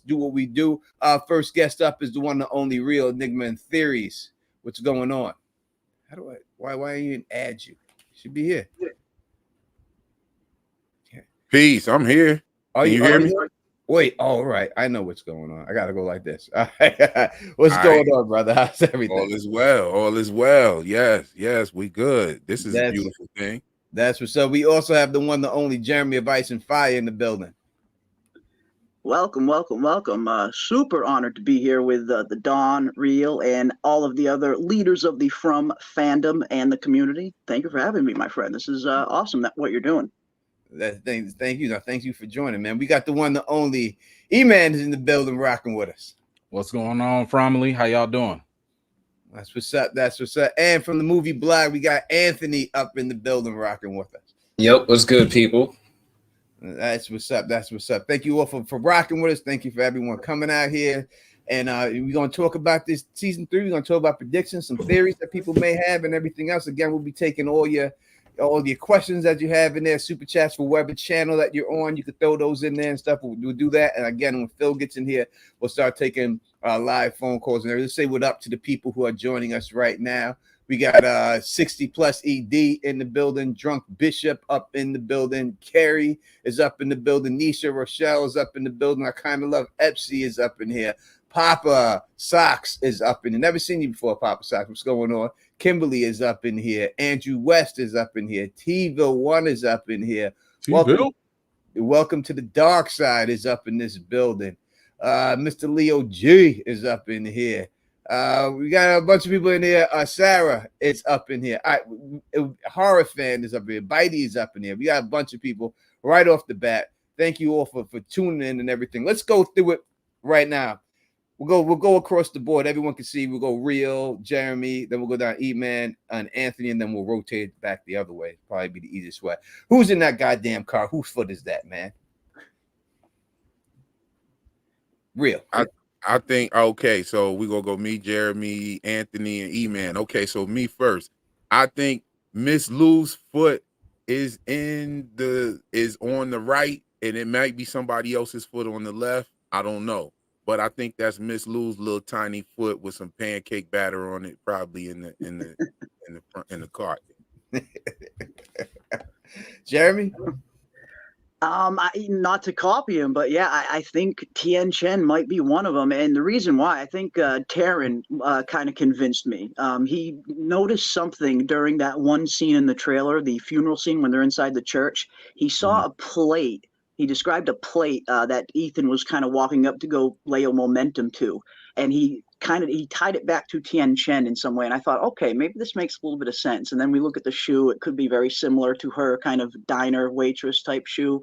do what we do. Our first guest up is the one, the only real Enigma and Theories. What's going on? How do I? Why even add you? You should be here. Peace. I'm here. Can you hear me? Wait. All right. I know what's going on. I gotta go like this. What's going on, brother? How's everything? All is well. All is well. Yes. We good. This is a beautiful thing. That's what's up. We also have the one, the only Jeremy of Ice and Fire in the building. Welcome. Super honored to be here with the Don, Real, and all of the other leaders of the From fandom and the community. Thank you for having me, my friend. This is awesome, what you're doing. Thank you. Thank you for joining, man. We got the one, the only E-Man is in the building rocking with us. What's going on, family? How y'all doing? That's what's up. And from the movie Blog, we got Anthony up in the building rocking with us. Yep. What's good, people? That's what's up. Thank you all for rocking with us. Thank you for everyone coming out here. And we're going to talk about this season 3. We're going to talk about predictions, some theories that people may have, and everything else. Again, we'll be taking all your questions that you have in there, super chats for whatever channel that you're on. You can throw those in there and stuff. We'll do that. And again, when Phil gets in here, we'll start taking live phone calls. And let's say what up to the people who are joining us right now. We got 60 plus ED in the building, Drunk Bishop up in the building, Carrie is up in the building, Nisha Rochelle is up in the building. I kind of love Epsy is up in here. Papa Socks is up in here. Never seen you before, Papa Socks. What's going on? Kimberly is up in here. Andrew West is up in here. T-ville 1 is up in here. Welcome to the dark side is up in this building. Mr. Leo G is up in here. We got a bunch of people in here. Sarah is up in here. Horror Fan is up here. Bitey is up in here. We got a bunch of people right off the bat. Thank you all for tuning in and everything. Let's go through it right now. We'll go across the board. Everyone can see. We'll go Real, Jeremy, then we'll go down E-Man and Anthony, and then we'll rotate back the other way. Probably be the easiest way. Who's in that goddamn car? Whose foot is that, man? Real. I think, okay, so we're going to go me, Jeremy, Anthony, and E-Man. Okay, so me first. I think Miss Lou's foot is on the right, and it might be somebody else's foot on the left. I don't know. But I think that's Miss Lou's little tiny foot with some pancake batter on it, probably in the cart. Jeremy? Not to copy him, but yeah, I think Tien Chen might be one of them. And the reason why, I think Taryn kind of convinced me. He noticed something during that one scene in the trailer, the funeral scene when they're inside the church. He saw a plate. He described a plate that Ethan was kind of walking up to go lay a momentum to. And he tied it back to Tien Chen in some way. And I thought, okay, maybe this makes a little bit of sense. And then we look at the shoe. It could be very similar to her kind of diner waitress type shoe.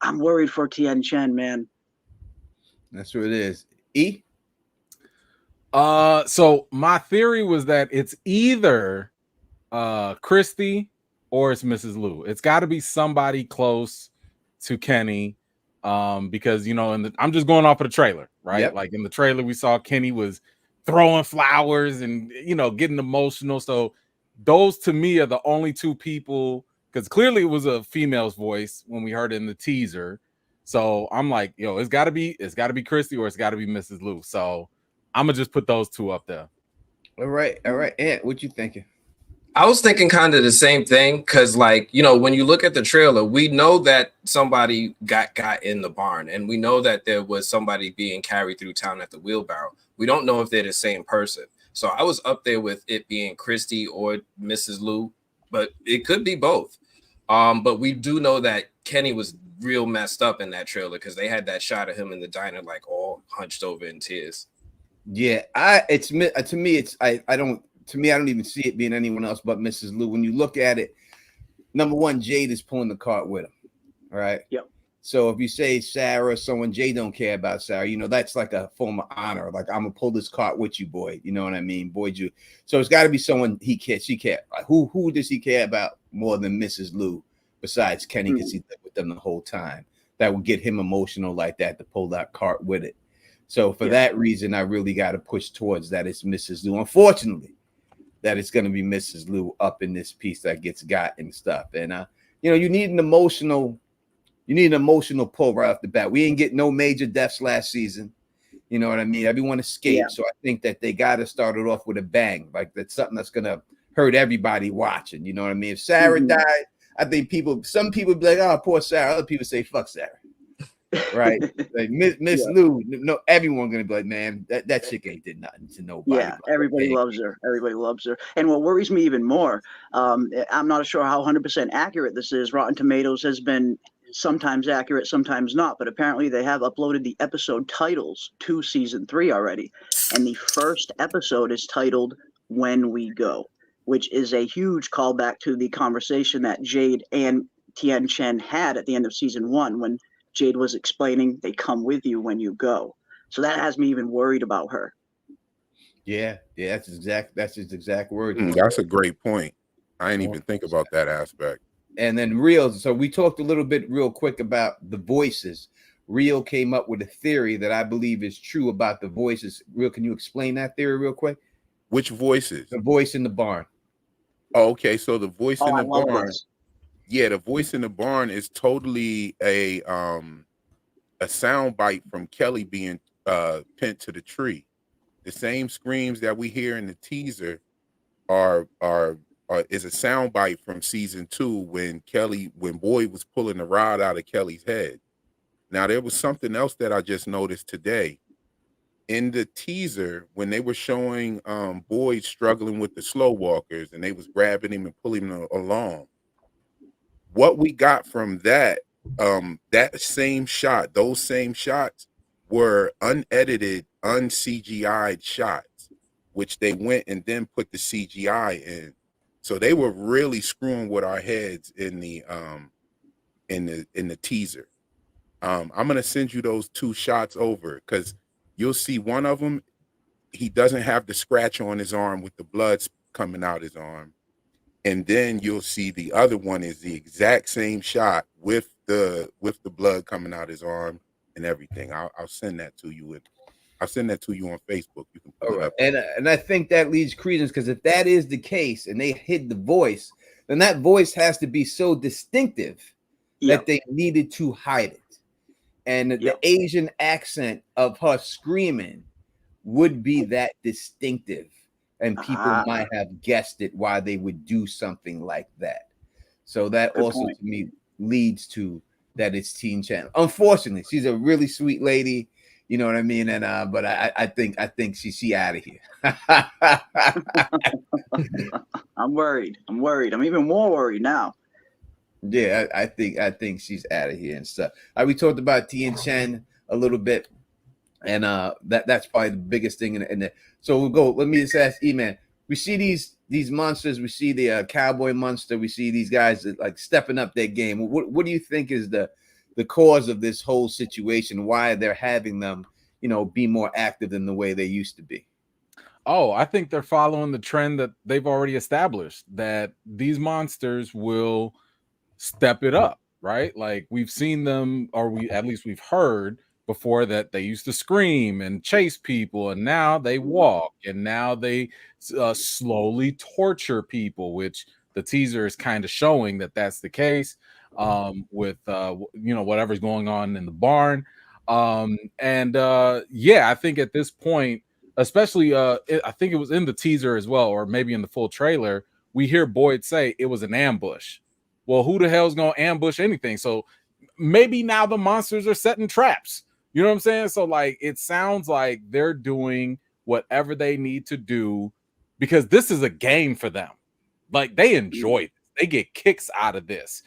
I'm worried for Tien Chen, man. That's what it is. E? So my theory was that it's either Christy or it's Mrs. Lou. It's got to be somebody close to Kenny. Because I'm just going off of the trailer, right? Yep. Like in the trailer, we saw Kenny was throwing flowers and getting emotional. So those to me are the only two people, because clearly it was a female's voice when we heard it in the teaser. So I'm like, it's gotta be Christy or it's gotta be Mrs. Lou. So I'm gonna just put those two up there. All right. Ant, what you thinking? I was thinking kind of the same thing because, when you look at the trailer, we know that somebody got in the barn, and we know that there was somebody being carried through town at the wheelbarrow. We don't know if they're the same person. So I was up there with it being Christy or Mrs. Lou, but it could be both. But we do know that Kenny was real messed up in that trailer because they had that shot of him in the diner, like all hunched over in tears. Yeah, I don't even see it being anyone else but Mrs. Lou. When you look at it, number one, Jade is pulling the cart with him. All right. Yep. So if you say Sarah or someone, Jade don't care about Sarah, that's like a form of honor. Like, I'm gonna pull this cart with you, boy. You know what I mean? Boy, you. So it's got to be someone she care. Like, who does he care about more than Mrs. Lou besides Kenny? Because he lived with them the whole time. That would get him emotional like that to pull that cart with it. So for that reason, I really got to push towards that. It's Mrs. Lou. Unfortunately, that it's going to be Mrs. Lou up in this piece that gets got and stuff. And, you need an emotional pull right off the bat. We ain't get no major deaths last season. You know what I mean? Everyone escaped. So I think that they got to start it off with a bang. Like that's something that's going to hurt everybody watching. You know what I mean? If Sarah died, I think some people be like, oh, poor Sarah. Other people say, fuck Sarah. Right? Like Miss Lou, no, everyone going to be like, man, that chick ain't did nothing to nobody. Yeah, everybody loves her. Everybody loves her. And what worries me even more, I'm not sure how 100% accurate this is. Rotten Tomatoes has been sometimes accurate, sometimes not, but apparently they have uploaded the episode titles to season 3 already. And the first episode is titled When We Go, which is a huge callback to the conversation that Jade and Tien Chen had at the end of season 1 when Jade was explaining they come with you when you go. So that has me even worried about her. Yeah, that's his exact word. That's a great point. I didn't even think about that aspect. And then Real, so we talked a little bit real quick about the voices. Real came up with a theory that I believe is true about the voices. Real, can you explain that theory real quick? Which voices? The voice in the barn. Oh, okay, so the voice in the barn. This. Yeah, the voice in the barn is totally a sound bite from Kelly being pinned to the tree. The same screams that we hear in the teaser is a sound bite from season 2 when Boyd was pulling the rod out of Kelly's head. Now there was something else that I just noticed today. In the teaser, when they were showing Boyd struggling with the slow walkers and they was grabbing him and pulling him along, what we got from that same shot, those same shots were unedited, un-CGI'd shots, which they went and then put the CGI in. So they were really screwing with our heads in the teaser. I'm gonna send you those 2 shots over because you'll see one of them. He doesn't have the scratch on his arm with the blood coming out his arm, and then you'll see the other one is the exact same shot with the blood coming out his arm and everything. I'll send that to you I'll send that to you on Facebook. You can pull it up. And I think that leads credence because if that is the case and they hid the voice, then that voice has to be so distinctive that they needed to hide it. And the Asian accent of her screaming would be that distinctive. And people might have guessed it why they would do something like that. So that Good also point. To me leads to that it's Tien Chen. Unfortunately, she's a really sweet lady. You know what I mean? And but I think she out of here. I'm worried. I'm even more worried now. Yeah, I think she's out of here and stuff. We talked about Tien Chen a little bit, and that's probably the biggest thing in the. So we'll go. Let me just ask E-Man. We see these monsters. We see the cowboy monster. We see these guys that, like stepping up their game. What do you think is the cause of this whole situation? Why they're having them, be more active than the way they used to be? Oh, I think they're following the trend that they've already established, that these monsters will step it up, right? Like we've seen them, or we've heard before that they used to scream and chase people, and now they walk, and now they slowly torture people, which the teaser is kind of showing that that's the case with whatever's going on in the barn. I think at this point, especially I think it was in the teaser as well, or maybe in the full trailer, we hear Boyd say it was an ambush. Well, who the hell's gonna ambush anything? So maybe now the monsters are setting traps. You know what I'm saying? So like it sounds like they're doing whatever they need to do because this is a game for them. Like they enjoy it. They get kicks out of this,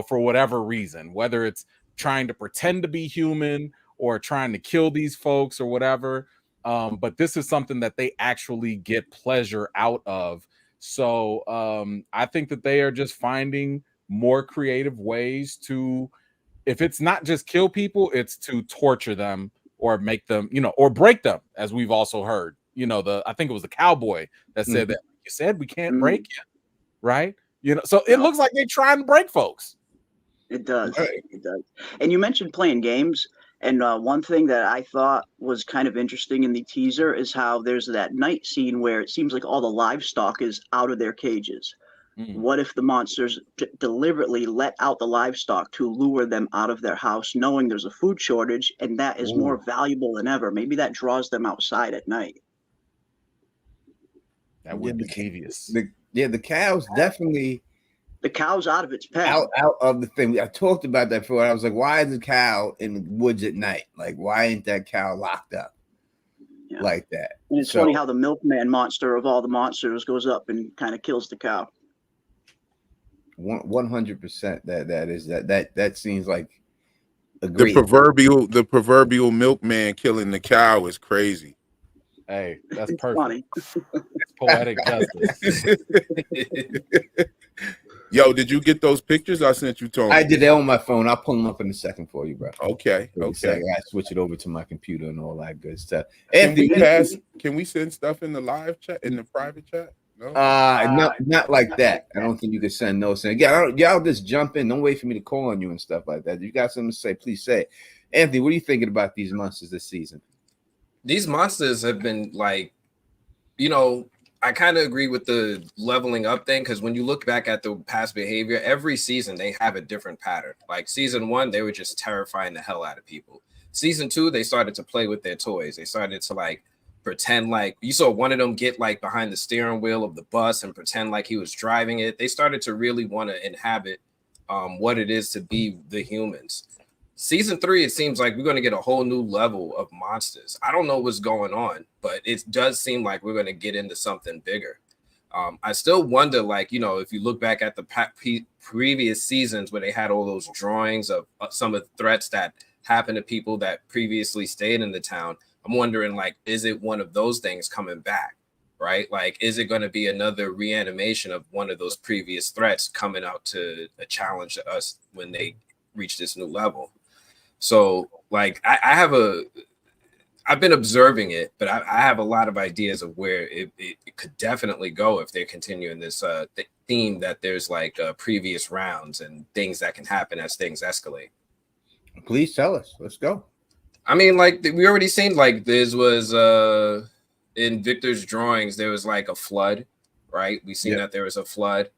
for whatever reason, whether it's trying to pretend to be human or trying to kill these folks or whatever. But this is something that they actually get pleasure out of. So I think that they are just finding more creative ways to, if it's not just kill people, it's to torture them or make them, or break them, as we've also heard. I think it was the cowboy that said that. You said we can't break you, right? So it looks like they're trying to break folks. It does. Right. It does. And you mentioned playing games. And one thing that I thought was kind of interesting in the teaser is how there's that night scene where it seems like all the livestock is out of their cages. What if the monsters deliberately let out the livestock to lure them out of their house, knowing there's a food shortage, and that is more valuable than ever? Maybe that draws them outside at night. That would be devious. The cow's definitely the cow's out of its pen. Out of the thing. I talked about that before. I was like, why is the cow in the woods at night? Like, why ain't that cow locked up like that? And it's funny how the milkman monster of all the monsters goes up and kind of kills the cow. 100%. That seems like a great the proverbial milkman killing the cow is crazy. Hey, that's It's perfect. funny. It's poetic justice. Yo, did you get those pictures I sent you, Tony? I did that on my phone. I'll pull them up in a second for you, bro. Okay. I switch it over to my computer and all that good stuff. Can we send stuff in the live chat, in the private chat? No, not like that. I don't think you can send no saying. Yeah, y'all just jump in. Don't wait for me to call on you and stuff like that. If you got something to say, please say it. Anthony, what are you thinking about these monsters this season? These monsters have been like, I kind of agree with the leveling up thing, because when you look back at the past behavior, every season they have a different pattern. Like season 1, they were just terrifying the hell out of people. Season 2, they started to play with their toys. They started to like pretend like you saw one of them get like behind the steering wheel of the bus and pretend like he was driving it. They started to really want to inhabit what it is to be the humans. Season 3, it seems like we're going to get a whole new level of monsters. I don't know what's going on, but it does seem like we're going to get into something bigger. I still wonder, like, if you look back at the previous seasons where they had all those drawings of some of the threats that happened to people that previously stayed in the town, I'm wondering, like, is it one of those things coming back, right? Like, is it going to be another reanimation of one of those previous threats coming out to a challenge to us when they reach this new level? So, like, I've been observing it, but I have a lot of ideas of where it could definitely go if they're continuing this theme that there's like previous rounds and things that can happen as things escalate. Please tell us. Let's go. I mean, like, we already seen, like, this was in Victor's drawings, there was like a flood, right? We seen that there was a flood.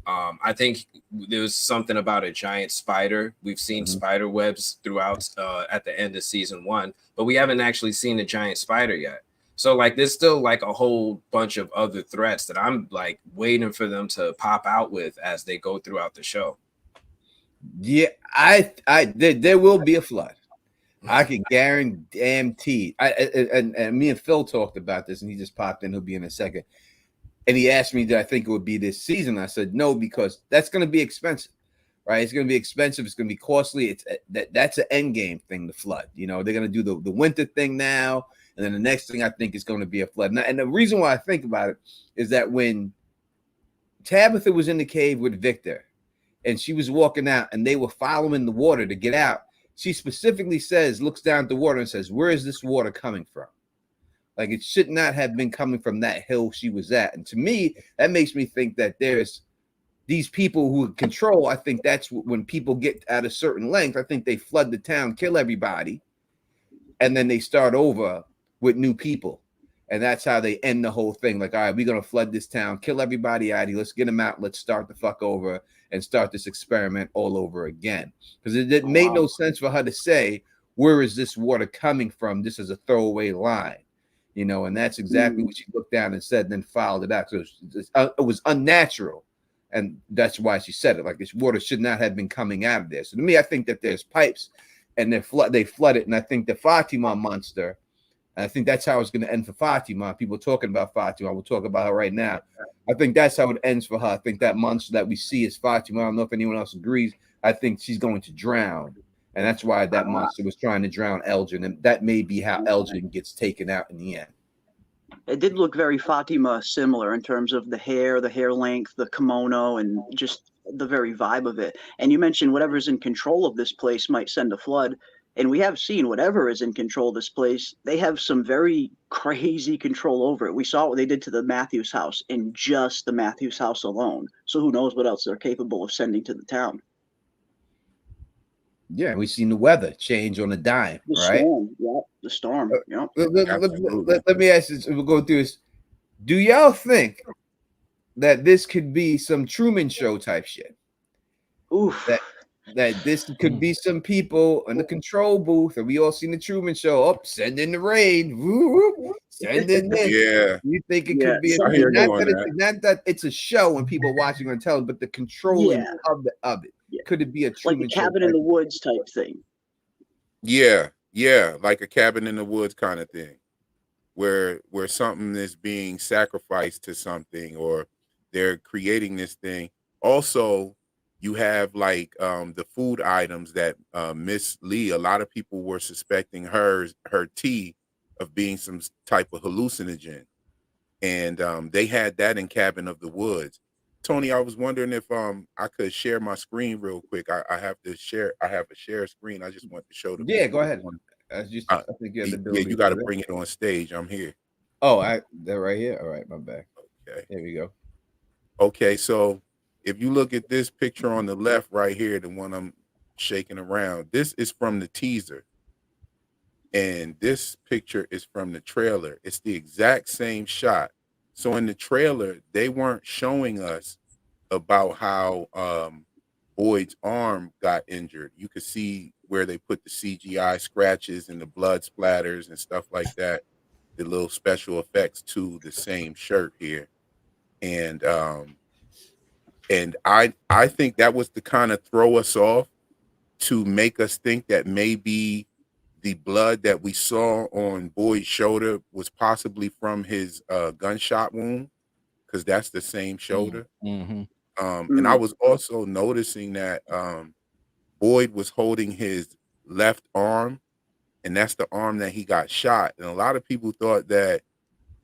I think there was something about a giant spider. We've seen spider webs throughout at the end of season 1, but we haven't actually seen a giant spider yet. So, like, there's still like a whole bunch of other threats that I'm like waiting for them to pop out with as they go throughout the show. Yeah, there will be a flood. I can guarantee. And me and Phil talked about this, and he just popped in. He'll be in a second. And he asked me, did I think it would be this season? I said, no, because that's going to be expensive, right? It's going to be expensive. It's going to be costly. That's an end game thing, the flood. They're going to do the winter thing now. And then the next thing I think is going to be a flood. And the reason why I think about it is that when Tabitha was in the cave with Victor and she was walking out and they were following the water to get out, she specifically looks down at the water and says, where is this water coming from? Like, it should not have been coming from that hill she was at. And to me, that makes me think that there's these people who control. I think that's when people get at a certain length. I think they flood the town, kill everybody, and then they start over with new people. And that's how they end the whole thing. Like, all right, we're going to flood this town, kill everybody out here. Let's get them out. Let's start the fuck over and start this experiment all over again. Because it made no sense for her to say, where is this water coming from? This is a throwaway line. And that's exactly what she looked down and said, and then followed it out. So it was unnatural. And that's why she said it. Like, this water should not have been coming out of there. So to me, I think that there's pipes and they flood it. And I think the Fatima monster, and I think that's how it's going to end for Fatima. People talking about Fatima. We'll talk about her right now. I think that's how it ends for her. I think that monster that we see is Fatima. I don't know if anyone else agrees. I think she's going to drown. And that's why that monster was trying to drown Elgin. And that may be how Elgin gets taken out in the end. It did look very Fatima similar in terms of the hair length, the kimono, and just the very vibe of it. And you mentioned whatever's in control of this place might send a flood. And we have seen whatever is in control of this place, they have some very crazy control over it. We saw what they did to the Matthews house in just the Matthews house alone. So who knows what else they're capable of sending to the town. Yeah, we've seen the weather change on a dime, right? Storm. Yep, the storm. Yep. Let me ask you, we'll go through this. Do y'all think that this could be some Truman Show type shit. Oof. That this could be some people in the control booth, and we all seen the Truman Show. Oh, send in the raid. Woo, woo. Send in this. Yeah, You think it Yeah, could be I hear you on not that it's a show and people watching on television, but the controlling Yeah. of it. Yeah. Could it be a like Truman a Show cabin in type the woods type thing. yeah, like a cabin in the woods kind of thing, where something is being sacrificed to something, or they're creating this thing. Also, you have like the food items that Miss Lee, a lot of people were suspecting her tea of being some type of hallucinogen, and they had that in Cabin of the Woods. Tony, I was wondering if I could share my screen real quick. I have to share. I have a share screen. I just want to show the Yeah, people. go ahead. I think you have the Yeah, ability. you got to bring it on stage. I'm here. Oh, they're right here. All right, my bad. Okay. Here we go. Okay, so if you look at this picture on the left right here, the one I'm shaking around, this is from the teaser. And this picture is from the trailer. It's the exact same shot. So in the trailer, they weren't showing us about how Boyd's arm got injured. You could see where they put the CGI scratches and the blood splatters and stuff like that, the little special effects to the same shirt here. And I think that was to kind of throw us off, to make us think that maybe the blood that we saw on Boyd's shoulder was possibly from his gunshot wound, because that's the same shoulder. Mm-hmm. And I was also noticing that Boyd was holding his left arm, and that's the arm that he got shot. And a lot of people thought that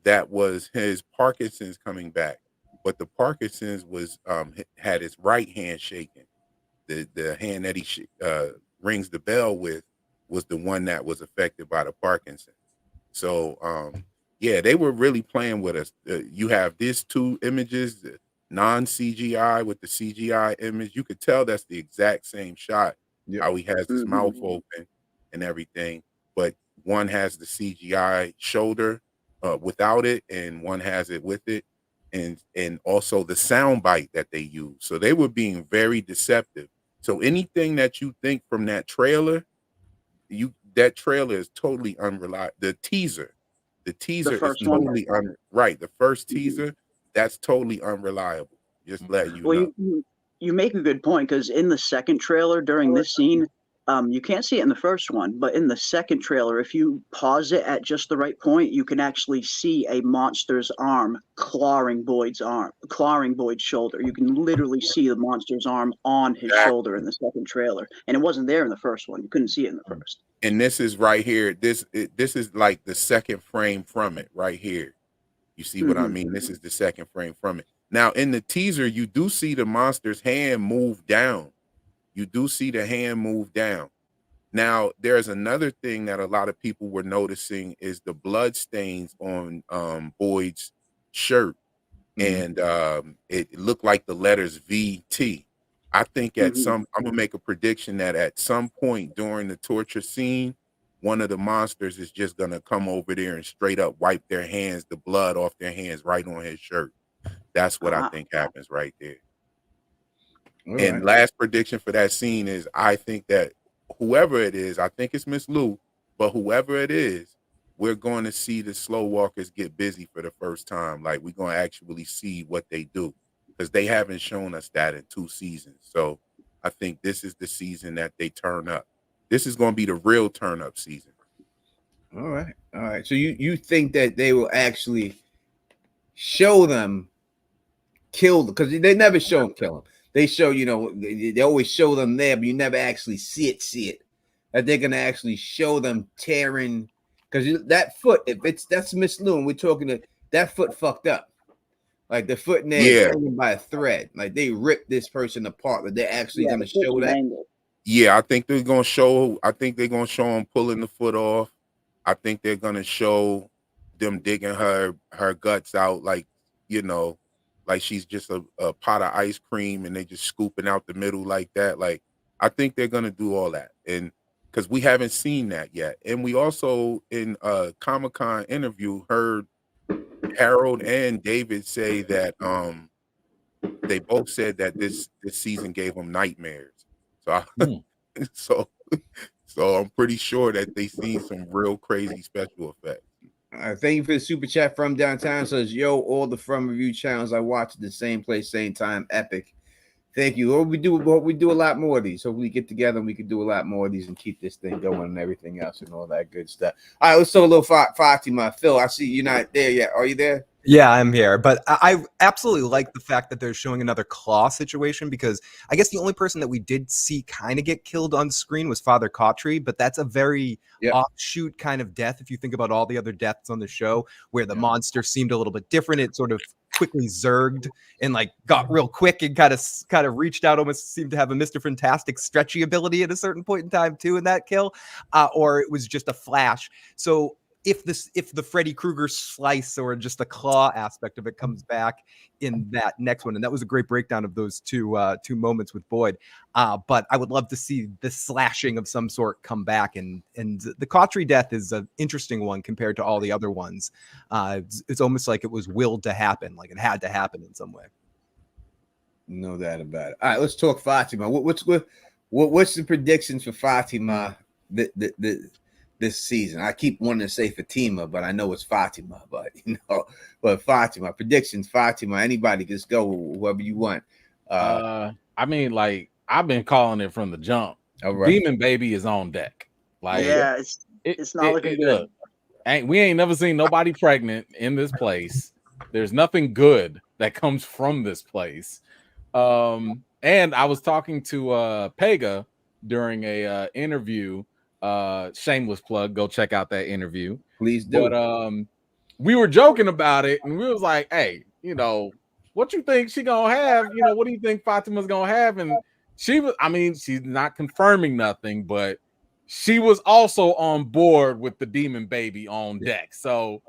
that was his Parkinson's coming back, but the Parkinson's was had his right hand shaking. The hand that he rings the bell with was the one that was affected by the Parkinson. So yeah, they were really playing with us. You have these two images, the non-CGI with the CGI image. You could tell that's the exact same shot. Yep. How he has his mouth open and everything, but one has the CGI shoulder without it, and one has it with it, and also the sound bite that they use. So they were being very deceptive. So anything that you think from that trailer, that trailer is totally unreliable. The teaser is first one? totally right. The first teaser, that's totally unreliable. Just letting you Well, know. you make a good point, because in the second trailer during this scene, you can't see it in the first one, but in the second trailer, if you pause it at just the right point, you can actually see a monster's arm clawing Boyd's shoulder. You can literally see the monster's arm on his shoulder in the second trailer, and it wasn't there in the first one. You couldn't see it in the first. And this is right here. This is like the second frame from it right here. You see what I mean? This is the second frame from it. Now in the teaser, you do see the monster's hand move down. You do see the hand move down. Now, there's another thing that a lot of people were noticing is the blood stains on Boyd's shirt. And it looked like the letters VT. I think I'm gonna make a prediction that at some point during the torture scene, one of the monsters is just gonna come over there and straight up wipe their hands, the blood off their hands right on his shirt. That's what I think happens right there. And last prediction for that scene is, I think that whoever it is, I think it's Miss Lou, but whoever it is, we're going to see the slow walkers get busy for the first time. Like, we're going to actually see what they do, because they haven't shown us that in 2 seasons. So I think this is the season that they turn up. This is going to be the real turn up season. All right. So you think that they will actually show them kill, because they never show them kill them. They show, they always show them there, but you never actually see it. That they're gonna actually show them tearing, because that foot, that's Miss Lou, and we're talking that foot fucked up. Like the foot in there is hanging by a thread. Like they ripped this person apart, but they're actually gonna show that. Yeah, I think they're gonna show. I think they're gonna show them pulling the foot off. I think they're gonna show them digging her guts out, like like she's just a pot of ice cream, and they just scooping out the middle like that. Like, I think they're gonna do all that, and because we haven't seen that yet. And we also, in a Comic-Con interview, heard Harold and David say that they both said that this season gave them nightmares. So so I'm pretty sure that they seen some real crazy special effects. Thank you for the super chat from downtown. Says, yo, all the From Review channels I watch at the same place, same time. Epic. Thank you. Hope we do a lot more of these. Hopefully we get together and we can do a lot more of these and keep this thing going and everything else and all that good stuff. All right, let's talk a little Fatima. Phil, I see you're not there yet. Are you there? Yeah, I'm here, but I absolutely like the fact that they're showing another Claw situation, because I guess the only person that we did see kind of get killed on screen was Father Cautry, but that's a very offshoot kind of death if you think about all the other deaths on the show, where the monster seemed a little bit different. It sort of quickly zerged and like got real quick and kind of reached out, almost seemed to have a Mr. Fantastic stretchy ability at a certain point in time too in that kill, or it was just a flash. So if the Freddy Krueger slice or just the claw aspect of it comes back in that next one, and that was a great breakdown of those two moments with Boyd. But I would love to see the slashing of some sort come back, and the Cautry death is an interesting one compared to all the other ones. It's almost like it was willed to happen, like it had to happen in some way. No doubt about it. All right, let's talk Fatima. What's the predictions for Fatima? This season, I keep wanting to say Fatima, but I know it's Fatima. But but Fatima predictions. Fatima. Anybody just go whoever you want. I mean, like I've been calling it from the jump. All right. Demon Baby is on deck. Like, yeah, it's not looking good. We ain't never seen nobody pregnant in this place. There's nothing good that comes from this place. And I was talking to Pega during a interview. Shameless plug, go check out that interview, please do. But we were joking about it, and we was like, hey, what you think she gonna have? What do you think Fatima's gonna have? And she was, I mean, she's not confirming nothing, but she was also on board with the Demon Baby on deck. So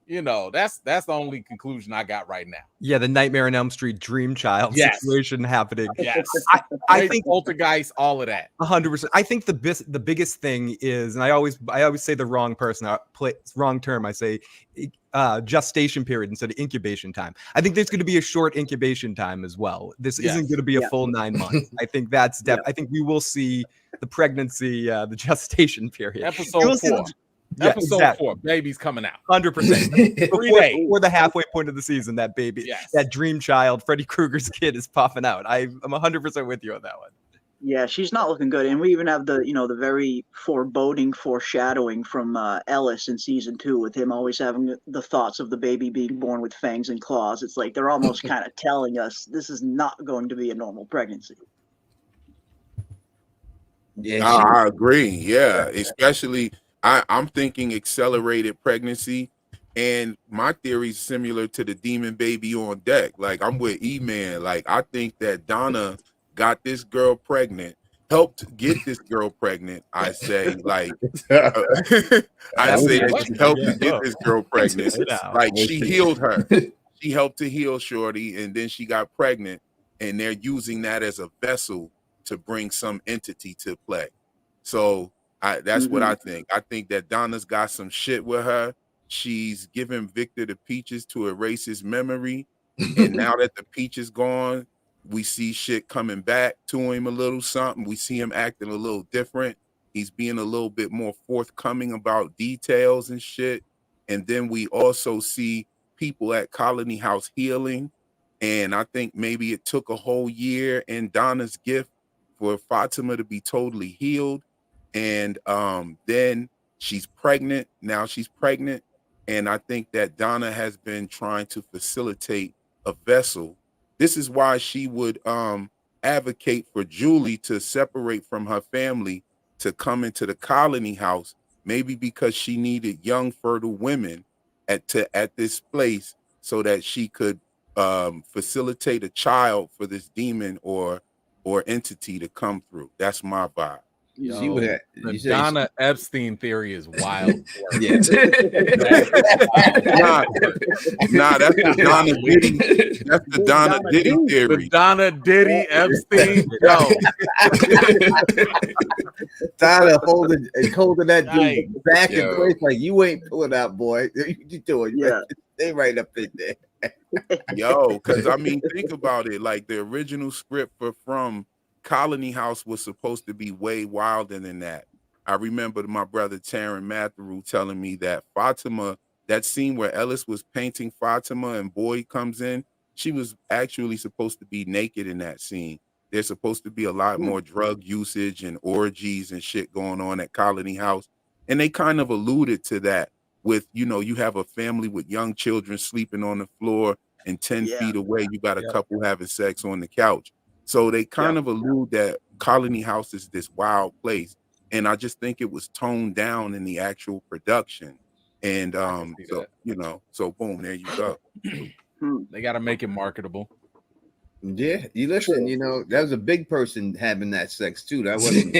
that's the only conclusion I got right now. Yeah, the Nightmare on Elm Street Dream Child situation happening. Yes, I think Poltergeist, all of that. 100%. I think the biggest thing is, and I always say the wrong term. I say gestation period instead of incubation time. I think there's going to be a short incubation time as well. This isn't going to be a full 9 months. I think that's I think we will see the pregnancy, the gestation period. Episode 4. Episode 4, baby's coming out. 100%. Before the halfway point of the season, that baby, that dream child, Freddy Krueger's kid, is popping out. I'm 100% with you on that one. Yeah, she's not looking good, and we even have the very foreboding foreshadowing from Ellis in season 2, with him always having the thoughts of the baby being born with fangs and claws. It's like they're almost kind of telling us this is not going to be a normal pregnancy. Yeah, I agree. Yeah, especially. I'm thinking accelerated pregnancy, and my theory is similar to the Demon Baby on deck. Like, I'm with E-Man. Like, I think that Donna got this girl pregnant, helped get this girl pregnant. I say, like, I say that she helped to get this girl pregnant. Like, she healed her. She helped to heal Shorty, and then she got pregnant, and they're using that as a vessel to bring some entity to play. So that's what I think. I think that Donna's got some shit with her. She's giving Victor the peaches to erase his memory. And now that the peach is gone, we see shit coming back to him a little something. We see him acting a little different. He's being a little bit more forthcoming about details and shit. And then we also see people at Colony House healing. And I think maybe it took a whole year in Donna's gift for Fatima to be totally healed. And then she's pregnant. Now she's pregnant. And I think that Donna has been trying to facilitate a vessel. This is why she would advocate for Julie to separate from her family to come into the Colony House, maybe because she needed young, fertile women at this place so that she could facilitate a child for this demon or entity to come through. That's my vibe. The Donna Epstein theory is wild. Yeah. Nah, that's the Donna Diddy. That's the Donna Diddy theory. The Donna Diddy Epstein. Yo. Donna holding that dude back in place like, you ain't pulling out, boy. You doing? Yeah, they right up in there. Yo, because I mean, think about it. Like the original script for From Colony House was supposed to be way wilder than that. I remember my brother Taryn Matheru telling me that Fatima, that scene where Ellis was painting Fatima and Boyd comes in, she was actually supposed to be naked in that scene. There's supposed to be a lot more drug usage and orgies and shit going on at Colony House. And they kind of alluded to that with, you have a family with young children sleeping on the floor, and 10 feet away, you got a couple having sex on the couch. So they kind of allude that Colony House is this wild place. And I just think it was toned down in the actual production. And so boom, there you go. They got to make it marketable. Yeah, you listen, that was a big person having that sex too. That wasn't,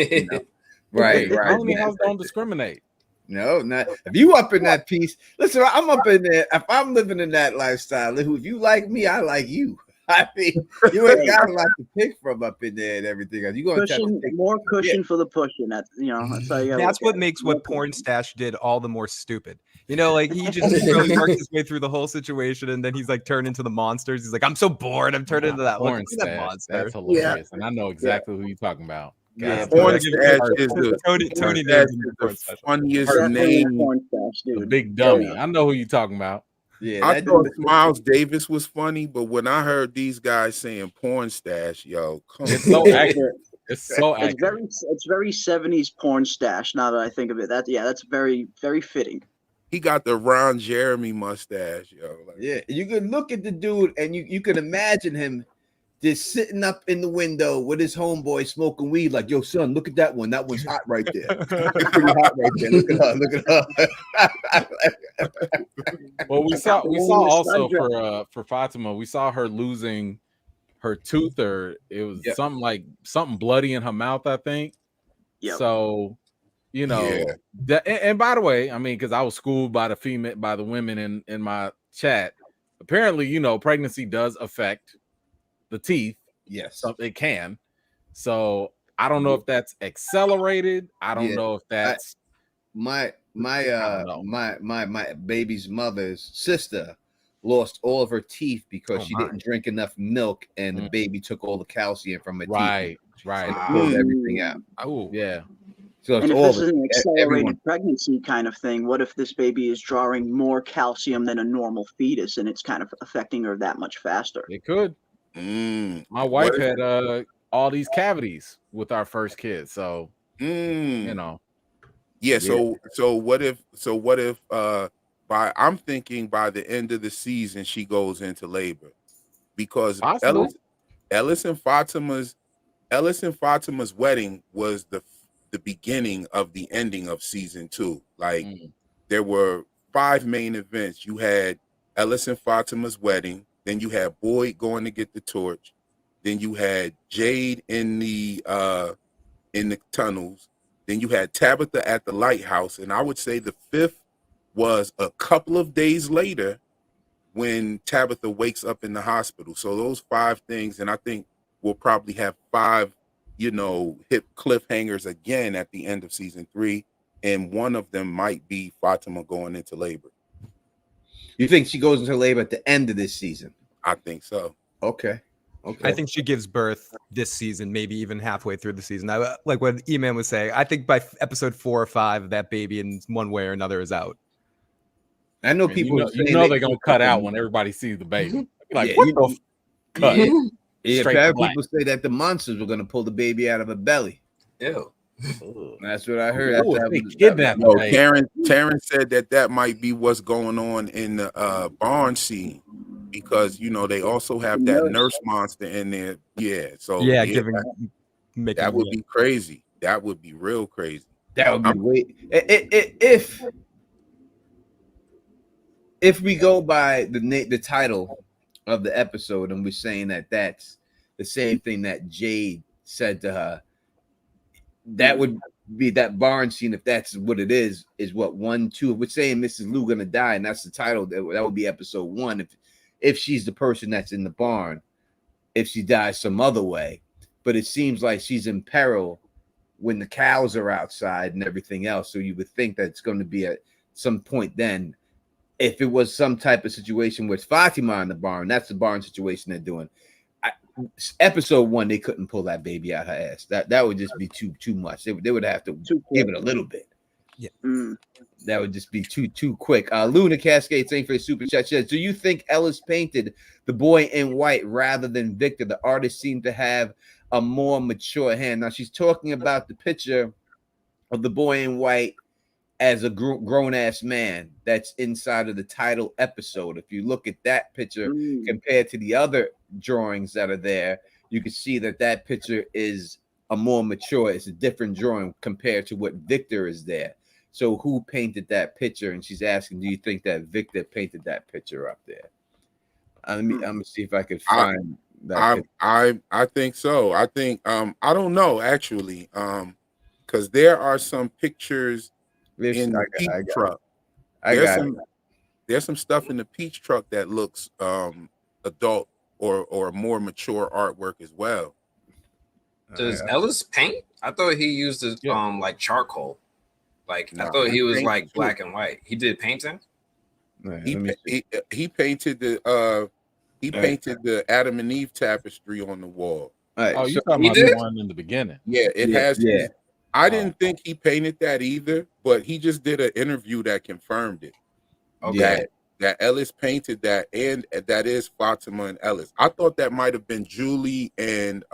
right. Colony House don't discriminate. No, not if you up in that piece. Listen, I'm up in there. If I'm living in that lifestyle, if you like me, I like you. I mean, you ain't got a lot to pick from up in there and everything else. You going to take more cushion for the pushing. That's that's how you. That's what makes what Porn Stash did all the more stupid. Like he just really worked his way through the whole situation, and then he's like turned into the monsters. He's like, I'm so bored. I'm turned into that Porn Stash. That monster. That's hilarious, and I know exactly who you're talking about. Yeah, Porn Stash is Tony the funniest name. The big dummy. I know who you're talking about. Yeah, I thought Miles Davis was funny, but when I heard these guys saying Porn Stash, yo, come it's so accurate. It's so accurate. It's very 70s Porn Stash. Now that I think of it, that's very, very fitting. He got the Ron Jeremy mustache, yo. Yeah, you can look at the dude and you can imagine him just sitting up in the window with his homeboy smoking weed, like, yo, son, look at that one. That one's hot right there. It's pretty hot right there. Look at her. Well, we saw also for Fatima, we saw her losing her tooth, or it was something bloody in her mouth, I think. Yeah. So, and by the way, I mean, because I was schooled by the women in my chat. Apparently, pregnancy does affect the teeth. Yes, so it can. So I don't know if that's accelerated. I don't know if that's my baby's mother's sister lost all of her teeth because she didn't drink enough milk, and the baby took all the calcium from her teeth. Right. And pulled everything out. Oh, yeah. So and if this is an accelerated pregnancy kind of thing, what if this baby is drawing more calcium than a normal fetus, and it's kind of affecting her that much faster? It could. My wife had all these cavities with our first kid, so Yeah. So what if I'm thinking by the end of the season she goes into labor, because Ellis and Fatima's wedding was the beginning of the ending of season 2. Like there were 5 main events. You had Ellis and Fatima's wedding. Then you had Boyd going to get the torch. Then you had Jade in the tunnels. Then you had Tabitha at the lighthouse. And I would say the 5th was a couple of days later when Tabitha wakes up in the hospital. So those 5 things, and I think we'll probably have 5, hit cliffhangers again at the end of season 3. And one of them might be Fatima going into labor. You think she goes into labor at the end of this season? I think so. Okay. I think she gives birth this season, maybe even halfway through the season. Like what E-Man was saying, I think by episode 4 or 5, that baby in one way or another is out. I know people. They're gonna cut out when everybody sees the baby. Like, what the cut? Yeah, people say that the monsters were gonna pull the baby out of her belly. Ew. That's what I heard. Taryn said that might be what's going on in the barn scene, because they also have that nurse monster in there. Yeah, so that would be crazy. That would be real crazy. That would be if we go by the title of the episode, and we're saying that that's the same thing that Jade said to her. That would be that barn scene, if that's what it is what 1, 2. If we're saying Mrs. Lou gonna die, and that's the title, that would be episode 1. If she's the person that's in the barn, if she dies some other way. But it seems like she's in peril when the cows are outside and everything else. So you would think that it's going to be at some point then if it was some type of situation with Fatima in the barn, that's the barn situation they're doing. Episode 1, they couldn't pull that baby out her ass. That would just be too much. They would have to give it a little bit. Yeah. That would just be too quick. Luna Cascade saying for the super chat says, do you think Ellis painted the boy in white rather than Victor? The artist seemed to have a more mature hand. Now she's talking about the picture of the boy in white as a grown-ass man that's inside of the title episode. If you look at that picture compared to the other drawings that are there, you can see that picture is a more mature, it's a different drawing compared to what Victor is there. So who painted that picture? And she's asking, do you think that Victor painted that picture up there? I'm gonna see if I could find that. I think so. I think I don't know actually, because there are some pictures in the peach truck. There's some stuff in the peach truck that looks adult or more mature artwork as well. Does Ellis paint? I thought he used his like charcoal. Like I thought he was like black and white. He did painting. He painted the Adam and Eve tapestry on the wall. Oh, you talking about the one in the beginning? Yeah, it has. Yeah. I didn't think he painted that either, but he just did an interview that confirmed it. Okay. That Ellis painted that, and that is Fatima and Ellis. I thought that might have been Julie and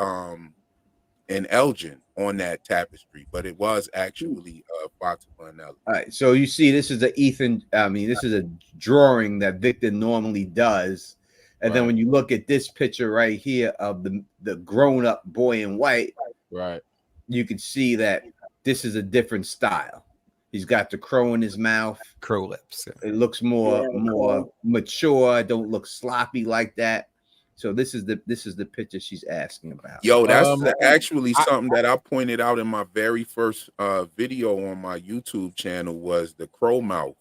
Elgin on that tapestry, but it was actually Fatima and Ellis. All right, so you see, this is this is a drawing that Victor normally does, and then when you look at this picture right here of the grown-up boy in white, right, you can see that this is a different style. He's got the crow in his mouth, crow lips. Yeah. It looks more mature. Don't look sloppy like that. So this is the picture she's asking about. Yo, that's actually something that I pointed out in my very first video on my YouTube channel was the crow mouth.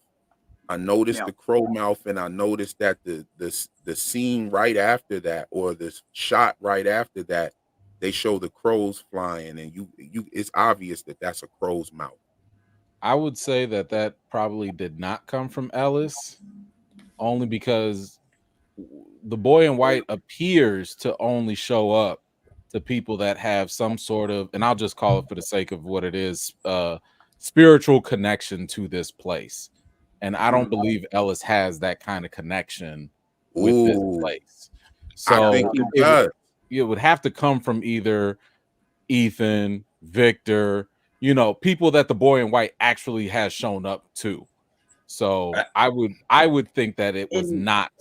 I noticed the crow mouth, and I noticed that the scene right after that, or the shot right after that, they show the crows flying, and you it's obvious that that's a crow's mouth. I would say that probably did not come from Ellis, only because the boy in white appears to only show up to people that have some sort of, and I'll just call it for the sake of what it is, spiritual connection to this place. And I don't believe Ellis has that kind of connection with this place. So I think he does. It would have to come from either Ethan, Victor, people that the boy in white actually has shown up to. So I would think that it was not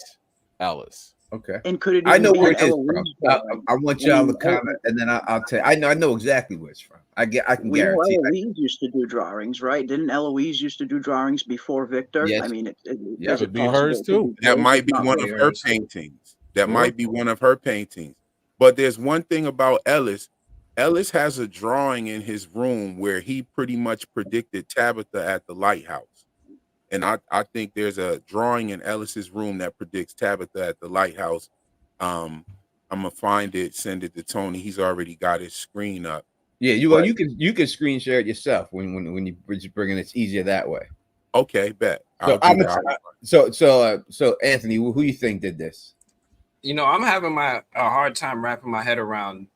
Ellis. Okay. And could it? I know where it is from. I want y'all to comment, and then I'll tell you. I know exactly where it's from. I can guarantee. Eloise used to do drawings, right? Didn't Eloise used to do drawings before Victor? Yes. I mean, it could be hers too. That might be one of her paintings. That might be one of her paintings. But there's one thing about Ellis. Ellis has a drawing in his room where he pretty much predicted Tabitha at the lighthouse. And I think there's a drawing in Ellis's room that predicts Tabitha at the lighthouse. I'm gonna find it, send it to Tony. He's already got his screen up. Yeah, you can screen share it yourself when you bring it. It's easier that way. Okay, bet. So Anthony, who you think did this? I'm having a hard time wrapping my head around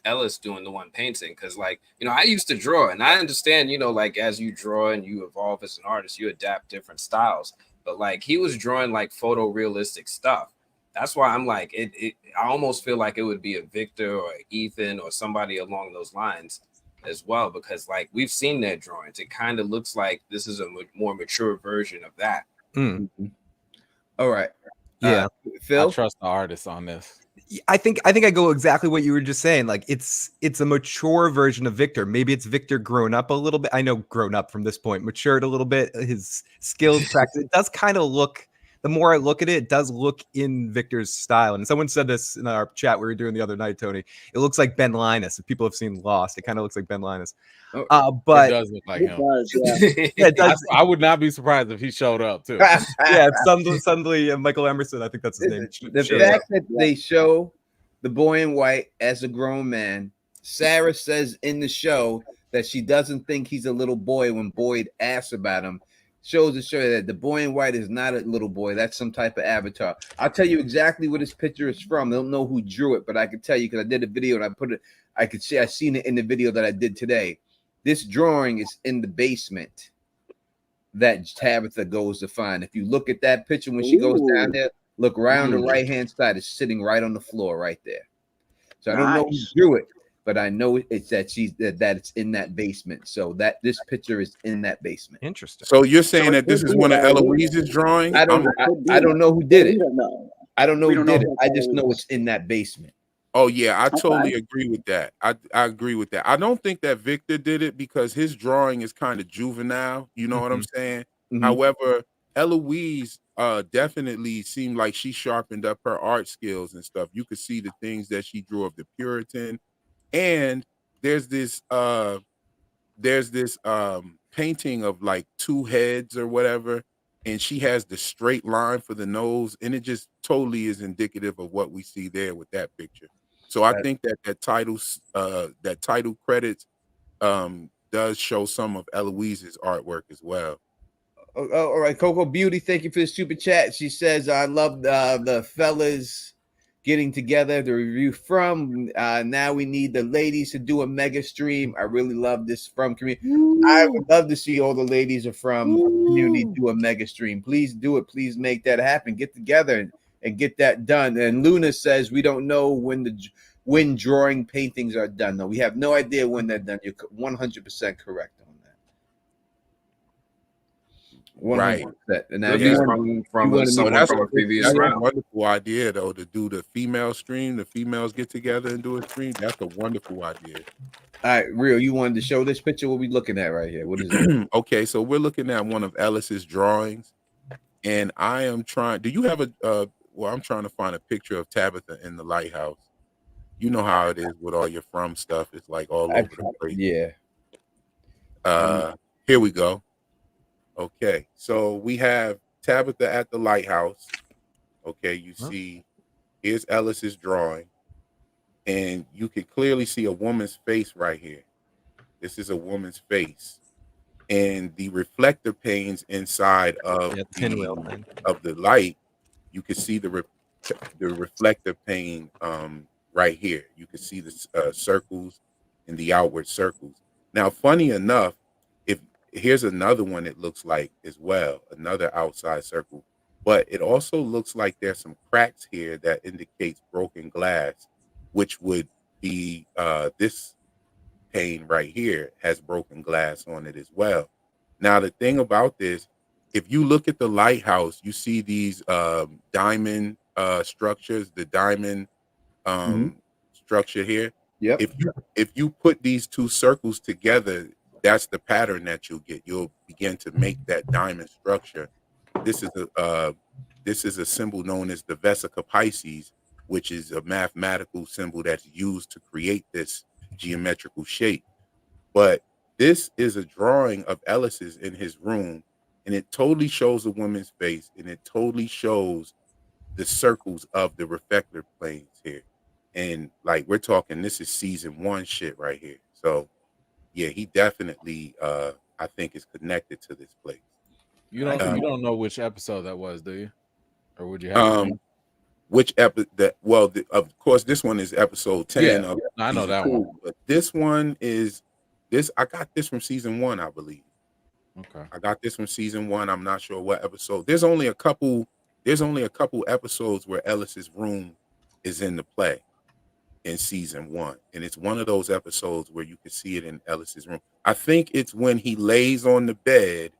Ellis doing the one painting, because I used to draw, and I understand, as you draw and you evolve as an artist, you adapt different styles, but he was drawing photorealistic stuff. That's why I'm I almost feel like it would be a Victor or Ethan or somebody along those lines as well, because we've seen their drawings. It kind of looks like this is a more mature version of that. All right. Yeah. Phil? I trust the artist on this. I think I go exactly what you were just saying. It's a mature version of Victor. Maybe it's Victor grown up a little bit. I know grown up from this point, matured a little bit. His skills practice. It does kind of look. The more I look at it, it does look in Victor's style. And someone said this in our chat we were doing the other night, Tony. It looks like Ben Linus. If people have seen Lost, it kind of looks like Ben Linus. But it does look like him. It does. I would not be surprised if he showed up too. Yeah, suddenly Michael Emerson, I think that's his name. The fact that they show the boy in white as a grown man, Sarah says in the show that she doesn't think he's a little boy when Boyd asks about him. shows to show that the boy in white is not a little boy. That's some type of avatar. I'll tell you exactly where this picture is from. I don't know who drew it, but I can tell you because I did a video and I put it. I could see I seen it in the video that I did today. This drawing is in the basement that Tabitha goes to find. If you look at that picture when she goes down there, look right on the right hand side. It's sitting right on the floor right there. So I don't know who drew it, but I know it's that that it's in that basement. So that this picture is in that basement. Interesting. So you're saying that this is one of Eloise's drawings? I don't know who did it. I don't know who did it. I just know it's in that basement. Oh yeah, I totally agree with that. I agree with that. I don't think that Victor did it because his drawing is kind of juvenile. You know what I'm saying? However, Eloise definitely seemed like she sharpened up her art skills and stuff. You could see the things that she drew of the Puritan, and there's this painting of like two heads or whatever, and she has the straight line for the nose, and it just totally is indicative of what we see there with that picture. So I think that title credits does show some of Eloise's artwork as well. All right, Coco Beauty, thank you for the super chat. She says, I love the fellas getting together to review From. Now we need the ladies to do a mega stream. I really love this From community. I would love to see all the ladies of From community do a mega stream. Please do it. Please make that happen. Get together and get that done. And Luna says, we don't know when drawing paintings are done. No, we have no idea when they're done. You're 100% correct on that. 100%. Right. And At least from someone from a previous That's round. a wonderful idea, though, to do the female stream. The females get together and do a stream. That's a wonderful idea. All right, Real, you wanted to show this picture? What we looking at right here? What is it? Okay, so we're looking at one of Ellis's drawings, and I am trying. Do you have a? Well, I'm trying to find a picture of Tabitha in the lighthouse. You know how it is with all your From stuff. It's like all over the place. Yeah. Here we go. Okay, so we have Tabitha at the lighthouse. Okay, you see, here's Ellis's drawing, and you can clearly see a woman's face right here. This is a woman's face, and the reflector panes inside of the light. You can see the reflector pane right here. You can see the circles and the outward circles. Now, funny enough, here's another one it looks like as well, another outside circle, but it also looks like there's some cracks here that indicates broken glass, which would be this pane right here has broken glass on it as well. Now, the thing about this, if you look at the lighthouse, you see these diamond structures, the diamond structure here. Yep. If you put these two circles together, that's the pattern that you'll get. You'll begin to make that diamond structure. This is a symbol known as the Vesica Pisces, which is a mathematical symbol that's used to create this geometrical shape. But this is a drawing of Ellis's in his room, and it totally shows a woman's face, and it totally shows the circles of the reflector planes here. And like we're talking, this is season 1 shit right here. So yeah, he definitely I think is connected to this place. You don't know which episode that was, do you? Or would you have which episode? Well, of course, this one is episode 10. Yeah, I know that one. But this one is this. I got this from season 1, I believe. Okay. I got this from season 1. I'm not sure what episode. There's only a couple episodes where Ellis's room is in the play in season 1, and it's one of those episodes where you can see it in Ellis's room. I think it's when he lays on the bed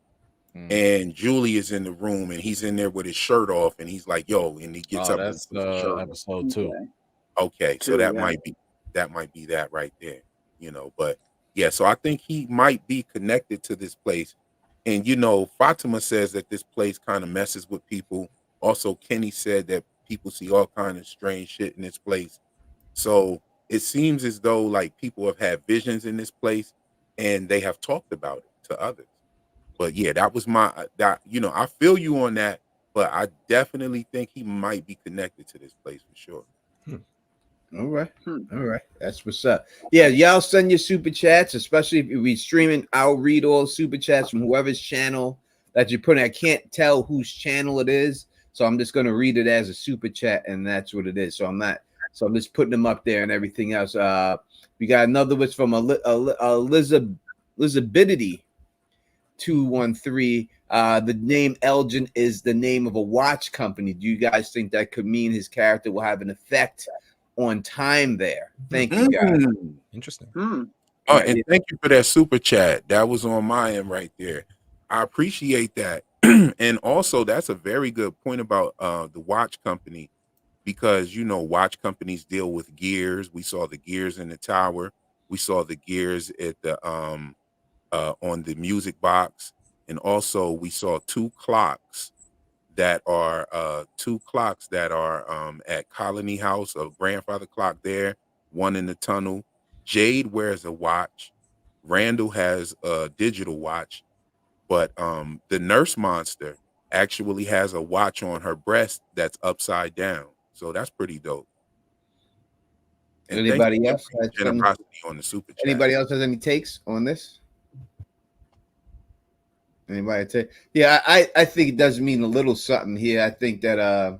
and Julie is in the room and he's in there with his shirt off and he's like, yo, and he gets up. That's episode 2. Okay, so that might be that right there, you know. But yeah, so I think he might be connected to this place. And you know, Fatima says that this place kind of messes with people. Also, Kenny said that people see all kind of strange shit in this place. So it seems as though like people have had visions in this place and they have talked about it to others. But yeah, that was I feel you on that, but I definitely think he might be connected to this place for sure. All right. That's what's up. Yeah, y'all send your super chats, especially if we streaming. I'll read all super chats from whoever's channel that you're putting. I can't tell whose channel it is, so I'm just going to read it as a super chat, and that's what it is. So I'm just putting them up there and everything else. We got another which from Elizabethity 213. The name Elgin is the name of a watch company. Do you guys think that could mean his character will have an effect on time there? Thank you, guys. Interesting. Oh, and thank you for that super chat. That was on my end right there. I appreciate that. And also, that's a very good point about the watch company, because watch companies deal with gears. We saw the gears in the tower. We saw the gears at the on the music box, and also we saw two clocks that are at Colony House, a grandfather clock there, one in the tunnel. Jade wears a watch. Randall has a digital watch, but the nurse monster actually has a watch on her breast that's upside down. So that's pretty dope. And Anybody else has generosity on the super chat. Anybody else has any takes on this? Anybody take? Yeah, I think it does mean a little something here. I think that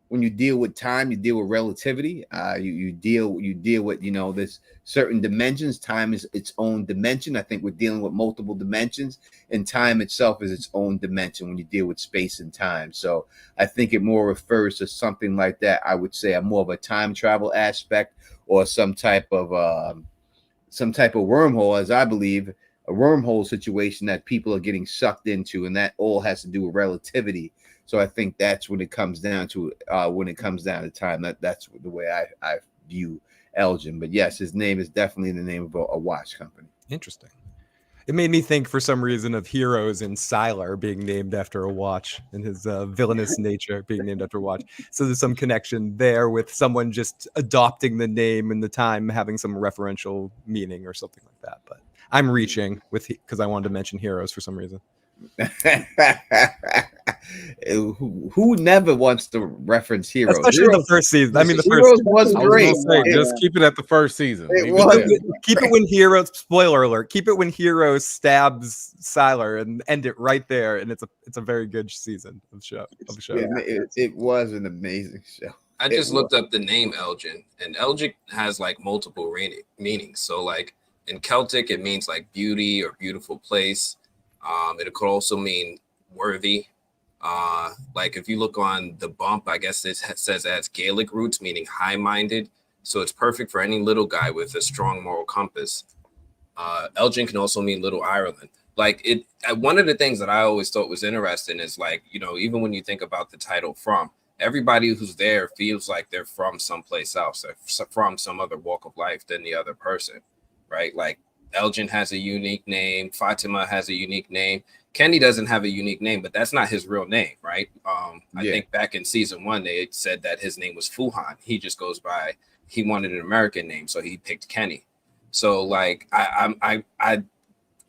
when you deal with time, you deal with relativity. You deal with this certain dimensions. Time is its own dimension. I think we're dealing with multiple dimensions, and time itself is its own dimension when you deal with space and time. So I think it more refers to something like that. I would say more of a time travel aspect, or some type of wormhole, as I believe. A wormhole situation that people are getting sucked into, and that all has to do with relativity. So I think that's when it comes down to time. That's the way I view Elgin. But yes, his name is definitely the name of a watch company. Interesting. It made me think for some reason of Heroes and Sylar being named after a watch, and his villainous nature being named after a watch. So there's some connection there with someone just adopting the name and the time having some referential meaning or something like that. But I'm reaching because I wanted to mention Heroes for some reason. Who never wants to reference Heroes? Especially the first season. I mean, the Heroes first was great. Just keep it at the first season. Keep it when Heroes. Spoiler alert! Keep it when Heroes stabs Sylar and end it right there, and it's a very good season of show. Yeah, it was an amazing show. I just looked up the name Elgin, and Elgin has like multiple meanings. So like in Celtic, it means like beauty or beautiful place. It could also mean worthy. Like if you look on the bump, I guess it says it has Gaelic roots, meaning high-minded. So it's perfect for any little guy with a strong moral compass. Elgin can also mean Little Ireland. Like one of the things that I always thought was interesting is like, even when you think about the title From, everybody who's there feels like they're from someplace else. They're from some other walk of life than the other person, right? Like Elgin has a unique name. Fatima has a unique name. Kenny doesn't have a unique name, but that's not his real name, right? I think back in season 1, they said that his name was Fuhan. He just goes by, he wanted an American name, so he picked Kenny. So like, I'm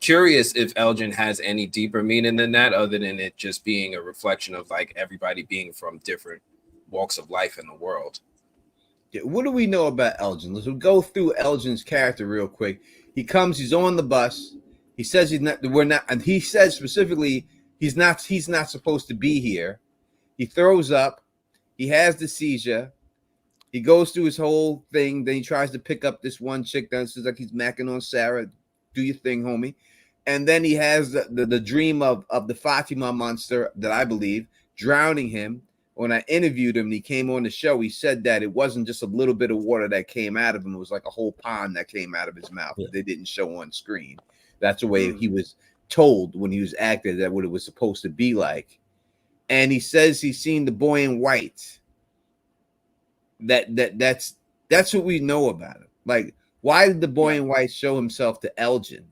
curious if Elgin has any deeper meaning than that, other than it just being a reflection of like everybody being from different walks of life in the world. Yeah, what do we know about Elgin? Let's go through Elgin's character real quick. He comes, he's on the bus. He says and he says specifically he's not supposed to be here. He throws up. He has the seizure. He goes through his whole thing. Then he tries to pick up this one chick that says like he's macking on Sarah. Do your thing, homie. And then he has the dream of the Fatima monster that I believe drowning him. When I interviewed him and he came on the show, he said that it wasn't just a little bit of water that came out of him. It was like a whole pond that came out of his mouth that they didn't show on screen. That's the way he was told when he was acting, that what it was supposed to be like. And he says he's seen the boy in white. That's what we know about him. Like, why did the boy in white show himself to Elgin?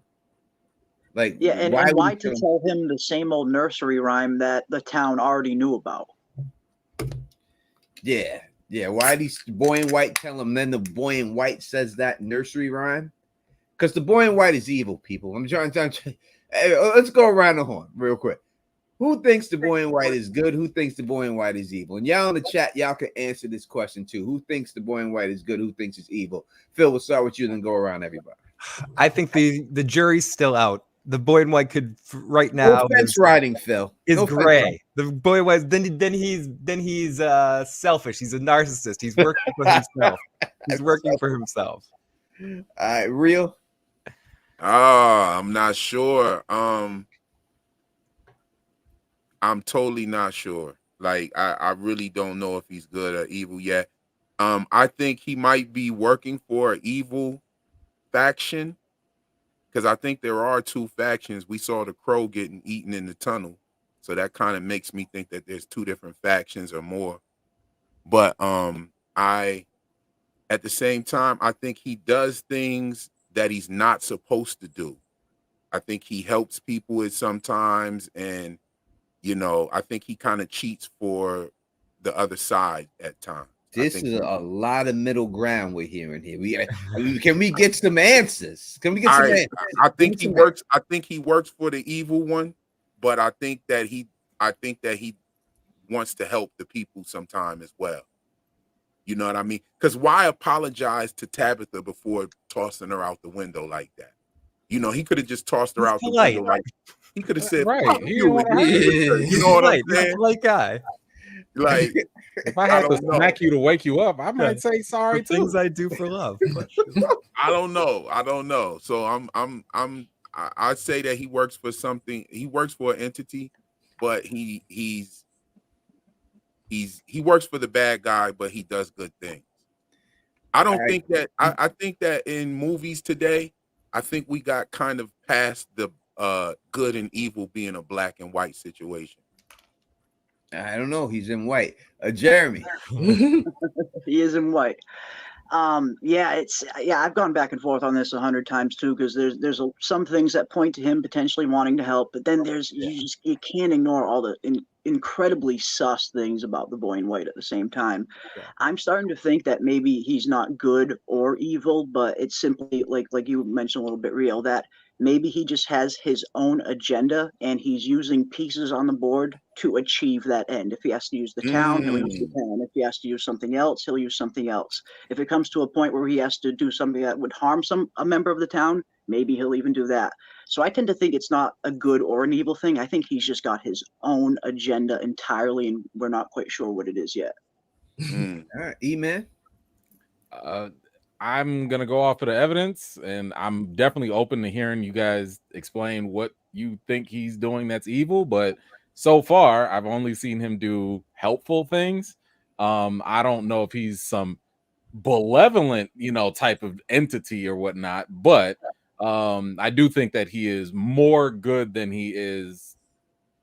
Like, and why to tell him the same old nursery rhyme that the town already knew about? Yeah. Why did the boy in white tell him? Then the boy in white says that nursery rhyme, because the boy in white is evil. People, I'm trying. Hey, let's go around the horn real quick. Who thinks the boy in white is good? Who thinks the boy in white is evil? And y'all in the chat, y'all can answer this question too. Who thinks the boy in white is good? Who thinks it's evil? Phil, we'll start with you, then go around everybody. I think the jury's still out The boy in white could right now No fence riding, Phil. is No gray. The boy in white. Then he's selfish. He's a narcissist. He's working for himself. He's working for himself. All right, real. I'm not sure. I'm totally not sure. Like I really don't know if he's good or evil yet. I think he might be working for an evil faction, because I think there are two factions. We saw the crow getting eaten in the tunnel, so that kind of makes me think that there's two different factions or more. But I, at the same time, I think he does things that he's not supposed to do. I think he helps people with sometimes, and I think he kind of cheats for the other side at times. This is a lot of middle ground we're hearing here. Can we get some answers? Can we get some answers? I think he works. I think he works for the evil one, but I think that he wants to help the people sometime as well. You know what I mean? Because why apologize to Tabitha before tossing her out the window like that? He could have just tossed her out the window. Like he could have said, right. You know what I'm saying? He's a polite guy. Like, if I had to smack you to wake you up, I might say sorry too. Things I do for love. I don't know. So I'd say that he works for something. He works for an entity, but he works for the bad guy, but he does good things. I don't think that. I think that in movies today, I think we got kind of past the good and evil being a black and white situation. I don't know. He's in white. Jeremy. He is in white. I've gone back and forth on this 100 times too, because there's some things that point to him potentially wanting to help, but then you can't ignore all the incredibly sus things about the boy in white at the same time. Yeah. I'm starting to think that maybe he's not good or evil, but it's simply like you mentioned a little bit, real, that maybe he just has his own agenda and he's using pieces on the board to achieve that end. If he has to use the town, he'll use the town. If he has to use something else, he'll use something else. If it comes to a point where he has to do something that would harm a member of the town, maybe he'll even do that. So I tend to think it's not a good or an evil thing. I think he's just got his own agenda entirely, and we're not quite sure what it is yet. All right, E-Man. I'm gonna go off of the evidence, and I'm definitely open to hearing you guys explain what you think he's doing that's evil. But so far, I've only seen him do helpful things. I don't know if he's some benevolent, type of entity or whatnot, but I do think that he is more good than he is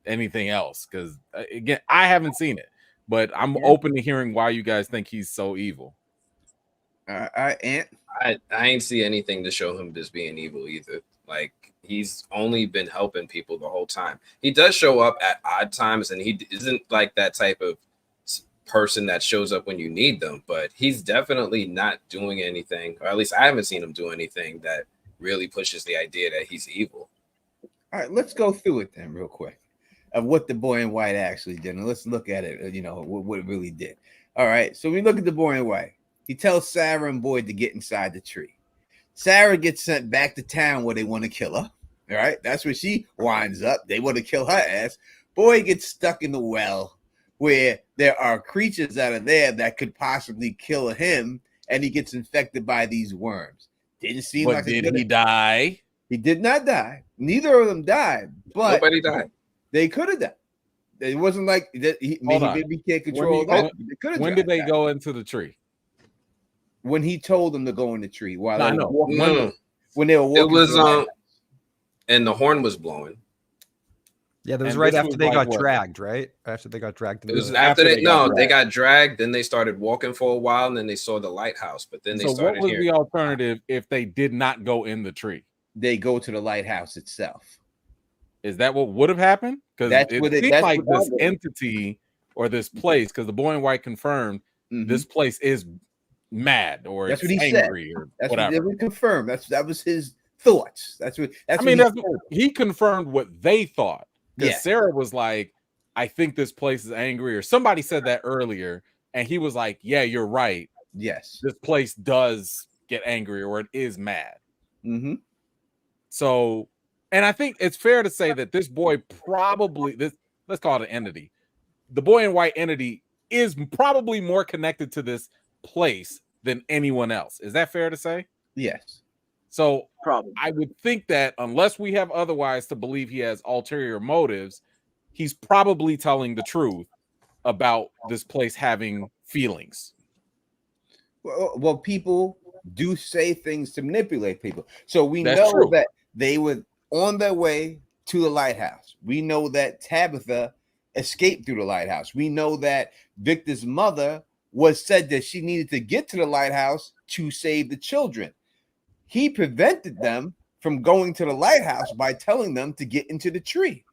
anything else. Because again, I haven't seen it, but I'm open to hearing why you guys think he's so evil. I ain't see anything to show him just being evil either. Like, he's only been helping people the whole time. He does show up at odd times, and he isn't like that type of person that shows up when you need them, but he's definitely not doing anything, or at least I haven't seen him do anything that really pushes the idea that he's evil. All right, let's go through it then real quick of what the boy in white actually did, and let's look at it, what it really did. All right, so we look at the boy in white. He tells Sarah and Boyd to get inside the tree. Sarah gets sent back to town where they want to kill her. All right, that's where she winds up. They want to kill her ass. Boyd gets stuck in the well where there are creatures out of there that could possibly kill him, and he gets infected by these worms. Didn't seem like did he die? He did not die. Neither of them died, but nobody died. They could have died. It wasn't like that. Maybe can't control that. When did they go into the tree? When he told them to go in the tree, while they were walking, when they were walking, it was and the horn was blowing. Yeah, that was right after they got dragged, right? After they got dragged. It was after they got dragged. Then they started walking for a while, and then they saw the lighthouse. But then they started. So what was the alternative if they did not go in the tree? They go to the lighthouse itself. Is that what would have happened? Because it seemed like this entity or this place, because the boy in white confirmed this place is mad or that's it's what he angry said. Or that's whatever. What they confirmed. That was his thoughts. He confirmed what they thought. Because Sarah was like, I think this place is angry, or somebody said that earlier, and he was like, yeah, you're right. Yes, this place does get angry, or it is mad. Mm-hmm. So And I think it's fair to say that this boy probably let's call it an entity. The boy in white entity is probably more connected to this place than anyone else. Is that fair to say? Yes. So Probably. I would think that unless we have otherwise to believe he has ulterior motives, he's probably telling the truth about this place having feelings. Well, people do say things to manipulate people. So we That's know true. that they were on their way to the lighthouse. We know that Tabitha escaped through the lighthouse. We know that Victor's mother was said that she needed to get to the lighthouse to save the children. He prevented them from going to the lighthouse by telling them to get into the tree.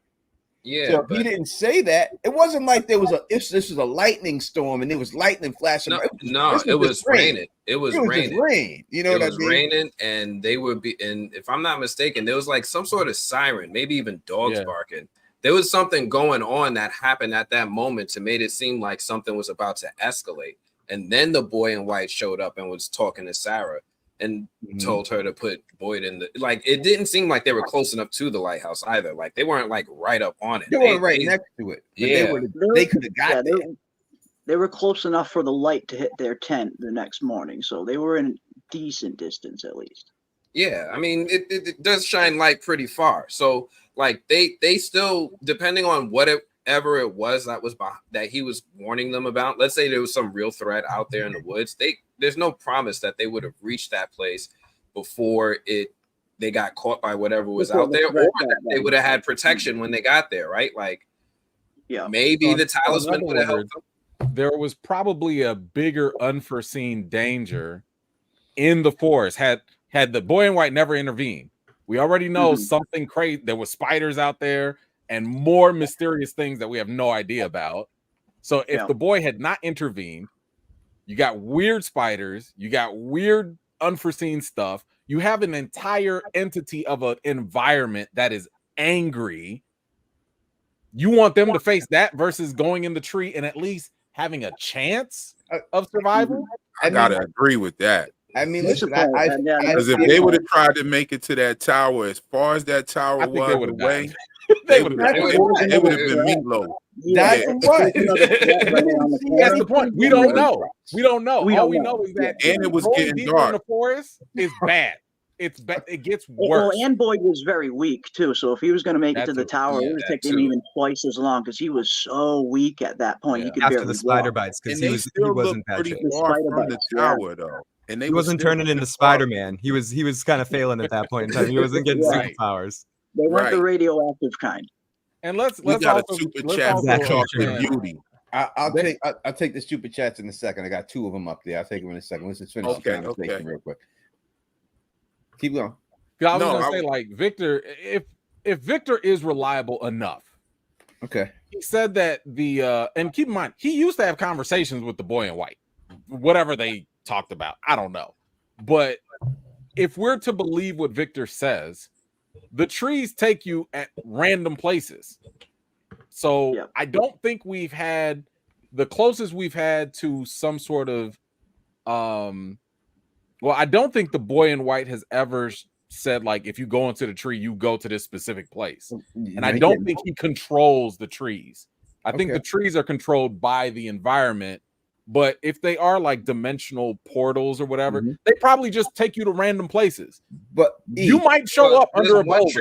Yeah, So if he didn't say that, it wasn't like there was this was a lightning storm and there was lightning flashing. It was raining. It was raining. Just rain. You know what I mean? It was raining, and they would be. And if I'm not mistaken, there was like some sort of siren, maybe even dogs barking. There was something going on that happened at that moment to make it seem like something was about to escalate. And then the boy in white showed up and was talking to Sarah and told her to put Boyd in the, like, it didn't seem like they were close enough to the lighthouse either. Like they weren't like right up on it. They weren't right next to it. But they could have got there. They were close enough for the light to hit their tent the next morning. So they were in decent distance at least. Yeah, I mean, it does shine light pretty far. So like they still, depending on whatever it was that he was warning them about, let's say there was some real threat out there in the woods, there's no promise that they would have reached that place before they got caught by whatever was out there, or that they would have had protection when they got there, right? Like, maybe the talisman would have helped them. There was probably a bigger unforeseen danger in the forest had the boy in white never intervened. We already know something crazy. There were spiders out there and more mysterious things that we have no idea about. So if the boy had not intervened, you got weird spiders, you got weird unforeseen stuff. You have an entire entity of an environment that is angry. You want them to face that versus going in the tree and at least having a chance of survival? I gotta agree with that. I mean, listen, because if they would have tried to make it to that tower, as far as that tower was away, it would have been meatloaf. That's right. That's the point. We don't know. All we know is that and it was getting dark. In the forest is bad. It's bad. It gets worse. Well, and Boyd was very weak too. So if he was going to make it to the tower, it would take him even twice as long because he was so weak at that point. He could after barely the spider walk. bites because he wasn't pretty far from the tower though. And he wasn't turning into Spider-Man. He was kind of failing at that point in time. He wasn't getting superpowers. They weren't the radioactive kind. And let's got a super chat beauty. I'll take the super chats in a second. I got two of them up there. I'll take them in a second. Let's just finish the conversation real quick. Keep going. I was gonna say, like, Victor, if Victor is reliable enough, okay. He said that and keep in mind, he used to have conversations with the boy in white, whatever they talked about. I don't know. But if we're to believe what Victor says, the trees take you at random places. So I don't think we've had the closest we've had to some sort of well, I don't think the boy in white has ever said, like, if you go into the tree, you go to this specific place. And I don't think he controls the trees. I think the trees are controlled by the environment. But if they are like dimensional portals or whatever, they probably just take you to random places. But you might show up under a boulder,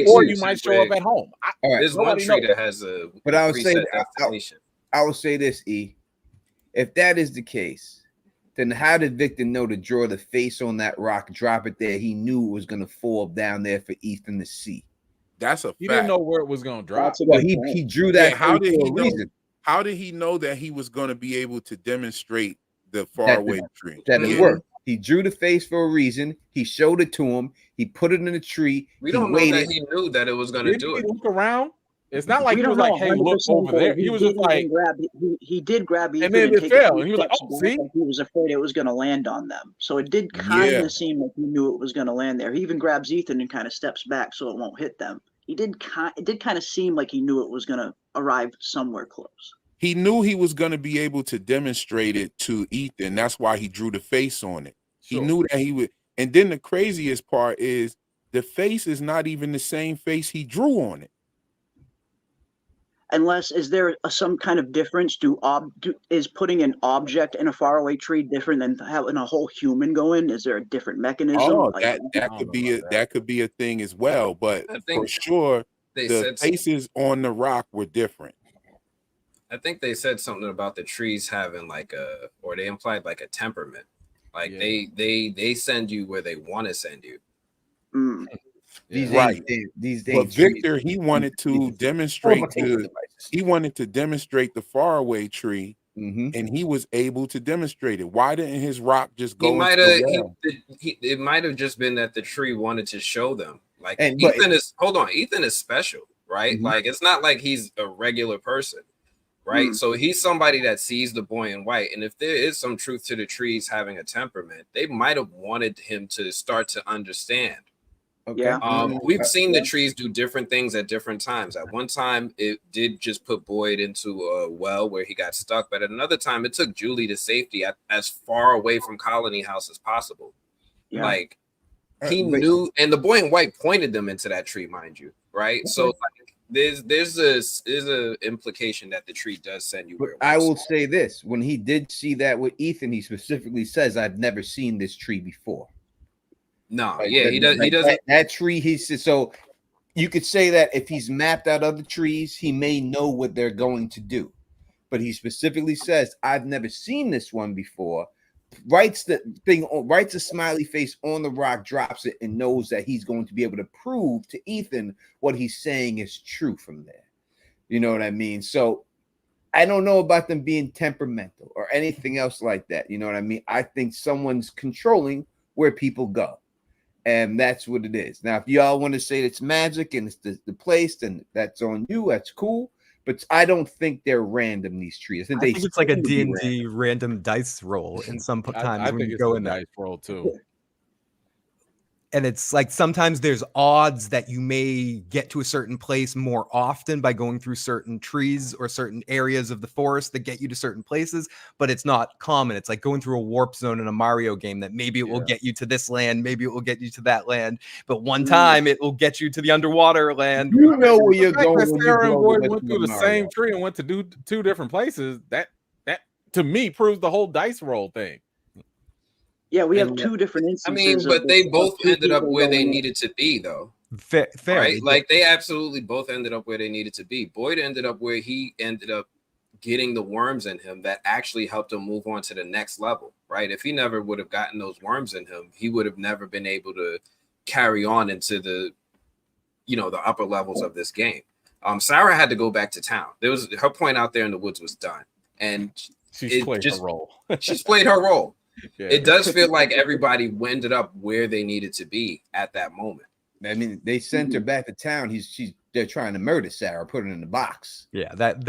or you might show up at home. There's one tree that has a. But I would say this, E. If that is the case, then how did Victor know to draw the face on that rock, drop it there? He knew it was going to fall down there for Ethan to see. That's a fact. He didn't know where it was going to drop. Well, he drew that. Yeah, how did he know? How did he know that he was going to be able to demonstrate the faraway tree? That it worked. He drew the face for a reason. He showed it to him. He put it in the tree. We don't know that he knew that it was going to do it. Look around. It's not like he was like, "Hey, look over there." He was just like, he did grab Ethan, and then it fell, and he was like, "Oh, see." He was afraid it was going to land on them, so it did kind of seem like he knew it was going to land there. He even grabs Ethan and kind of steps back so it won't hit them. It did kind of seem like he knew it was going to arrive somewhere close. He knew he was going to be able to demonstrate it to Ethan. That's why he drew the face on it. He knew that he would. And then the craziest part is the face is not even the same face he drew on it. Unless, is there some kind of difference? Is putting an object in a faraway tree different than having a whole human go in? Is there a different mechanism? Oh, that could be a thing as well. But I think for sure, they the said faces on the rock were different. I think they said something about the trees having or they implied like a temperament. Like they send you where they want to send you. Mm. Right. These but Victor, he wanted to demonstrate he wanted to demonstrate the faraway tree, and he was able to demonstrate it. Why didn't his rock just go? It might have just been that the tree wanted to show them. Like Ethan is special, right? Like it's not like he's a regular person, right? So he's somebody that sees the boy in white. And if there is some truth to the trees having a temperament, they might have wanted him to start to understand. Okay. Yeah. We've seen the trees do different things at different times. At one time, it did just put Boyd into a well where he got stuck. But at another time, it took Julie to safety as far away from Colony House as possible. Yeah. Like he knew, and the boy in white pointed them into that tree, mind you, right? Okay. So like, there's a implication that the tree does send you. Where I will say this: when he did see that with Ethan, he specifically says, "I've never seen this tree before." No, like yeah, he doesn't. That tree, he says. So you could say that if he's mapped out other trees, he may know what they're going to do. But he specifically says, "I've never seen this one before." Writes a smiley face on the rock, drops it, and knows that he's going to be able to prove to Ethan what he's saying is true from there. You know what I mean? So I don't know about them being temperamental or anything else like that. You know what I mean? I think someone's controlling where people go. And that's what it is. Now, if y'all want to say it's magic and it's the place, then that's on you. That's cool. But I don't think they're random, these trees. I think it's like a D&D random dice roll in some times when you go in there. Dice roll too. And it's like sometimes there's odds that you may get to a certain place more often by going through certain trees or certain areas of the forest that get you to certain places, but it's not common. It's like going through a warp zone in a Mario game that maybe it will get you to this land, maybe it will get you to that land, but one time it will get you to the underwater land. You know where you're going. Sarah and Boyd went through the same tree and went to do two different places. That to me proves the whole dice roll thing. Yeah, we have two different instances. I mean, but they both ended up where they needed to be, though. Fair, right? Like they absolutely both ended up where they needed to be. Boyd ended up where he ended up getting the worms in him that actually helped him move on to the next level, right? If he never would have gotten those worms in him, he would have never been able to carry on into the upper levels of this game. Sarah had to go back to town. Her point out there in the woods was done, and she's played her role. She's played her role. Yeah. It does feel like everybody ended up where they needed to be at that moment. I mean, they sent her back to town. They're trying to murder Sarah, put her in the box. Yeah, that's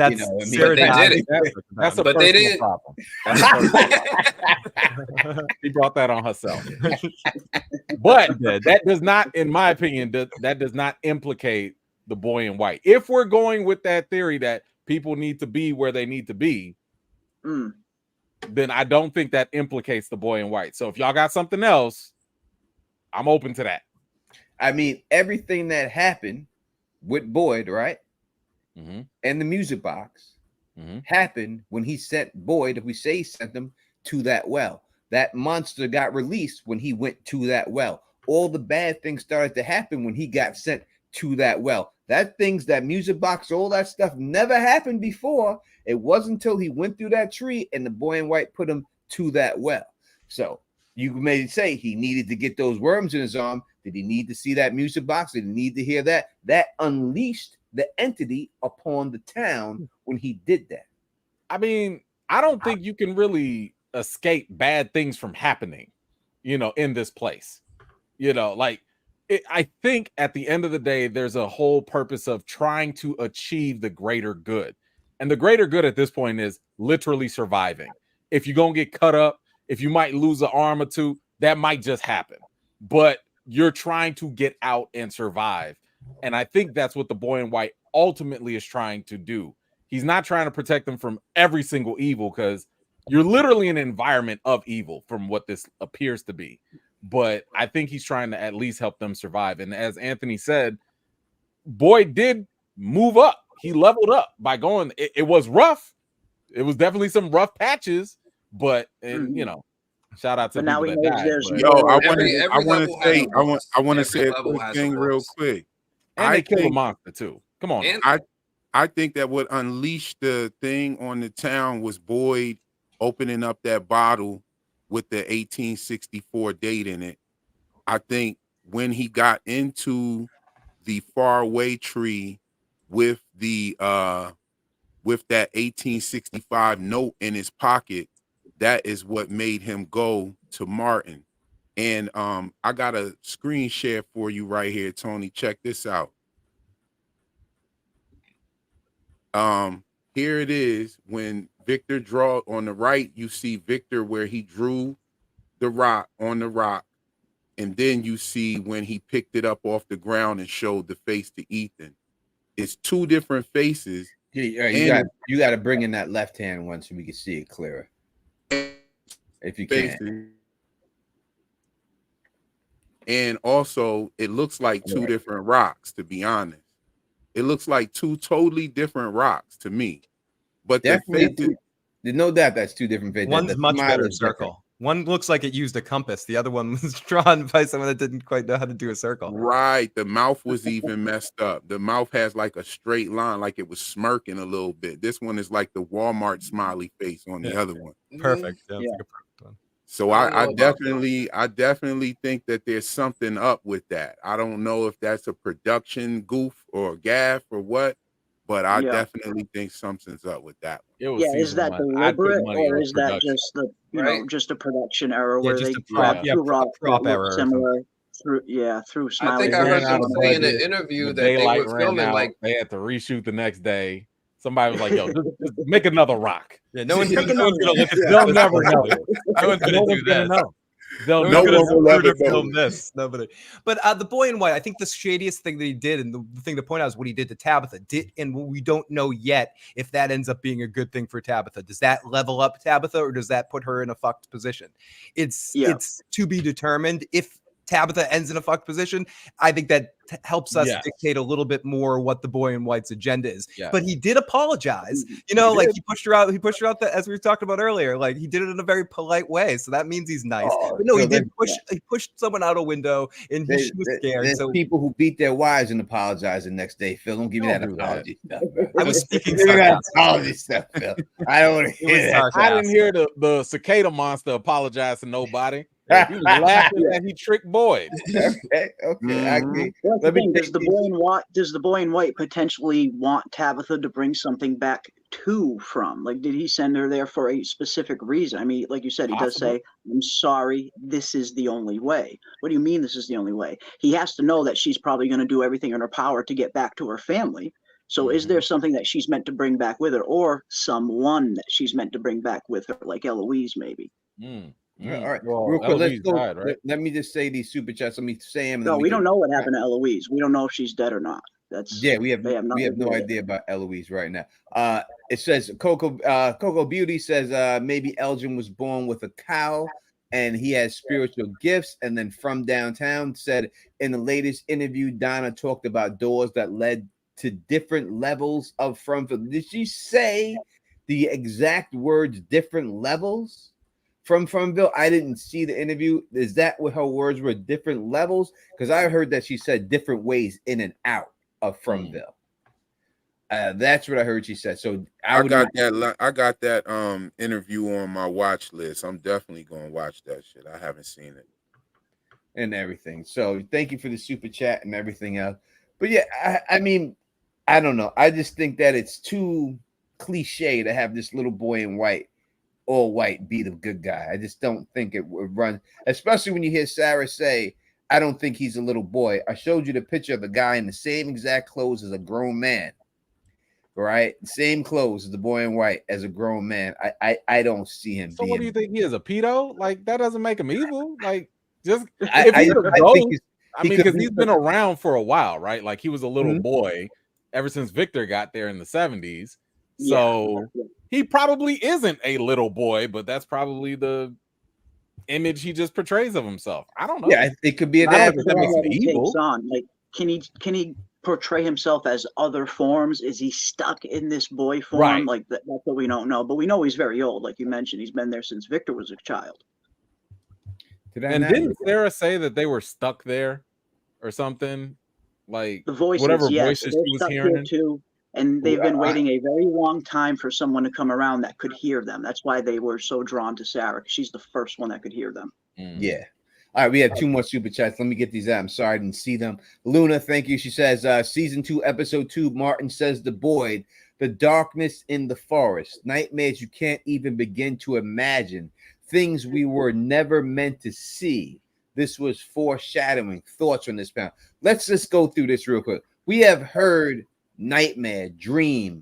Sarah, but they did it. That's a but they didn't. Problem. She brought that on herself. But that does not, in my opinion, that does not implicate the boy in white. If we're going with that theory that people need to be where they need to be, then I don't think that implicates the boy in white. So if y'all got something else, I'm open to that. I mean, everything that happened with Boyd, right? And the music box happened when he sent Boyd, if we say he sent them to that well. That monster got released when he went to that well. All the bad things started to happen when he got sent to that well. That music box, all that stuff never happened before. It wasn't until he went through that tree and the boy in white put him to that well. So you may say he needed to get those worms in his arm. Did he need to see that music box? Did he need to hear that? That unleashed the entity upon the town when he did that. I mean, I don't think you can really escape bad things from happening, in this place. I think at the end of the day, there's a whole purpose of trying to achieve the greater good. And the greater good at this point is literally surviving. If you're going to get cut up, if you might lose an arm or two, that might just happen. But you're trying to get out and survive. And I think that's what the boy in white ultimately is trying to do. He's not trying to protect them from every single evil, because you're literally in an environment of evil from what this appears to be. but I think he's trying to at least help them survive. And as Anthony said, Boyd did move up. He leveled up by going. It was rough. It was definitely some rough patches, but you know, shout out to But the now people he that knows died. there's But, Yo, I more. want to say, I want to Every say a level quick has thing a real boss. quick. and they I killed a think monster too. Come on, And I think that what unleashed the thing on the town was Boyd opening up that bottle with the 1864 date in it. I think when he got into the faraway tree with the with that 1865 note in his pocket, that is what made him go to Martin. And I got a screen share for you right here, Tony. Check this out. Here it is. When Victor draw on the right, you see Victor where he drew the rock on the rock, and then you see when he picked it up off the ground and showed the face to Ethan. It's two different faces. Yeah, you got to bring in that left hand one so we can see it clearer. If you can. And also, it looks like two different rocks, to be honest. It looks like two totally different rocks to me. But definitely, there's no doubt that's two different faces. One's much better circle. One looks like it used a compass. The other one was drawn by someone that didn't quite know how to do a circle. Right. The mouth was even messed up. The mouth has like a straight line, like it was smirking a little bit. This one is like the Walmart smiley face on the other one. Perfect. Yeah, that's like a perfect one. So I definitely think that there's something up with that. I don't know if that's a production goof or gaff or what, but I definitely think something's up with that one. Is that deliberate or is that just the just a production error where they prop error similar through Smiley? I think I heard them say in an interview that they were filming like they had to reshoot the next day. Somebody was like, "Yo, just make another rock." Yeah, no one's gonna look at this. They'll never know. No one's gonna do that. No one will ever film this. Nobody. But the boy in white, I think the shadiest thing that he did, and the thing to point out is what he did to Tabitha. And we don't know yet if that ends up being a good thing for Tabitha. Does that level up Tabitha, or does that put her in a fucked position? It's to be determined. If Tabitha ends in a fucked position, I think that helps us dictate a little bit more what the boy in white's agenda is. But he did apologize. You know, he pushed her out. He pushed her out as we talked about earlier. Like he did it in a very polite way. So that means he's nice. But no, he did push. He pushed someone out a window, and she was scared. There's people who beat their wives and apologize the next day. Phil, don't give me that apology stuff. I was speaking apology stuff, Phil. I don't want to hear that. I didn't hear the cicada monster apologize to nobody. He was laughing that he tricked Boyd. Okay. I agree. Does the boy in white potentially want Tabitha to bring something back from? Like, did he send her there for a specific reason? I mean, like you said, he does say, "I'm sorry, this is the only way." What do you mean this is the only way? He has to know that she's probably going to do everything in her power to get back to her family. So is there something that she's meant to bring back with her, or someone that she's meant to bring back with her, like Eloise maybe? All right, real quick, let's go. Right? Let me just say these super chats. Let me say them. No, we don't know what happened to Eloise. We don't know if she's dead or not. We have no idea about Eloise right now. It says Coco Beauty says maybe Elgin was born with a cow and he has spiritual gifts. And then From Downtown said in the latest interview, Donna talked about doors that led to different levels of Fromville. Did she say the exact words "different levels" from Fromville? I didn't see the interview. Is that what her words were, different levels? Because I heard that she said different ways in and out of Fromville. That's what I heard she said. So I got that interview on my watch list. I'm definitely gonna watch that shit. I haven't seen it and everything. So thank you for the super chat and everything else. But yeah, I mean, I don't know. I just think that it's too cliche to have this little boy in white, all white, be the good guy. I just don't think it would run, especially when you hear Sarah say, "I don't think he's a little boy." I showed you the picture of the guy in the same exact clothes as a grown man, right? Same clothes as the boy in white as a grown man. I don't see him. So what do you think he is, a pedo? Like that doesn't make him evil. Like just because he's been around for a while, right? Like he was a little boy ever since Victor got there in the 70s. So he probably isn't a little boy, but that's probably the image he just portrays of himself. I don't know. Yeah, it could be an Not ad. the that form makes that him he evil. takes on. Like, can he portray himself as other forms? Is he stuck in this boy form? Right. Like that's what we don't know. But we know he's very old. Like you mentioned, he's been there since Victor was a child. And didn't Sarah say that they were stuck there or something? Like The voices, whatever yes, voices they're she was stuck hearing. here too. And they've been waiting a very long time for someone to come around that could hear them. That's why they were so drawn to Sarah. She's the first one that could hear them. Yeah. All right, we have 2 more super chats. Let me get these out. I'm sorry I didn't see them. Luna, thank you. She says, season 2, episode 2, Martin says the Boyd, the darkness in the forest, nightmares you can't even begin to imagine, things we were never meant to see. This was foreshadowing. Thoughts on this panel. Let's just go through this real quick. We have heard nightmare, dream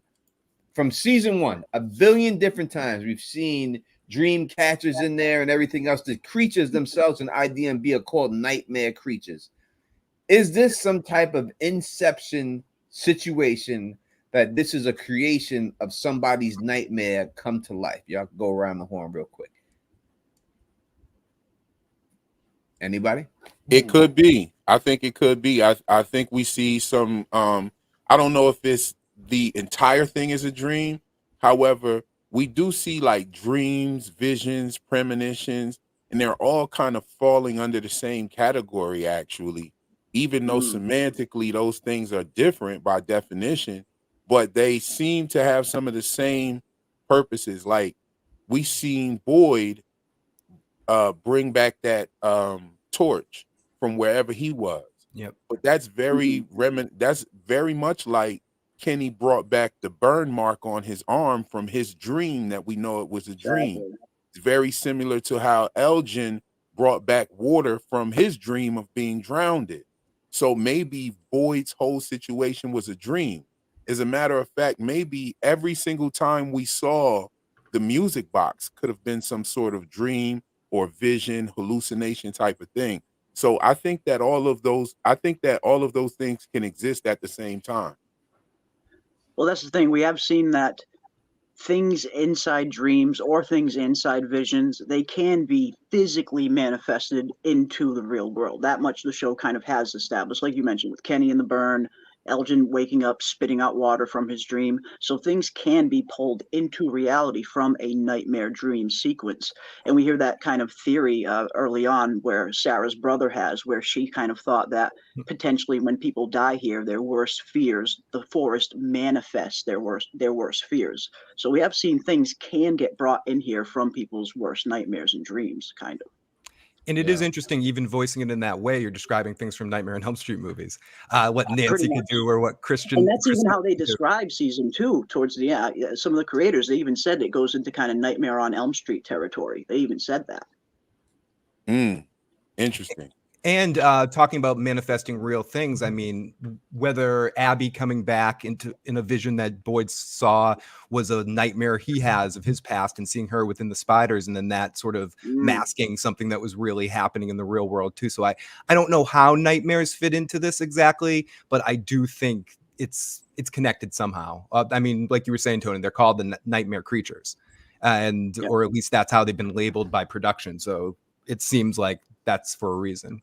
from season 1 a billion different times. We've seen dream catchers in there and everything else. The creatures themselves in IDMB are called nightmare creatures. Is this some type of inception situation that this is a creation of somebody's nightmare come to life? Y'all can go around the horn real quick. Anybody? It could be. I think it could be. I think we see some I don't know if it's the entire thing is a dream. However, we do see like dreams, visions, premonitions, and they're all kind of falling under the same category actually. Even though semantically those things are different by definition, but they seem to have some of the same purposes. Like we seen Boyd bring back that torch from wherever he was. Yep. But that's very that's very much like Kenny brought back the burn mark on his arm from his dream that we know it was a dream. Exactly. It's very similar to how Elgin brought back water from his dream of being drowned. So maybe Boyd's whole situation was a dream. As a matter of fact, maybe every single time we saw the music box could have been some sort of dream or vision, hallucination type of thing. So I think that all of those things can exist at the same time. Well, that's the thing. We have seen that things inside dreams or things inside visions, they can be physically manifested into the real world. That much the show kind of has established, like you mentioned, with Kenny and the burn, Elgin waking up, spitting out water from his dream. So things can be pulled into reality from a nightmare dream sequence. And we hear that kind of theory early on where Sarah's brother has, where she kind of thought that potentially when people die here, their worst fears, the forest manifests their worst fears. So we have seen things can get brought in here from people's worst nightmares and dreams, kind of. And it is interesting, even voicing it in that way. You're describing things from Nightmare on Elm Street movies, what Nancy could do, or what Christian. And that's even how they describe season 2 towards the end. Some of the creators, they even said it goes into kind of Nightmare on Elm Street territory. They even said that. Interesting. And talking about manifesting real things, I mean, whether Abby coming back in a vision that Boyd saw was a nightmare he has of his past and seeing her within the spiders, and then that sort of masking something that was really happening in the real world too. So I don't know how nightmares fit into this exactly, but I do think it's connected somehow. I mean, like you were saying, Tony, they're called the nightmare creatures, or at least that's how they've been labeled by production. So it seems like that's for a reason.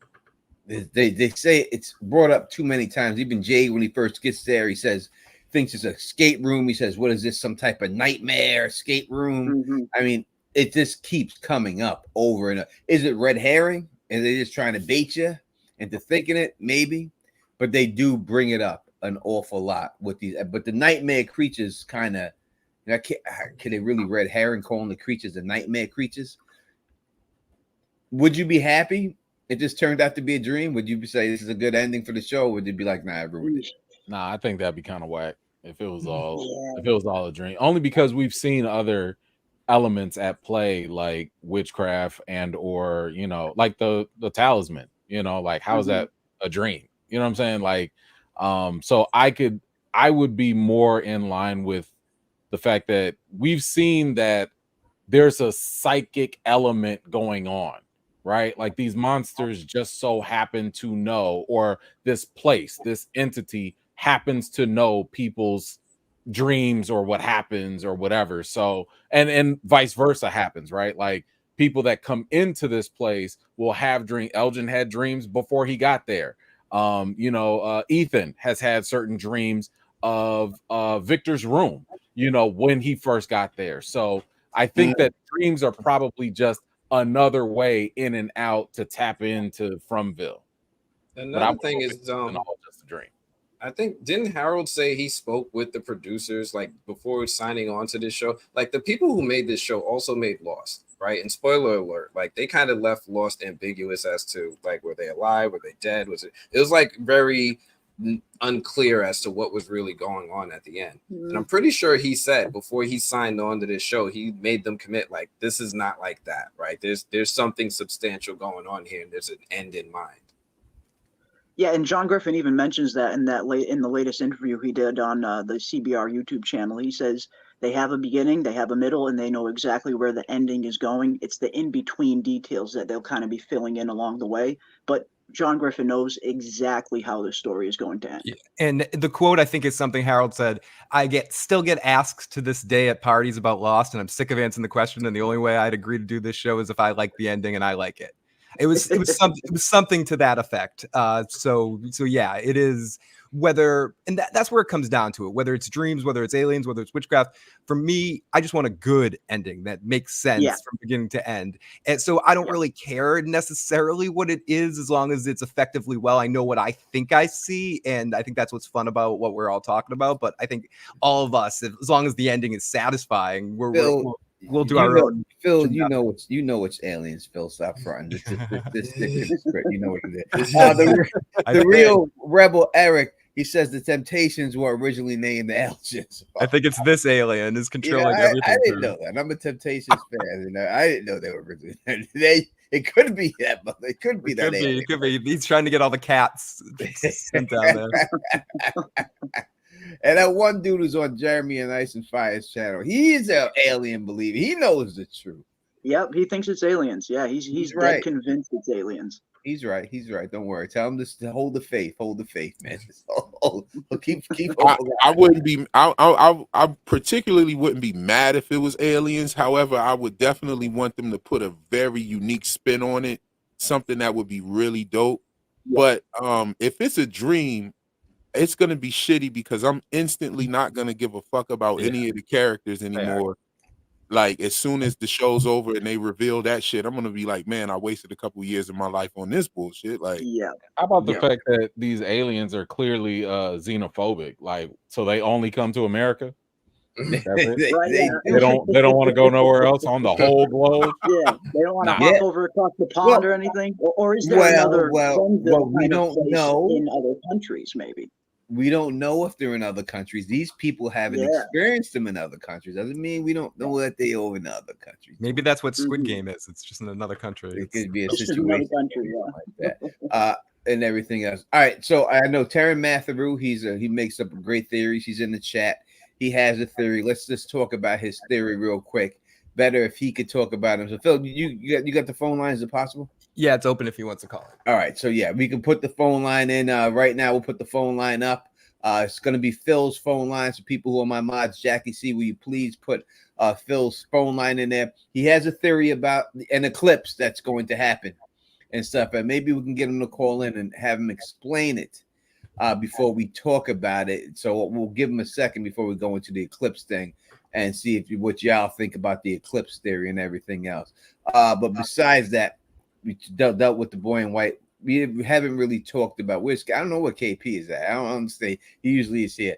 They say it's brought up too many times. Even Jay, when he first gets there, he says thinks it's a escape room. He says, "What is this? Some type of nightmare escape room?" I mean, it just keeps coming up over and over. Is it red herring? And they're just trying to bait you into thinking it? Maybe, but they do bring it up an awful lot with these. But the nightmare creatures kind of, can they really red herring calling the creatures the nightmare creatures? Would you be happy? It just turned out to be a dream. Would you say this is a good ending for the show? Or would you be like, nah, I ruined it? Nah, I think that'd be kind of whack if it was all a dream. Only because we've seen other elements at play, like witchcraft and or like the talisman. Like how is that a dream? You know what I'm saying? Like, so I would be more in line with the fact that we've seen that there's a psychic element going on. Right? Like these monsters just so happen to know, or this place, this entity happens to know people's dreams or what happens or whatever. So, and vice versa happens, right? Like people that come into this place will have dreams. Elgin had dreams before he got there. Ethan has had certain dreams of Victor's room, when he first got there. So I think that dreams are probably just another way in and out to tap into Fromville. Another thing is all just a dream. I think, didn't Harold say he spoke with the producers like before signing on to this show? Like the people who made this show also made Lost, right? And spoiler alert, like they kind of left Lost ambiguous as to like, were they alive? Were they dead? It was like very unclear as to what was really going on at the end. And I'm pretty sure he said before he signed on to this show, he made them commit like, this is not like that, right? There's something substantial going on here and there's an end in mind. Yeah, and John Griffin even mentions that in the latest interview he did on the CBR YouTube channel. He says they have a beginning, they have a middle, and they know exactly where the ending is going. It's the in-between details that they'll kind of be filling in along the way. But John Griffin knows exactly how the story is going to end. Yeah. And the quote, I think, is something Harold said. I still get asked to this day at parties about Lost, and I'm sick of answering the question. And the only way I'd agree to do this show is if I like the ending and I like it. It was something to that effect. So yeah, it is that's where it comes down to it. Whether it's dreams, whether it's aliens, whether it's witchcraft. For me, I just want a good ending that makes sense from beginning to end. And so I don't really care necessarily what it is, as long as it's effectively well. I know what I think I see, and I think that's what's fun about what we're all talking about. But I think all of us, as long as the ending is satisfying, we'll do our own. Phil, you know it's aliens. Phil, stop fronting. This script, you know what it is. The real rebel Eric, he says the Temptations were originally named the Elgins. I think it's this alien is controlling everything. I didn't know that. I'm a Temptations fan. I didn't know they were originally. It could be that, but it could be that. It could be. He's trying to get all the cats sent down there. And that one dude who's on Jeremy and Ice and Fire's channel, he's an alien believer. He knows the truth. Yep, he thinks it's aliens. Yeah, he's right. Convinced it's aliens. He's right. Don't worry. Tell him to hold the faith. Hold the faith, man. Keep. I wouldn't be. I particularly wouldn't be mad if it was aliens. However, I would definitely want them to put a very unique spin on it, something that would be really dope. Yeah. But if it's a dream, it's gonna be shitty because I'm instantly not gonna give a fuck about any of the characters anymore. Like as soon as the show's over and they reveal that shit, I'm gonna be like, man, I wasted a couple years of my life on this bullshit. Like, how about the fact that these aliens are clearly xenophobic? Like, so they only come to America. They don't want to go nowhere else on the whole globe. Yeah, they don't want to hop over across the pond or anything. Or is there another? We don't know in other countries, maybe. We don't know if they're in other countries. These people haven't experienced them in other countries. Doesn't mean we don't know that they are in other countries. Maybe that's what Squid Game is. It's just in another country. It could be a situation like that. And everything else. All right. So I know Taryn Matheru. He makes up great theories. He's in the chat. He has a theory. Let's just talk about his theory real quick. Better if he could talk about him. So Phil, you got the phone line? Is it possible? Yeah, it's open if he wants to call it. All right. So yeah, we can put the phone line in right now. We'll put the phone line up. It's going to be Phil's phone line. So people who are my mods, Jackie C, will you please put Phil's phone line in there? He has a theory about an eclipse that's going to happen and stuff. And maybe we can get him to call in and have him explain it before we talk about it. So we'll give him a second before we go into the eclipse thing and see what y'all think about the eclipse theory and everything else. But besides that, we dealt with the boy in white. We haven't really talked about which. I don't know what KP is at. I don't understand. He usually is here.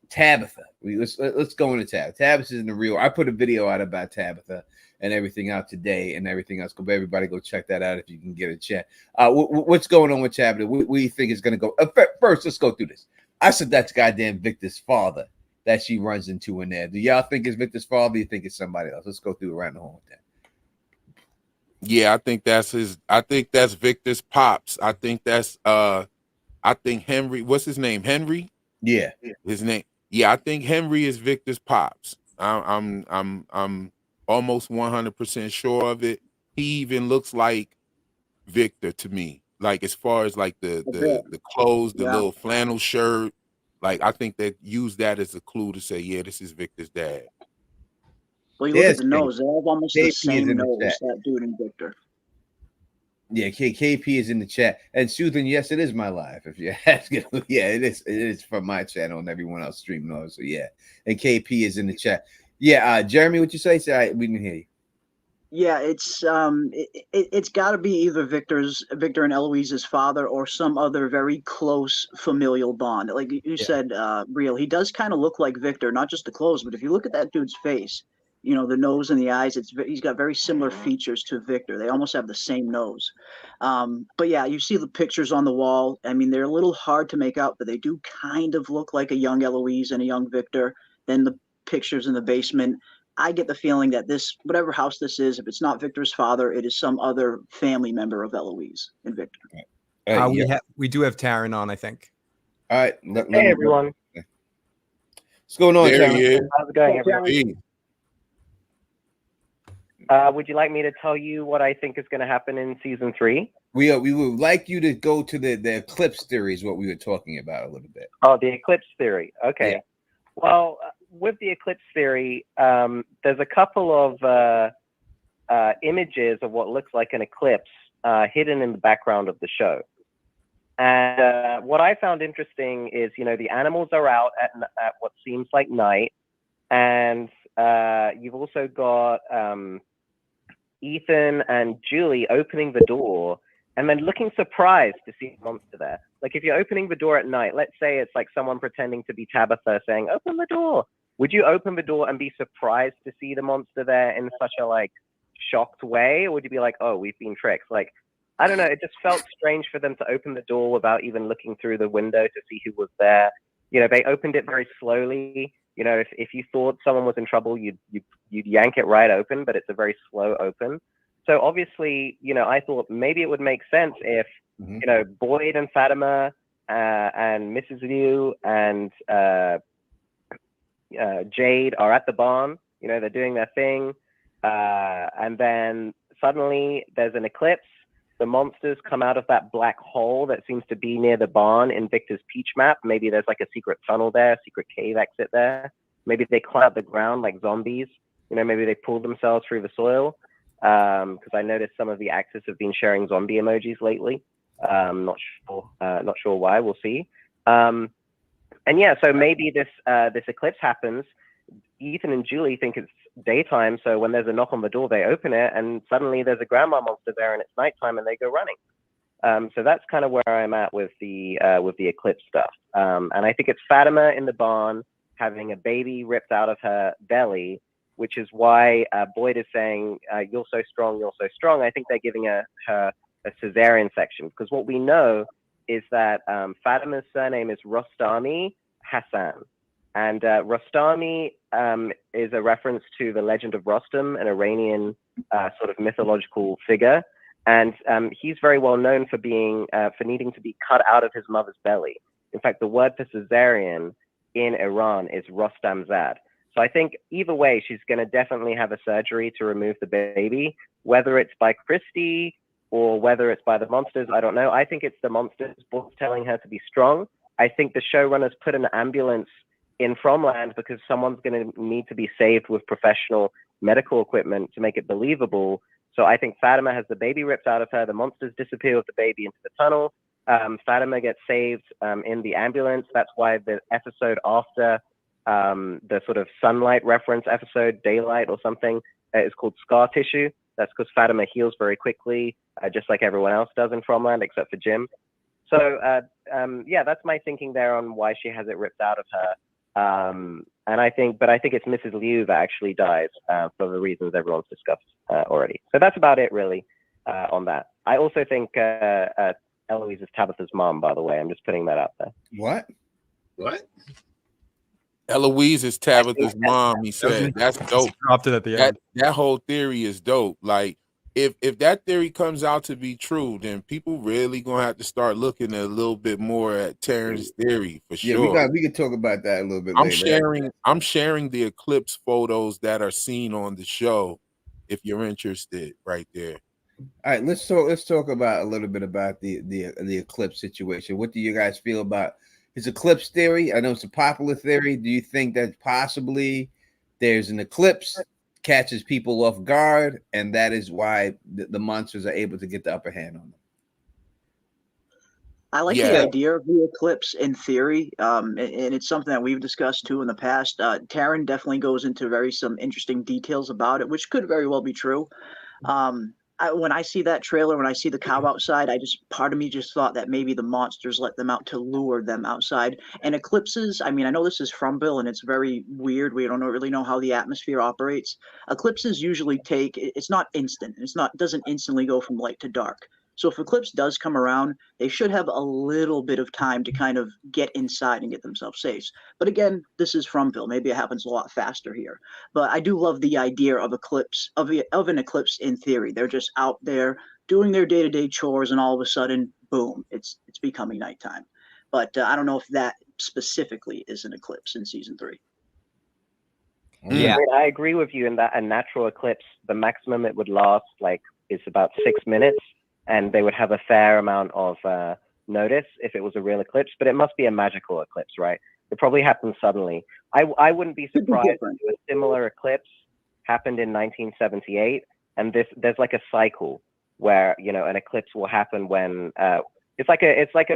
Tabitha. Let's go into Tabitha. Tabitha is in the real. I put a video out about Tabitha and everything out today and everything else. Everybody go check that out if you can get a chat. What's going on with Tabitha? What do you think is going to go? First, let's go through this. I said that's goddamn Victor's father that she runs into in there. Do y'all think it's Victor's father? Or do you think it's somebody else? Let's go through around the horn with that. Yeah, I think that's Victor's pops. I think that's I think Henry, what's his name? Henry? Yeah. His name. Yeah, I think Henry is Victor's pops. I'm almost 100% sure of it. He even looks like Victor to me. Like as far as like the clothes, the little flannel shirt. Like I think they use that as a clue to say, yeah, this is Victor's dad. Well, you look Yes, at the nose; they have almost the KP is same in the nose. chat. That dude and Victor. Yeah, KP is in the chat. And Susan, yes, it is my live. If you're asking, yeah, it is. It is from my channel, and everyone else stream knows. So yeah, and KP is in the chat. Yeah, Jeremy, what you say? Say we didn't hear you. Yeah, it's got to be either Victor and Eloise's father or some other very close familial bond. Like you said, Real, he does kind of look like Victor, not just the clothes, but if you look at that dude's face, you know, the nose and the eyes, he's got very similar features to Victor. They almost have the same nose. But yeah, you see the pictures on the wall. I mean, they're a little hard to make out, but they do kind of look like a young Eloise and a young Victor. Then the pictures in the basement, I get the feeling that this, whatever house this is, if it's not Victor's father, it is some other family member of Eloise and Victor. We do have Taryn on, I think. All right. Hey, everyone. What's going on, There he is. How's it going, Hey, everyone? Hey. Would you like me to tell you what I think is going to happen in season 3? We would like you to go to the eclipse theory is what we were talking about a little bit. Oh, the eclipse theory. Okay. Yeah. Well, with the eclipse theory, there's a couple of images of what looks like an eclipse hidden in the background of the show. And what I found interesting is, you know, the animals are out at what seems like night. And you've also got Ethan and Julie opening the door and then looking surprised to see a monster there. Like if you're opening the door at night, let's say it's like someone pretending to be Tabitha saying, open the door. Would you open the door and be surprised to see the monster there in such a like shocked way? Or would you be like, oh, we've been tricked? Like, I don't know. It just felt strange for them to open the door without even looking through the window to see who was there. You know, they opened it very slowly. You know, if you thought someone was in trouble, you'd yank it right open, but it's a very slow open. So obviously, you know, I thought maybe it would make sense if, you know, Boyd and Fatima and Mrs. Liu and Jade are at the barn. You know, they're doing their thing. And then suddenly there's an eclipse. The monsters come out of that black hole that seems to be near the barn in Victor's peach map. Maybe there's like a secret tunnel there, a secret cave exit there. Maybe they climb up the ground like zombies. You know, maybe they pull themselves through the soil. Because I noticed some of the actors have been sharing zombie emojis lately. Not sure why. We'll see. And yeah, so maybe this eclipse happens. Ethan and Julie think it's daytime, so when there's a knock on the door, they open it, and suddenly there's a grandma monster there, and it's nighttime, and they go running. So that's kind of where I'm at with the eclipse stuff. And I think it's Fatima in the barn having a baby ripped out of her belly, which is why Boyd is saying, "You're so strong, you're so strong." I think they're giving her a cesarean section, because what we know is that Fatima's surname is Rostami Hassan. And Rostami is a reference to the legend of Rostam, an Iranian sort of mythological figure. And he's very well known for needing to be cut out of his mother's belly. In fact, the word for cesarean in Iran is Rostamzad. So I think either way, she's going to definitely have a surgery to remove the baby, whether it's by Christie or whether it's by the monsters. I don't know. I think it's the monsters telling her to be strong. I think the showrunners put an ambulance in Fromland because someone's going to need to be saved with professional medical equipment to make it believable. So I think Fatima has the baby ripped out of her. The monsters disappear with the baby into the tunnel. Fatima gets saved in the ambulance. That's why the episode after the sort of sunlight reference episode, Daylight or something, is called Scar Tissue. That's because Fatima heals very quickly, just like everyone else does in Fromland, except for Jim. So yeah, that's my thinking there on why she has it ripped out of her. And I think it's Mrs. Liu that actually dies for the reasons everyone's discussed already. So that's about it, really, on that. I also think Eloise is Tabitha's mom, by the way. I'm just putting that out there. What? Eloise is Tabitha's mom, he said. That's dope. Dropped it at the end. That whole theory is dope. Like, if that theory comes out to be true, then people really gonna have to start looking a little bit more at Terrence's theory for sure. Yeah, we could talk about that a little bit later. I'm sharing the eclipse photos that are seen on the show if you're interested right there. All right, let's talk about a little bit about the eclipse situation. What do you guys feel about his eclipse theory? I know it's a popular theory. Do you think that possibly there's an eclipse catches people off guard, and that is why the monsters are able to get the upper hand on them. I like the idea of the eclipse in theory, and it's something that we've discussed too in the past. Taryn definitely goes into some interesting details about it, which could very well be true. When I see that trailer, when I see the cow outside, part of me just thought that maybe the monsters let them out to lure them outside. And eclipses, I mean, I know this is Fromville and it's very weird. We don't really know how the atmosphere operates. Eclipses usually it's not instant. Doesn't instantly go from light to dark. So if eclipse does come around, they should have a little bit of time to kind of get inside and get themselves safe. But again, this is Fromville. Maybe it happens a lot faster here. But I do love the idea of an eclipse in theory. They're just out there doing their day-to-day chores, and all of a sudden, boom, it's becoming nighttime. But I don't know if that specifically is an eclipse in season 3. Yeah, I agree with you in that a natural eclipse, the maximum it would last is about 6 minutes. And they would have a fair amount of notice if it was a real eclipse, but it must be a magical eclipse, right? It probably happened suddenly. I wouldn't be surprised if a similar eclipse happened in 1978, and there's like a cycle where an eclipse will happen when it's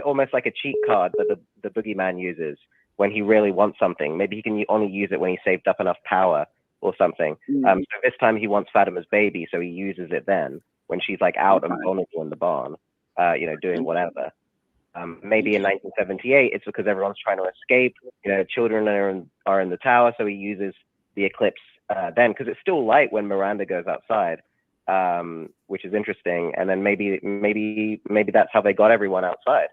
almost like a cheat card that the boogeyman uses when he really wants something. Maybe he can only use it when he saved up enough power or something. So this time he wants Fatima's baby, so he uses it then, when she's out and vulnerable in the barn, doing whatever. Maybe in 1978, it's because everyone's trying to escape. Children are in the tower, so he uses the eclipse then, because it's still light when Miranda goes outside, which is interesting. And then maybe that's how they got everyone outside.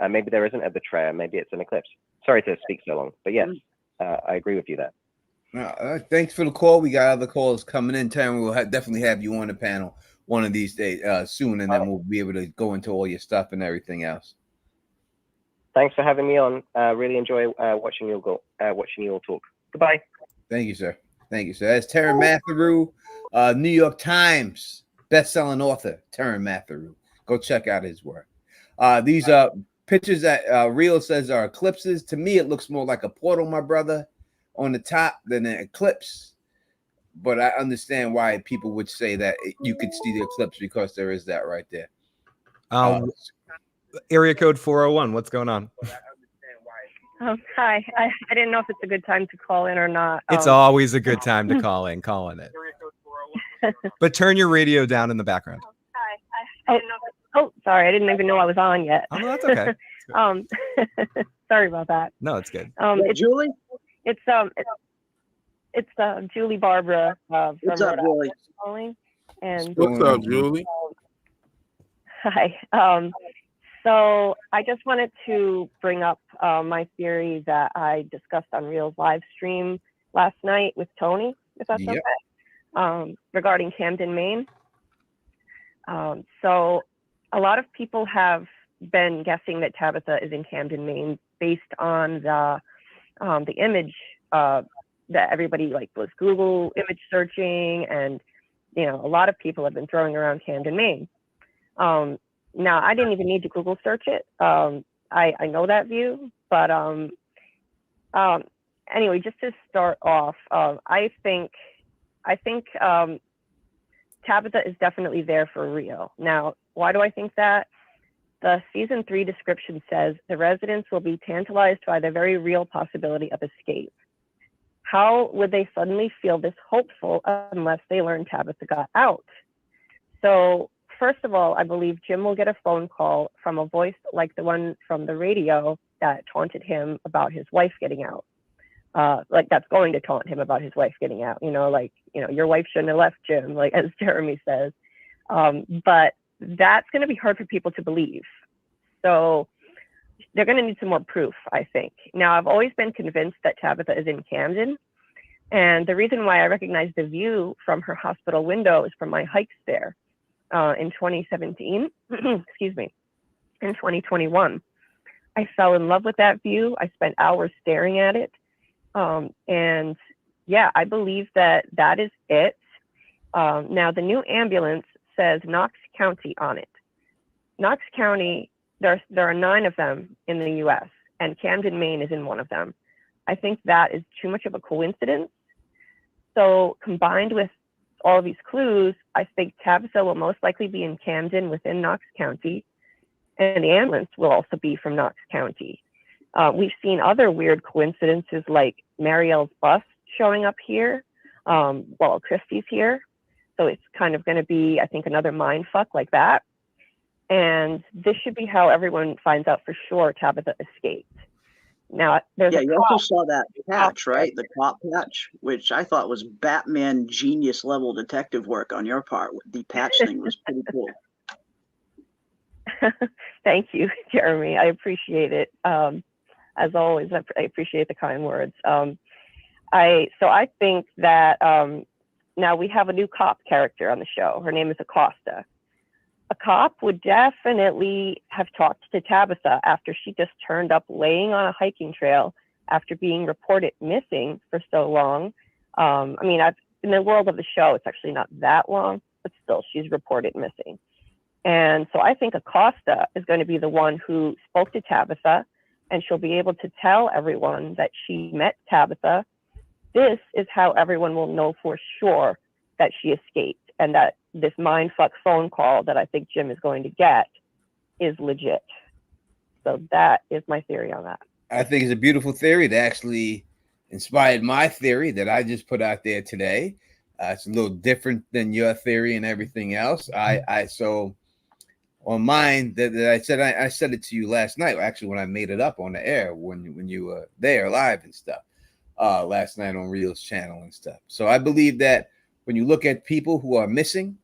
Maybe there isn't a betrayer. Maybe it's an eclipse. Sorry to speak so long, but yes, I agree with you there. Thanks for the call. We got other calls coming in. Taryn, we'll definitely have you on the panel one of these days soon, and then we'll be able to go into all your stuff and everything else. Thanks for having me on. Really enjoy watching you all talk. Goodbye. Thank you, sir. That's Taryn Matheru, New York Times best-selling author. Taryn Matheru. Go check out his work. These pictures that Real says are eclipses. To me, it looks more like a portal, my brother, on the top than an eclipse. But I understand why people would say that you could see the eclipse, because there is that right there. Area code 401. What's going on? Hi. I didn't know if it's a good time to call in or not. It's always a good time to call in. Calling it. But turn your radio down in the background. Sorry. I didn't even know I was on yet. Oh, no, that's okay. Sorry about that. No, it's good. It's Julie? It's Julie Barbara. What's up, Julie? What's up, Julie? Hi. So I just wanted to bring up my theory that I discussed on Real's live stream last night with Tony, if that's okay, regarding Camden, Maine. So a lot of people have been guessing that Tabitha is in Camden, Maine, based on the image that everybody was Google image searching, and a lot of people have been throwing around Camden, Maine. Now I didn't even need to Google search it. I know that view, but anyway, just to start off, I think Tabitha is definitely there for Rio. Now, why do I think that? The season 3 description says the residents will be tantalized by the very real possibility of escape. How would they suddenly feel this hopeful unless they learn Tabitha got out? So first of all, I believe Jim will get a phone call from a voice like the one from the radio that taunted him about his wife getting out. That's going to taunt him about his wife getting out. Your wife shouldn't have left, Jim, as Jeremy says. But that's going to be hard for people to believe. So they're going to need some more proof, I think. Now, I've always been convinced that Tabitha is in Camden. And the reason why I recognize the view from her hospital window is from my hikes there in 2017, excuse me, in 2021. I fell in love with that view. I spent hours staring at it. And yeah, I believe that is it. Now, the new ambulance says Knox County on it. Knox County, there are 9 of them in the US, and Camden, Maine is in one of them. I think that is too much of a coincidence. So combined with all of these clues, I think Tabitha will most likely be in Camden within Knox County, and the ambulance will also be from Knox County. We've seen other weird coincidences like Marielle's bus showing up here while Christie's here. So it's kind of going to be, I think, another mind fuck like that. And this should be how everyone finds out for sure Tabitha escaped. Now, there's you also saw that patch, right? The cop patch, which I thought was Batman genius level detective work on your part. The patch thing was pretty cool. Thank you, Jeremy. I appreciate it. As always, I appreciate the kind words. I think that now we have a new cop character on the show. Her name is Acosta. A cop would definitely have talked to Tabitha after she just turned up laying on a hiking trail after being reported missing for so long. I mean, in the world of the show, it's actually not that long, but still, she's reported missing. And so I think Acosta is going to be the one who spoke to Tabitha, and she'll be able to tell everyone that she met Tabitha. This is how everyone will know for sure that she escaped, and that this mindfuck phone call that I think Jim is going to get is legit. So that is my theory on that. I think it's a beautiful theory that actually inspired my theory that I just put out there today. It's a little different than your theory and everything else. So on mine that I said it to you last night, actually, when I made it up on the air when you were there live and stuff last night on Reel's channel and stuff. So I believe that when you look at people who are missing,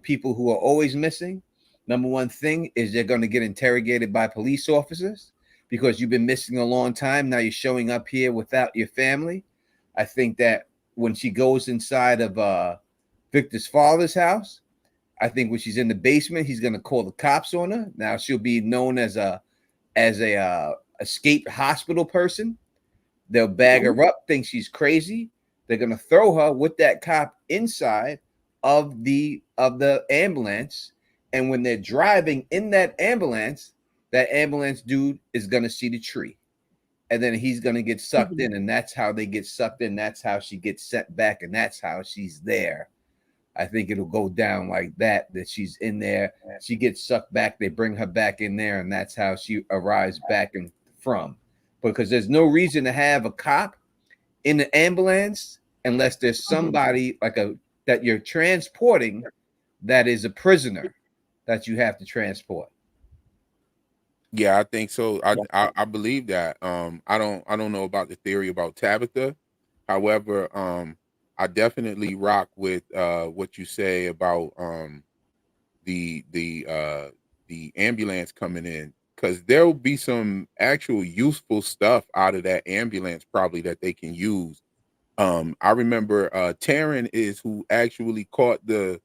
people who are always missing, number one thing is they're going to get interrogated by police officers because you've been missing a long time. Now you're showing up here without your family. I think that when she goes inside of Victor's father's house, I think when she's in the basement, he's going to call the cops on her. Now she'll be known as a escaped hospital person. They'll bag her up, think she's crazy. They're going to throw her with that cop inside of the ambulance. And when they're driving in that ambulance dude is going to see the tree. And then he's going to get sucked in. And that's how they get sucked in. That's how she gets sent back. And that's how she's there. I think it'll go down like that she's in there. She gets sucked back. They bring her back in there. And that's how she arrives back and from. Because there's no reason to have a cop in the ambulance unless there's somebody that you're transporting that is a prisoner that you have to transport. Yeah, I think so. I believe that. I don't know about the theory about Tabitha. However, I definitely rock with what you say about the ambulance coming in, because there will be some actual useful stuff out of that ambulance probably that they can use. I remember Taryn is who actually caught the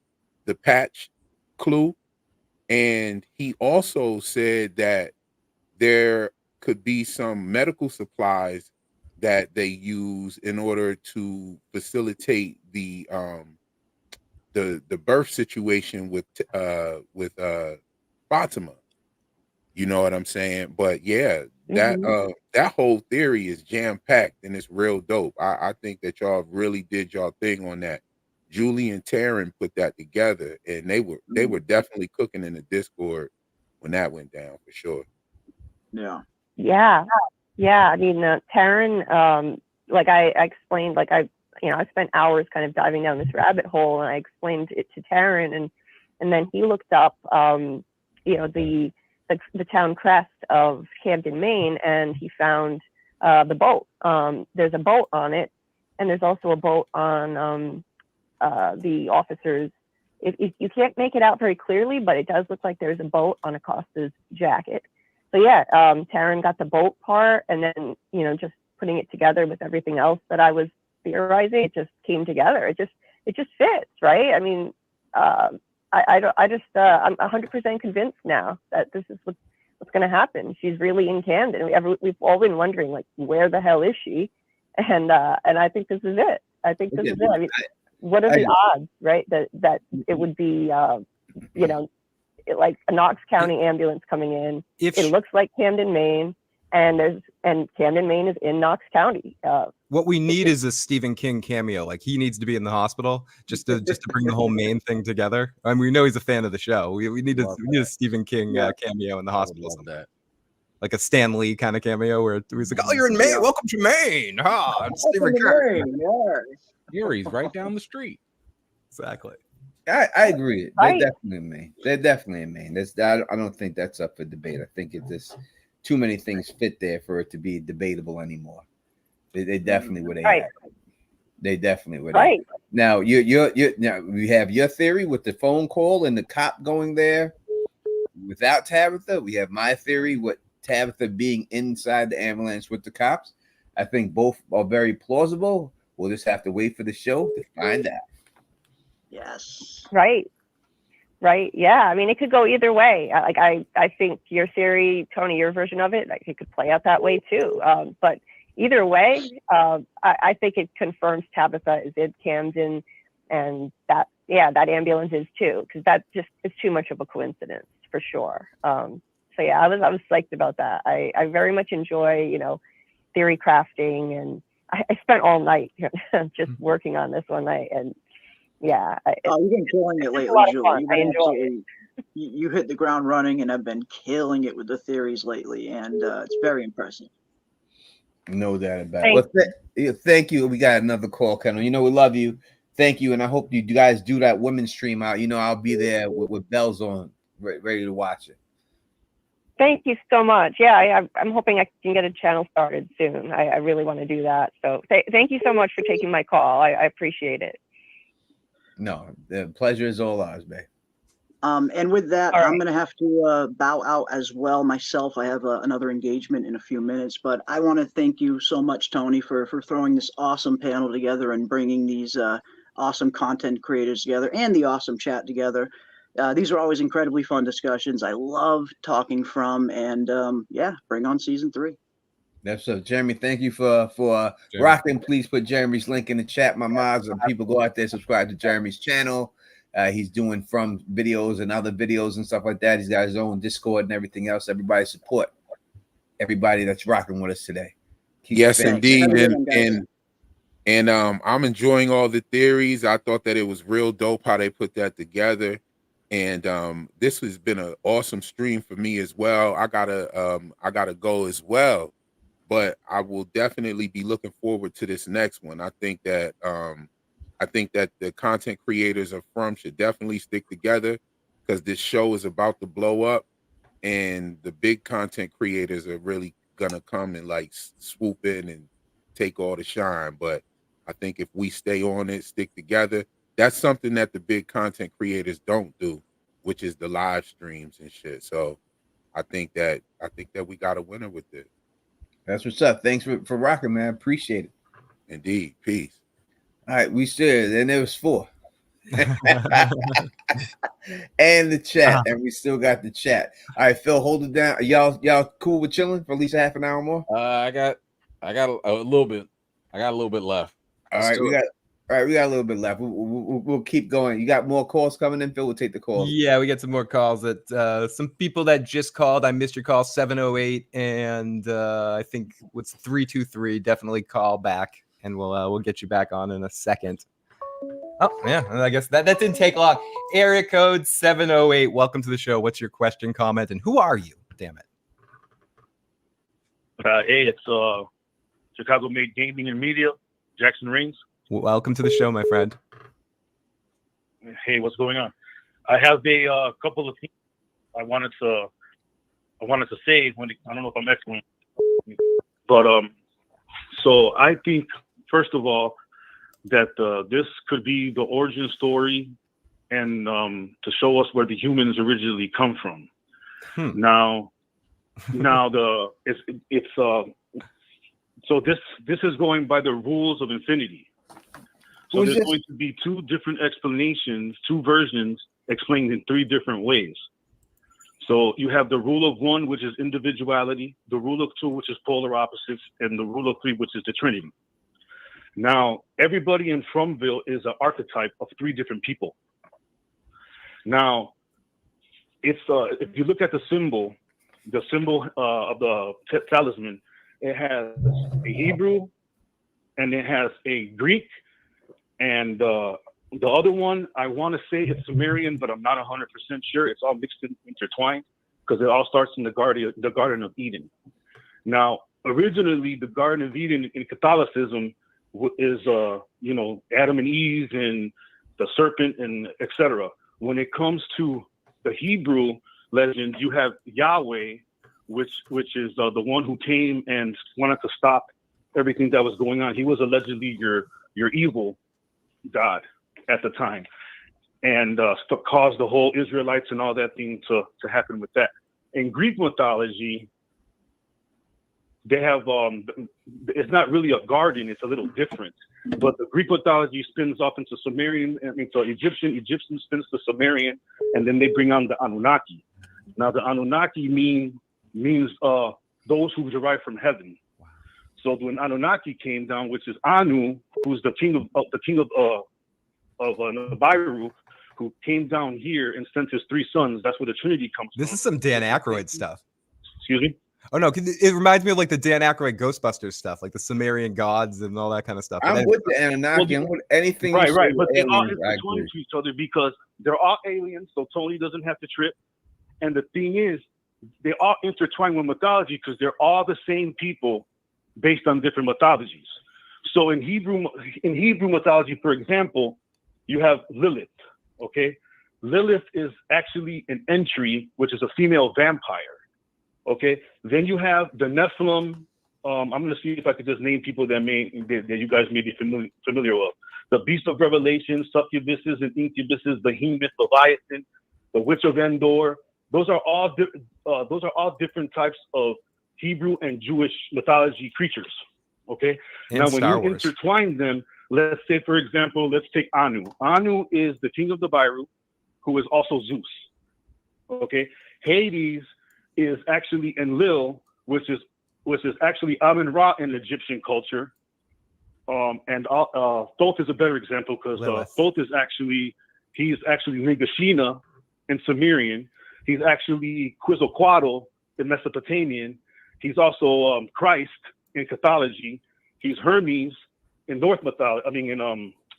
patch clue, and he also said that there could be some medical supplies that they use in order to facilitate the birth situation with Fatima. You know what I'm saying? But yeah, that whole theory is jam-packed and it's real dope. I think that y'all really did y'all thing on that. Julie and Taryn put that together, and they were definitely cooking in the Discord when that went down for sure. Yeah. I mean, Taryn, like I explained, like I spent hours kind of diving down this rabbit hole, and I explained it to Taryn, and then he looked up, the town crest of Camden, Maine, and he found the boat. There's a boat on it, and there's also a boat on the officers. You can't make it out very clearly, but it does look like there's a boat on Acosta's jacket. So yeah, Taryn got the boat part, and then just putting it together with everything else that I was theorizing, it just came together. It just fits, right? I mean, I'm 100% convinced now that this is what's going to happen. She's really in Camden. We've all been wondering, like, where the hell is she? And I think this is it. I think this is it. I mean, what are the odds, right? That it would be, like a Knox County ambulance coming in. It looks like Camden, Maine. and Camden, Maine is in Knox County. What we need is a Stephen King cameo. Like, he needs to be in the hospital just to bring the whole Maine thing together. I mean, we know he's a fan of the show. We need a Stephen King cameo in the hospital. Love that. Like a Stan Lee kind of cameo where he's like, "Oh, you're in Maine. Welcome to Maine." It's Stephen King. Erie's right down the street. Exactly. I agree. Right. They're definitely in Maine. They're definitely in Maine. I don't think that's up for debate. I think it's just too many things fit there for it to be debatable anymore. They definitely were they Right. at. They definitely were Right. Now now we have your theory with the phone call and the cop going there without Tabitha. We have my theory with Tabitha being inside the ambulance with the cops. I think both are very plausible. We'll just have to wait for the show to find out. Yes. Right. Yeah. I mean, it could go either way. I think your theory, Tony, your version of it, like, it could play out that way too. But either way, I think it confirms Tabitha is in Camden, and that ambulance is too, because that just is too much of a coincidence for sure. So yeah, I was psyched about that. I very much enjoy, theory crafting, and I spent all night just working on this one night, and yeah. You've been killing it lately, Julie. I enjoy it. You hit the ground running, and I've been killing it with the theories lately, and it's very impressive. No doubt about it. Well, thank you. We got another call, Kendall. We love you. Thank you, and I hope you guys do that women's stream out. I'll be there with bells on, ready to watch it. Thank you so much. Yeah, I'm hoping I can get a channel started soon. I really want to do that. So thank you so much for taking my call. I appreciate it. No, the pleasure is all ours, babe. And with that, All right. I'm going to have to bow out as well myself. I have another engagement in a few minutes, but I want to thank you so much, Tony, for throwing this awesome panel together and bringing these awesome content creators together and the awesome chat together. These are always incredibly fun discussions. I love talking from, and bring on season 3. That's so, Jeremy. Thank you for rocking. Please put Jeremy's link in the chat, my mods, and people go out there, subscribe to Jeremy's channel. He's doing from videos and other videos and stuff like that. He's got his own Discord and everything else. Everybody support everybody that's rocking with us today. Yes, indeed. And I'm enjoying all the theories. I thought that it was real dope how they put that together. And this has been an awesome stream for me as well. I gotta go as well, but I will definitely be looking forward to this next one. I think that the content creators of From should definitely stick together, because this show is about to blow up, and the big content creators are really gonna come and like swoop in and take all the shine. But I think if we stay on it, stick together, that's something that the big content creators don't do, which is the live streams and shit. So I think that we got a winner with this. That's what's up. Thanks for rocking, man. Appreciate it. Indeed. Peace. All right, we still, and there was 4. And the chat, and we still got the chat. All right, Phil, hold it down. Y'all cool with chilling for at least a half an hour more? I got a little bit. I got a little bit left. All right, we got a little bit left. We'll keep going. You got more calls coming in, Phil? We'll take the calls. Yeah, we get some more calls. That some people that just called. I missed your call, 708, and I think what's 323. Definitely call back, and we'll get you back on in a second. Oh yeah, I guess that didn't take long. Area code 708. Welcome to the show. What's your question, comment, and who are you? Damn it. Hey, it's Chicago-made gaming and media, Jackson Rings. Welcome to the show, my friend. Hey, what's going on? I have a couple of things I wanted to say. I don't know if I'm excellent, but so I think first of all that this could be the origin story, and to show us where the humans originally come from. Now it's so this is going by the rules of infinity. So there's going to be 2 different explanations, 2 versions explained in 3 different ways. So you have the rule of 1, which is individuality, the rule of 2, which is polar opposites, and the rule of 3, which is the Trinity. Now, everybody in Fromville is an archetype of 3 different people. Now, it's if you look at the symbol, the symbol of the talisman, it has a Hebrew, and it has a Greek, and the other one, I want to say it's Sumerian, but I'm not 100% sure. It's all mixed in, intertwined, because it all starts in the Garden of Eden. Now, originally, the Garden of Eden in Catholicism is, Adam and Eve and the serpent and etc. When it comes to the Hebrew legend, you have Yahweh, which is the one who came and wanted to stop everything that was going on. He was allegedly your evil god at the time, and caused the whole Israelites and all that thing to happen with that. In Greek mythology, they have it's not really a garden, it's a little different, but the Greek mythology spins off into Sumerian, into Egyptian spins to Sumerian, and then they bring on the Anunnaki. Now the Anunnaki means those who derive from heaven. So when Anunnaki came down, which is Anu, who's the king of Nibiru, who came down here and sent his 3 sons. That's where the Trinity comes from. This is some Dan Aykroyd stuff. Excuse me? Oh no, it reminds me of like the Dan Aykroyd Ghostbusters stuff, like the Sumerian gods and all that kind of stuff. I'm with the Anunnaki. I'm with anything. Right. But they all intertwine to each other because they're all aliens, so Tony doesn't have to trip. And the thing is, they all intertwine with mythology because they're all the same people based on different mythologies. So in Hebrew mythology, for example, you have Lilith. Okay, Lilith is actually an entry, which is a female vampire. Okay, then you have the Nephilim. I'm going to see if I could just name people that you guys may be familiar with. The Beast of Revelation, succubuses and incubuses, Behemoth, Leviathan, the Witch of Endor. Those are all different types of Hebrew and Jewish mythology creatures. Okay, and now when Star you Wars. intertwine them, let's say, for example, let's take Anu. Anu is the king of the Nibiru, who is also Zeus. Okay, Hades is actually Enlil, which is actually Amun-Ra in Egyptian culture. And Thoth is a better example because Thoth is actually Nigashina in Sumerian. He's actually Quetzalcoatl in Mesopotamian. He's also Christ in Catholicism. He's Hermes in North mythology. I mean,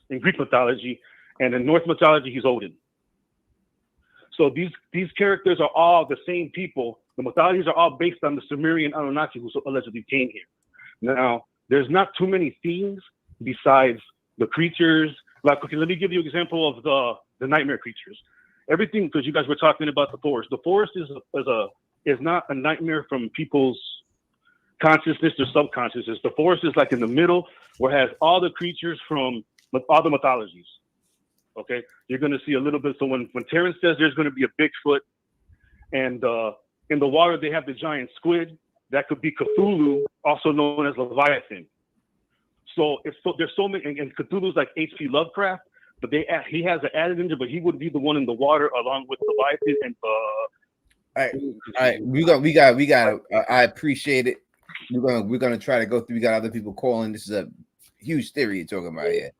in Greek mythology, and in North mythology, he's Odin. So these characters are all the same people. The mythologies are all based on the Sumerian Anunnaki who allegedly came here. Now, there's not too many themes besides the creatures. Like, okay, let me give you an example of the nightmare creatures. Everything, because you guys were talking about the forest. The forest is not a nightmare from people's consciousness or subconsciousness. The forest is like in the middle, where it has all the creatures from all the mythologies. Okay, you're going to see a little bit. So when Terrence says there's going to be a Bigfoot, and in the water they have the giant squid, that could be Cthulhu, also known as Leviathan. So there's so many, and Cthulhu's like H.P. Lovecraft, but he has an added into, but he would be the one in the water along with Leviathan and. All right, we got. I appreciate it. We're gonna try to go through. We got other people calling. This is a huge theory you're talking about here.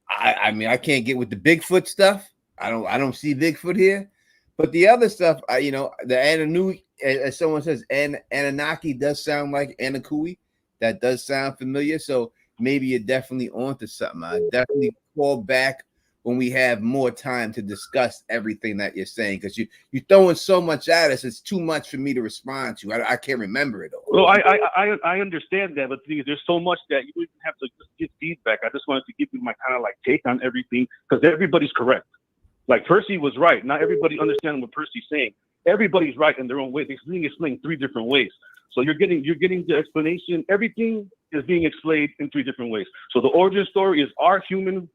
I mean, I can't get with the Bigfoot stuff. I don't see Bigfoot here, but the other stuff, the Anunnaki, as someone says, Anunnaki does sound like Anakui. That does sound familiar. So maybe you're definitely onto something. I definitely call back when we have more time to discuss everything that you're saying, because you're throwing so much at us. It's too much for me to respond to. I can't remember it all. Well, I understand that, but there's so much that you wouldn't have to just give feedback. I just wanted to give you my kind of like take on everything, because everybody's correct. Like Percy was right. Not everybody understands what Percy's saying. Everybody's right in their own way. They're being explained 3 different ways. So you're getting the explanation. Everything is being explained in 3 different ways. So the origin story is our human,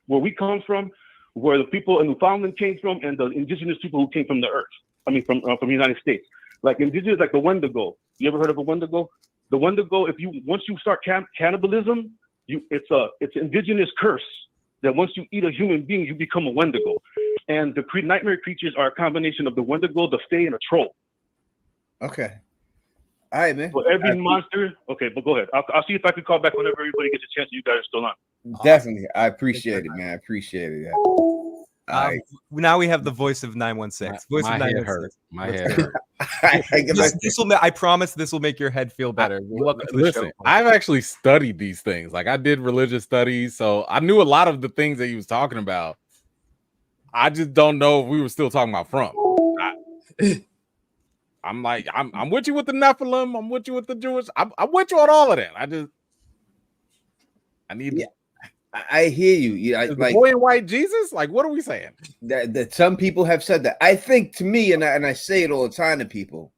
where we come from, where the people in Newfoundland came from, and the indigenous people who came from the earth. I mean, from the United States. Like indigenous, like the Wendigo. You ever heard of a Wendigo? The Wendigo, once you start cannibalism, it's an indigenous curse that once you eat a human being, you become a Wendigo. And the nightmare creatures are a combination of the Wendigo, the Fae, and a troll. Okay. All right, man. So every monster. Okay, but go ahead. I'll see if I can call back whenever everybody gets a chance. You guys are still on. Definitely. I appreciate it, man. I appreciate it. Yeah. Now we have the voice of 916. Voice my of head 916. hurt. My head hurt. I promise this will make your head feel better. Welcome to the Listen, show. I've actually studied these things. Like I did religious studies, so I knew a lot of the things that he was talking about. I just don't know if we were still talking about from. I'm like, I'm with you with the Nephilim. I'm with you with the Jewish. I'm with you on all of that. I need. Yeah, I hear you. Yeah, the boy in white Jesus. Like, what are we saying? That some people have said that. I think to me, and I say it all the time to people,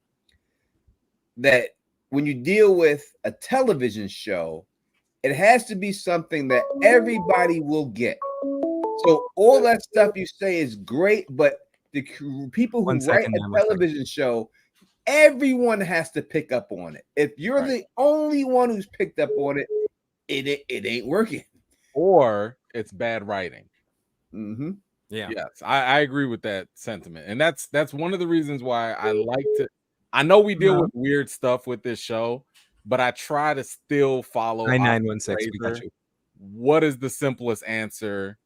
that when you deal with a television show, it has to be something that everybody will get. So all that stuff you say is great, but the people who write a television show, everyone has to pick up on it. If you're the only one who's picked up on it, it ain't working. Or it's bad writing. Mm-hmm. Yeah. Yes, I agree with that sentiment, and that's one of the reasons why I like to. I know we deal with weird stuff with this show, but I try to still follow. 9916. What is the simplest answer?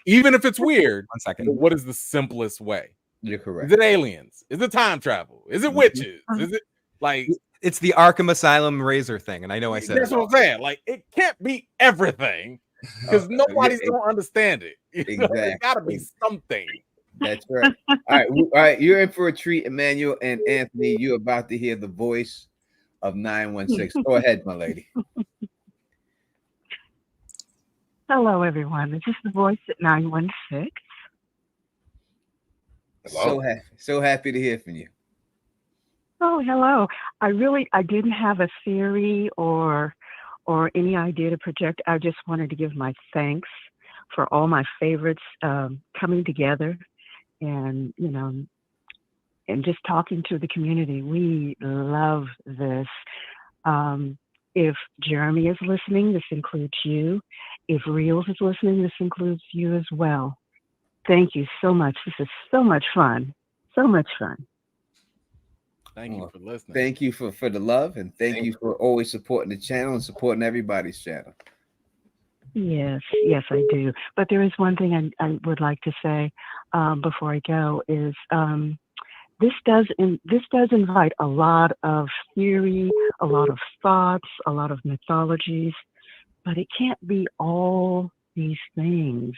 Even if it's weird. 1 second. What is the simplest way? You're correct. Is it aliens? Is it time travel? Is it witches? Is it like it's the Arkham Asylum razor thing? And I know I said that's what I'm saying. Like it can't be everything because nobody's gonna understand it. Exactly. It's gotta be something. That's right. All right. You're in for a treat, Emmanuel and Anthony. You're about to hear the voice of 916. Go ahead, my lady. Hello, everyone. This is the voice at 916. So happy to hear from you. Oh, hello. I didn't have a theory or any idea to project. I just wanted to give my thanks for all my favorites coming together and, and just talking to the community. We love this. If Jeremy is listening, this includes you. If Reels is listening, this includes you as well. Thank you so much. This is so much fun. So much fun. Thank you for listening. Thank you for the love, and thank you for always supporting the channel and supporting everybody's channel. Yes, I do. But there is one thing I would like to say before I go is this does invite a lot of theory, a lot of thoughts, a lot of mythologies, but it can't be all these things.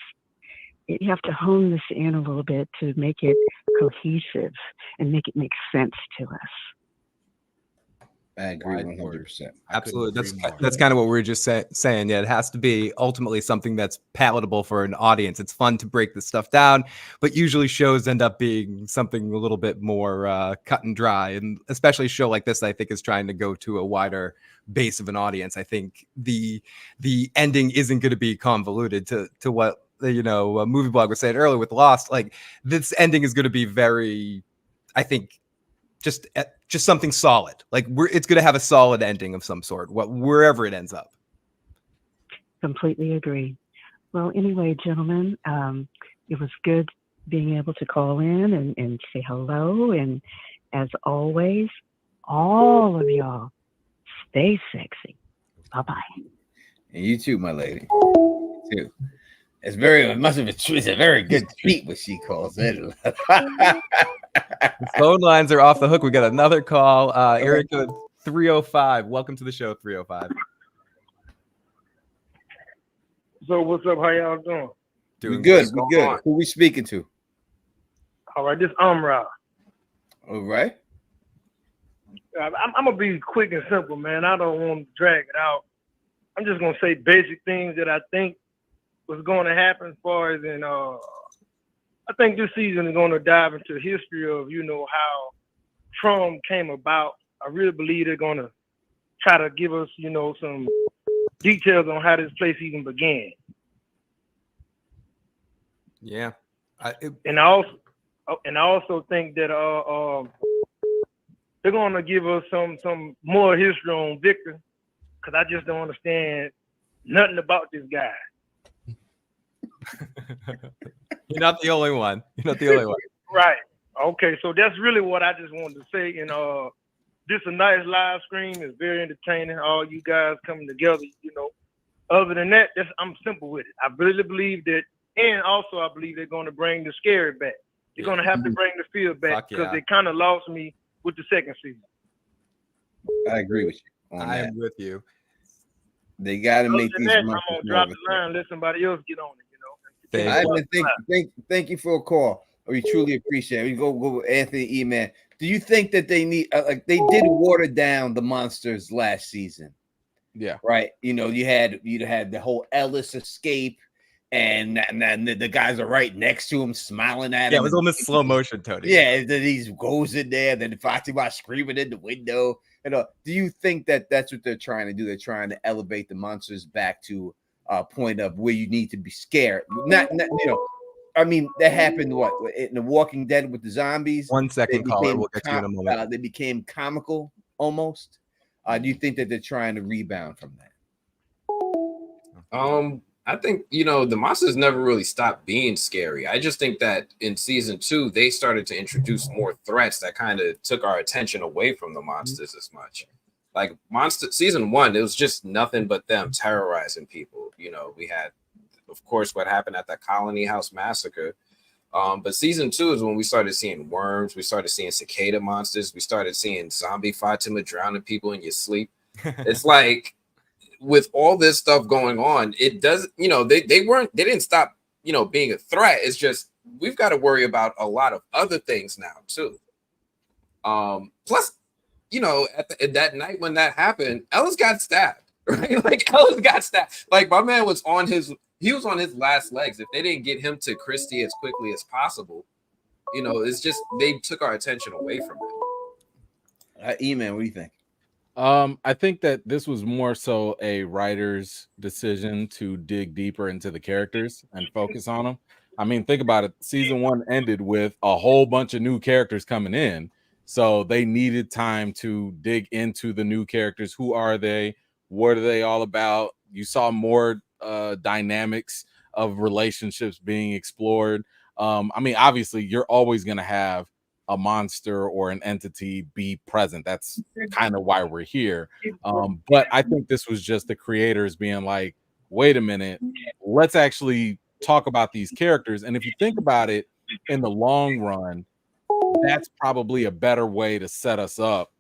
You have to hone this in a little bit to make it cohesive and make it make sense to us. I agree 100%. Absolutely. That's kind of what we were just saying. Yeah, it has to be ultimately something that's palatable for an audience. It's fun to break this stuff down, but usually shows end up being something a little bit more cut and dry. And especially a show like this, I think, is trying to go to a wider base of an audience. I think the ending isn't going to be convoluted to what Movie Blog was saying earlier with Lost. Like this ending is going to be very, I think, just something solid. Like it's going to have a solid ending of some sort, wherever it ends up. Completely agree. Well, anyway, gentlemen, it was good being able to call in and say hello. And as always, all of y'all stay sexy. Bye-bye. And you too, my lady. You too. It's a very good tweet what she calls it. The phone lines are off the hook. We got another call. Erica 305. Welcome to the show, 305. So what's up? How y'all doing? Doing good. We good. Who we speaking to? All right, this Amra. All right. I'm gonna be quick and simple, man. I don't want to drag it out. I'm just gonna say basic things that I think was going to happen as far as I think this season is going to dive into the history of, how Trump came about. I really believe they're going to try to give us, some details on how this place even began. Yeah. And I also think that they're going to give us some more history on Victor, because I just don't understand nothing about this guy. You're not the only one. Right. Okay. So that's really what I just wanted to say. And this is a nice live stream. It's very entertaining. All you guys coming together, Other than that, I'm simple with it. I really believe that And also, I believe they're going to bring the scary back. They're going to have to bring the fear back because they kind of lost me with the second season. I agree with you on that. I'm with you. They got to make these I'm monsters going to more drop of a the threat. line, let somebody else get on it, Thank you for a call. We truly appreciate it. We go Anthony E. Man. Do you think that they need like they did water down the monsters last season? Yeah. Right. You had the whole Ellis escape, and the guys are right next to him, smiling at him. Yeah, it was almost slow motion, Tony. Yeah, then he goes in there, then Fatima screaming in the window. Do you think that that's what they're trying to do? They're trying to elevate the monsters back to a point of where you need to be scared. Not I mean, that happened in The Walking Dead with the zombies. 1 second, caller. We'll get to you in a moment. They became comical almost. Do you think that they're trying to rebound from that? I think, the monsters never really stopped being scary. I just think that in season 2, they started to introduce more threats that kind of took our attention away from the monsters as much. Like season 1, it was just nothing but them terrorizing people. We had, of course, what happened at the Colony House massacre. But season 2 is when we started seeing worms. We started seeing cicada monsters. We started seeing zombie Fatima drowning people in your sleep. It's like, with all this stuff going on, it does, they didn't stop, being a threat. It's just, we've got to worry about a lot of other things now too. Plus, at that night when that happened, Ellis got stabbed, right? Like Ellis got stabbed. Like my man was on his last legs. If they didn't get him to Christie as quickly as possible, it's just, they took our attention away from it. E-Man, what do you think? I think that this was more so a writer's decision to dig deeper into the characters and focus on them. I mean, think about it. Season 1 ended with a whole bunch of new characters coming in. So they needed time to dig into the new characters. Who are they? What are they all about? You saw more dynamics of relationships being explored. I mean, obviously, you're always going to have a monster or an entity be present. That's kind of why we're here. But I think this was just the creators being like, wait a minute, let's actually talk about these characters. And if you think about it in the long run, that's probably a better way to set us up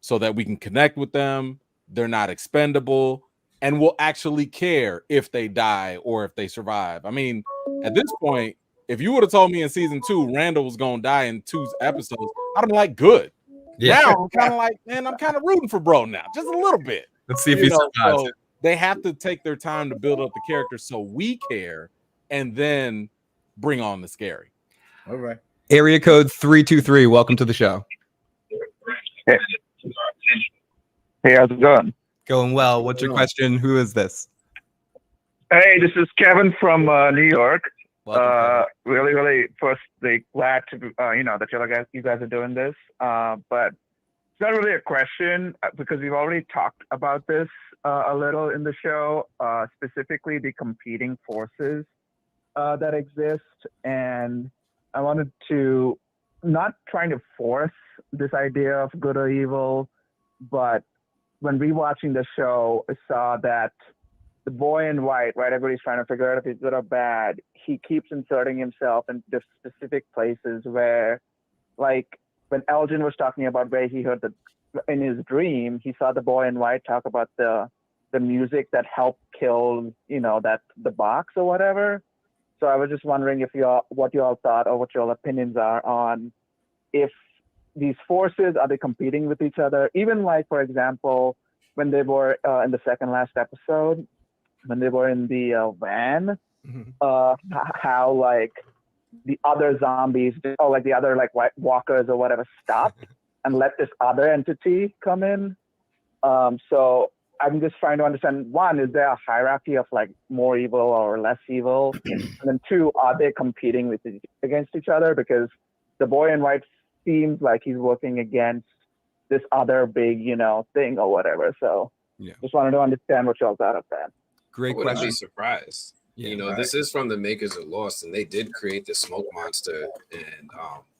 so that we can connect with them. They're not expendable, and we'll actually care if they die or if they survive. I mean, at this point, if you would have told me in season 2 Randall was gonna die in 2 episodes, I'd have been like, good. Yeah. Now I'm kind of like, man, I'm kind of rooting for bro now, just a little bit. Let's see if he survives. So they have to take their time to build up the characters so we care, and then bring on the scary. All right. Area code 323. Welcome to the show. Hey, how's it going? Going well. What's your question? Who is this? Hey, this is Kevin from New York. Really, firstly, glad to that you guys are doing this. But it's not really a question because we've already talked about this a little in the show, specifically the competing forces that exist. And I wanted to, not trying to force this idea of good or evil, but when rewatching the show, I saw that the boy in white, right? Everybody's trying to figure out if he's good or bad. He keeps inserting himself into specific places where, like, when Elgin was talking about where he heard in his dream, he saw the boy in white talk about the music that helped kill, the box or whatever. So I was just wondering what you all thought or what your opinions are on if these forces, are they competing with each other? Even like, for example, when they were in the second last episode, when they were in the van, how like the other zombies, or like the other like white walkers or whatever, stopped and let this other entity come in. So I'm just trying to understand, one, is there a hierarchy of like more evil or less evil? And then 2, are they competing against each other? Because the boy in white seems like he's working against this other big, thing or whatever. So just wanted to understand what y'all thought of that. Great question. I wouldn't be surprised. This is from the makers of Lost, and they did create the smoke monster. And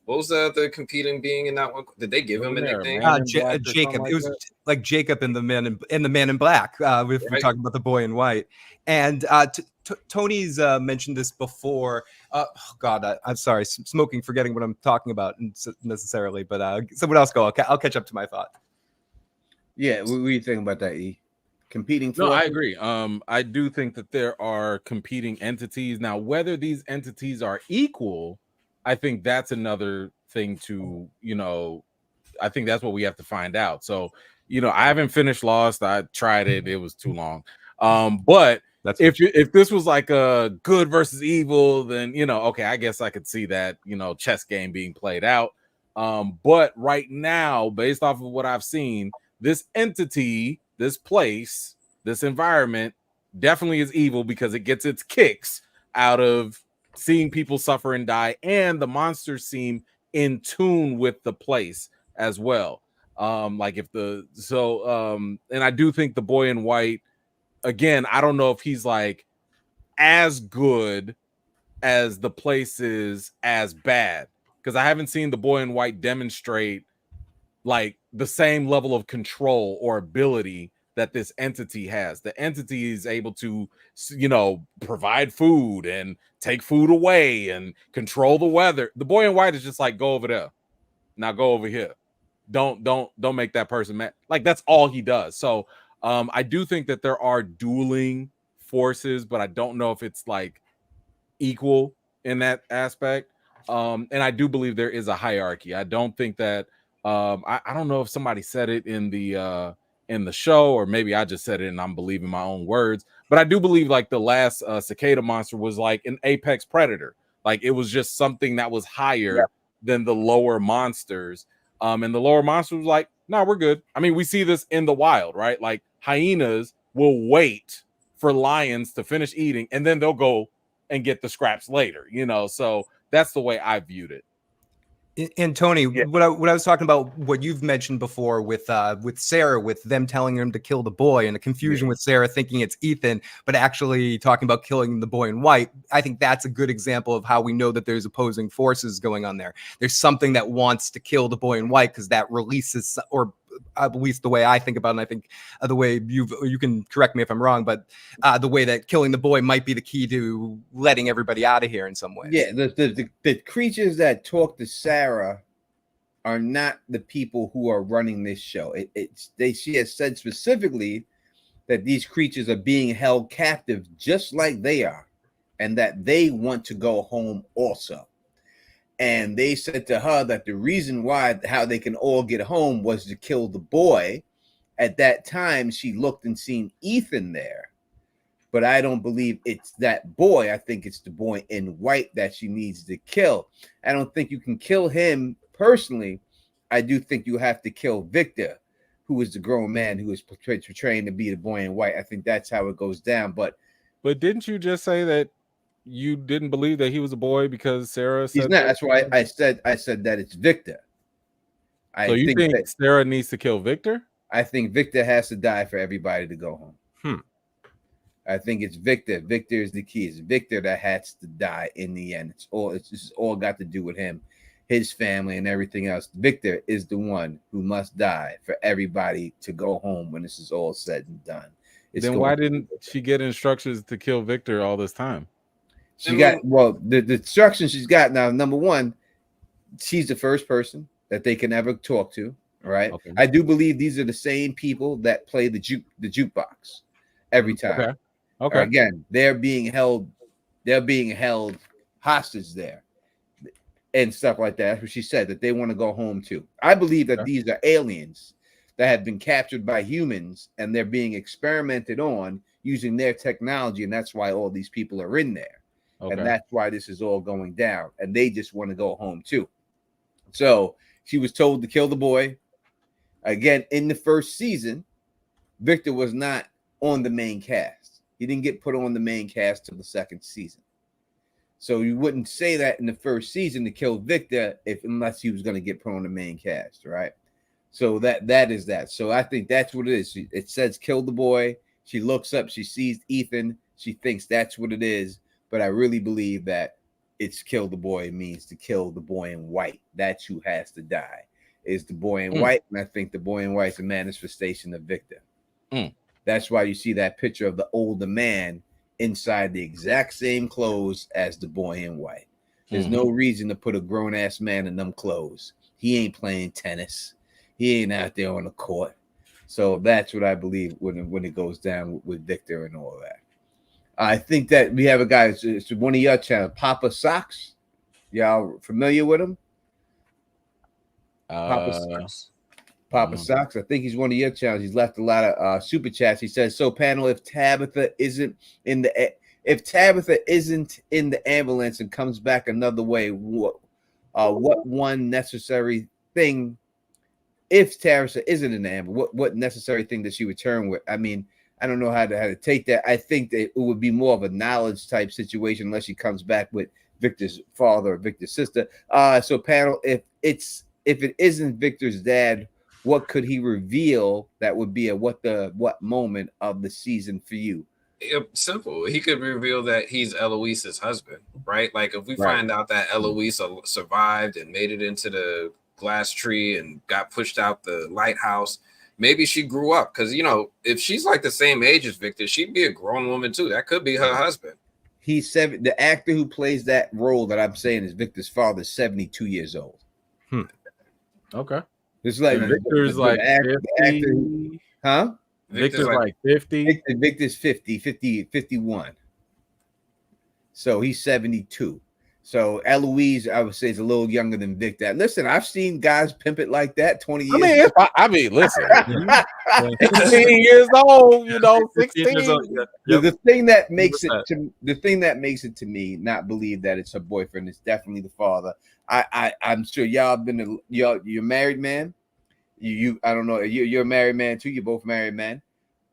What was the other competing being in that one? Did they give him a nickname? Jacob. It was like Jacob and the Man in Black. If we're talking about the boy in white, and Tony's mentioned this before. Oh God, I'm sorry, smoking, forgetting what I'm talking about necessarily. But someone else go. I'll catch up to my thought. Yeah, what do you think about that? E competing. No, I agree. I do think that there are competing entities now. Whether these entities are equal, I think that's another thing to, I think that's what we have to find out. So, I haven't finished Lost. I tried it. It was too long. But if this was like a good versus evil, then, okay, I guess I could see that, chess game being played out. But right now, based off of what I've seen, this entity, this place, this environment definitely is evil because it gets its kicks out of seeing people suffer and die, and the monsters seem in tune with the place as well. And I do think the boy in white, again, I don't know if he's like as good as the place is as bad, because I haven't seen the boy in white demonstrate like the same level of control or ability that this entity has. The entity is able to, provide food and take food away and control the weather. The boy in white is just like, go over there. Now go over here. Don't make that person mad. Like, that's all he does. So I do think that there are dueling forces, but I don't know if it's like equal in that aspect. And I do believe there is a hierarchy. I don't think that I don't know if somebody said it in the show, or maybe I just said it and I'm believing my own words, but I do believe like the last cicada monster was like an apex predator. Like, it was just something that was higher than the lower monsters. And the lower monsters was like, no, we're good. I mean, we see this in the wild, right? Like, hyenas will wait for lions to finish eating, and then they'll go and get the scraps later, so that's the way I viewed it. And Tony, what I was talking about, what you've mentioned before with Sarah, with them telling him to kill the boy, and the confusion with Sarah thinking it's Ethan, but actually talking about killing the boy in white. I think that's a good example of how we know that there's opposing forces going on there. There's something that wants to kill the boy in white because that releases, or at least the way I think about it, and I think the way you can correct me if I'm wrong, but the way that killing the boy might be the key to letting everybody out of here in some ways. Yeah, the creatures that talk to Sarah are not the people who are running this show. She has said specifically that these creatures are being held captive just like they are, and that they want to go home also. And they said to her that the reason how they can all get home was to kill the boy. At that time, she looked and seen Ethan there. But I don't believe it's that boy. I think it's the boy in white that she needs to kill. I don't think you can kill him personally. I do think you have to kill Victor, who is the grown man who is portraying to be the boy in white. I think that's how it goes down. But didn't you just say that you didn't believe that he was a boy because Sarah said he's not? That's why I said that it's Victor. So you think that Sarah needs to kill Victor? I think Victor has to die for everybody to go home. I think it's Victor. Victor is the key. It's Victor that has to die in the end. It's just all got to do with him, his family, and everything else. Victor is the one who must die for everybody to go home when this is all said and done. Then why didn't she get instructions to kill Victor all this time? She got the instructions she's got now. Number one, she's the first person that they can ever talk to. Right. Okay. I do believe these are the same people that play the jukebox every time. Okay. Again, they're being held hostage there and stuff like that. That's what she said, that they want to go home too. I believe that these are aliens that have been captured by humans, and they're being experimented on using their technology, and that's why all these people are in there. And that's why this is all going down, and they just want to go home too. So she was told to kill the boy. Again, in the first season, Victor was not on the main cast. He didn't get put on the main cast till the second season. So you wouldn't say that in the first season to kill Victor unless he was going to get put on the main cast, right? So that is that. So I think that's what it is. It says kill the boy. She looks up, she sees Ethan, she thinks that's what it is. But I really believe that it's kill the boy means to kill the boy in white. That's who has to die. Is the boy in Mm. white, and I think the boy in white is a manifestation of Victor. Mm. That's why you see that picture of the older man inside the exact same clothes as the boy in white. There's no reason to put a grown-ass man in them clothes. He ain't playing tennis. He ain't out there on the court. So that's what I believe when it goes down with Victor and all that. I think that we have a guy, it's one of your channels, Papa Socks. Y'all familiar with him? Papa Socks. Papa Socks. I think he's one of your channels. He's left a lot of super chats. He says, "So panel, if Tabitha isn't in the ambulance and comes back another way, what one necessary thing? If Tabitha isn't in the ambulance, what necessary thing does she return with? I mean, I don't know how to take that. I think that it would be more of a knowledge type situation unless she comes back with Victor's father or Victor's sister. So panel, if it isn't Victor's dad, what could he reveal that would be what moment of the season for you? Simple. He could reveal that he's Eloise's husband, right? Like if we find out that Eloise survived and made it into the glass tree and got pushed out the lighthouse, maybe she grew up, because if she's like the same age as Victor, she'd be a grown woman too. That could be her husband. He's the actor who plays that role that I'm saying is Victor's father, 72 years old. Okay. It's like Victor's like 50. Huh? Victor's like 50. Victor's 51. So he's 72. So Eloise, I would say, is a little younger than Victor. Listen, I've seen guys pimp it like that 20 years. I mean, listen, 16 years old, 16. The thing that makes it to me not believe that it's her boyfriend is definitely the father. I'm sure y'all been you're married man. I don't know. You're a married man too. You're both married men.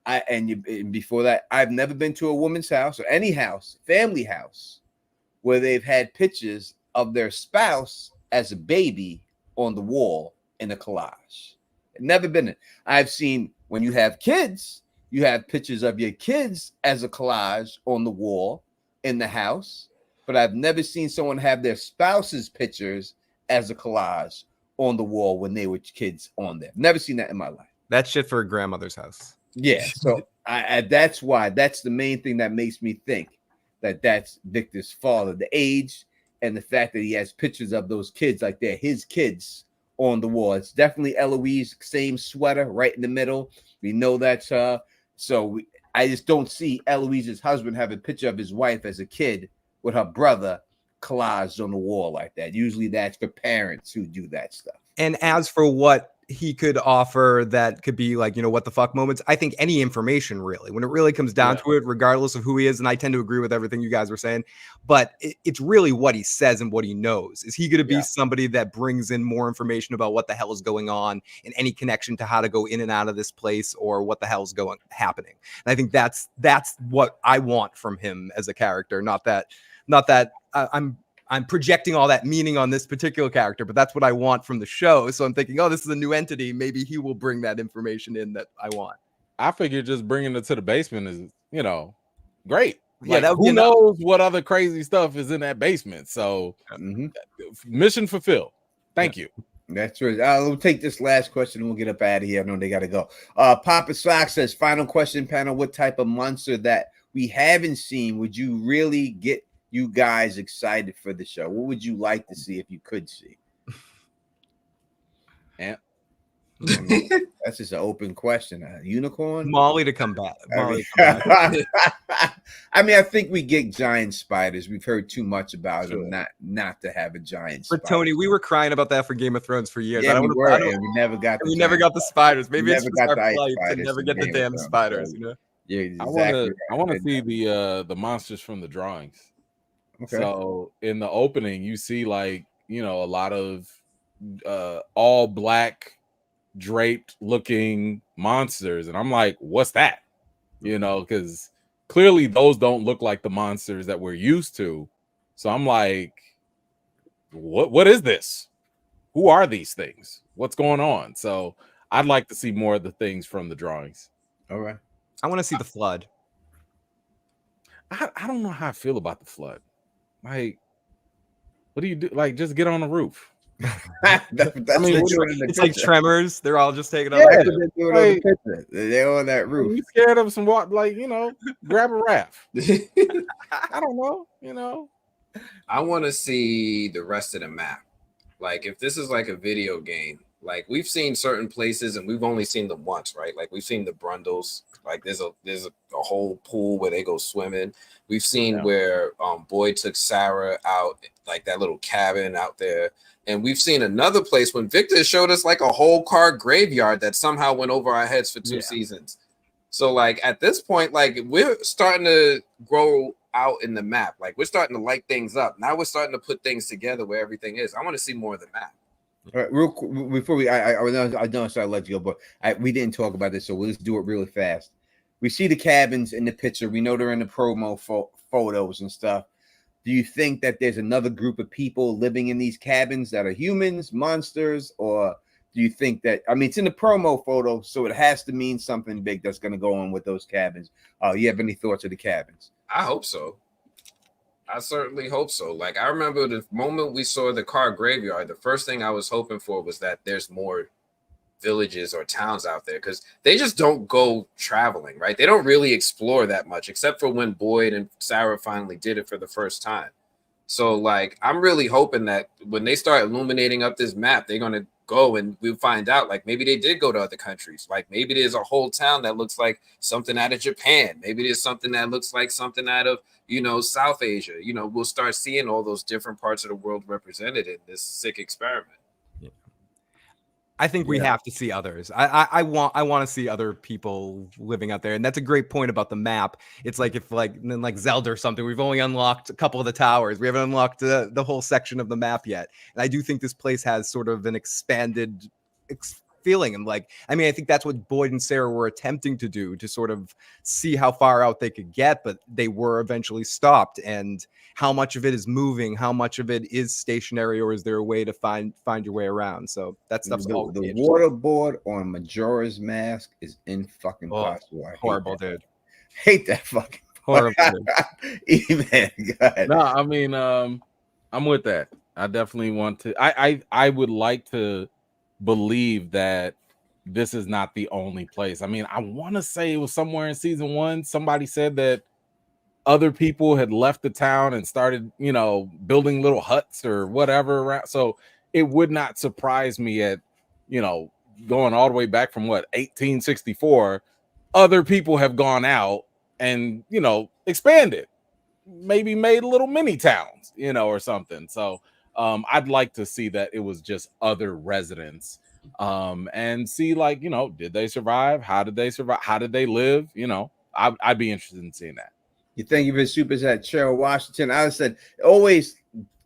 And before that, I've never been to a woman's house or any house, family house, where they've had pictures of their spouse as a baby on the wall in a collage. Never been it. I've seen when you have kids, you have pictures of your kids as a collage on the wall in the house, but I've never seen someone have their spouse's pictures as a collage on the wall when they were kids on there. Never seen that in my life. That's shit for a grandmother's house. Yeah, so that's the main thing that makes me think that that's Victor's father, the age and the fact that he has pictures of those kids like they're his kids on the wall. It's definitely Eloise, same sweater right in the middle. We know that's her. So I just don't see Eloise's husband have a picture of his wife as a kid with her brother collaged on the wall like that. Usually that's for parents who do that stuff. And as for what he could offer that could be like, what the fuck moments, I think any information really, when it really comes down to it, regardless of who he is, and I tend to agree with everything you guys were saying, but it's really what he says and what he knows. Is he going to be somebody that brings in more information about what the hell is going on and any connection to how to go in and out of this place or what the hell's happening? And I think that's what I want from him as a character, not that I'm projecting all that meaning on this particular character, but that's what I want from the show. So I'm thinking, this is a new entity. Maybe he will bring that information in that I want. I figure just bringing it to the basement is, great. Yeah, that who knows what other crazy stuff is in that basement. So mission fulfilled. Thank you. That's right. We'll take this last question and we'll get up out of here. I know they got to go. Papa Sock says, final question, panel. What type of monster that we haven't seen would you really get you guys excited for the show? What would you like to see if you could see? Yeah. That's just an open question. A unicorn? Molly to come back. I mean, I think we get giant spiders. We've heard too much about them not to have a giant spider. But Tony, we were crying about that for Game of Thrones for years. Yeah, we never got the spiders. Maybe it's just our plight to never get the damn spiders, Yeah, exactly. I want to see the monsters from the drawings. Okay. So in the opening, you see a lot of all black draped looking monsters, and I'm like, what's that? Because clearly those don't look like the monsters that we're used to. So I'm like, what is this? Who are these things? What's going on? So I'd like to see more of the things from the drawings. All right. I want to see the flood. I don't know how I feel about the flood. Like, What do you do? Like, just get on the roof. That's I mean, it's like Tremors. They're all just taking on. Yeah, the they're doing on the picture. They're on that roof. You scared of some water? Like, grab a raft. I don't know. I want to see the rest of the map. Like, if this is like a video game, like we've seen certain places and we've only seen them once, right? Like we've seen the Brundles. Like there's a whole pool where they go swimming. We've seen where Boyd took Sarah out, like that little cabin out there. And we've seen another place when Victor showed us like a whole car graveyard that somehow went over our heads for 2 seasons. So like at this point, like we're starting to grow out in the map. Like we're starting to light things up. Now we're starting to put things together where everything is. I want to see more of the map. All right, real quick before I know I let you go, but we didn't talk about this, so let's do it really fast. We see the cabins in the picture. We know they're in the promo photos and stuff. Do you think that there's another group of people living in these cabins that are humans, monsters, or do you think that, I mean, it's in the promo photo, so it has to mean something big that's going to go on with those cabins. You have any thoughts of the cabins? I hope so. I certainly hope so. Like, I remember the moment we saw the car graveyard, the first thing I was hoping for was that there's more villages or towns out there, because they just don't go traveling, right? They don't really explore that much, except for when Boyd and Sarah finally did it for the first time. So, like, I'm really hoping that when they start illuminating up this map, they're going to go and we'll find out, like, maybe they did go to other countries. Like, maybe there's a whole town that looks like something out of Japan. Maybe there's something that looks like something out of, South Asia. We'll start seeing all those different parts of the world represented in this sick experiment. I think we have to see others. I want to see other people living out there, and that's a great point about the map. It's like if like Zelda or something, we've only unlocked a couple of the towers. We haven't unlocked the whole section of the map yet. And I do think this place has sort of an expanded feeling, and I think that's what Boyd and Sarah were attempting to do, to sort of see how far out they could get, but they were eventually stopped. And how much of it is moving, how much of it is stationary, or is there a way to find your way around? So that stuff's the waterboard on Majora's Mask is in fucking possible. Horrible, dude. Hate that fucking horrible. Even go ahead. No, I mean, I'm with that. I definitely want to. I would like to believe that this is not the only place. I mean, I want to say it was somewhere in season 1. Somebody said that other people had left the town and started, building little huts or whatever around. So it would not surprise me at, going all the way back from 1864, other people have gone out and, expanded, maybe made little mini towns, or something. So I'd like to see that it was just other residents, and see, did they survive? How did they survive? How did they live? I'd be interested in seeing that. You thank you for the super chat, Cheryl Washington. I said, always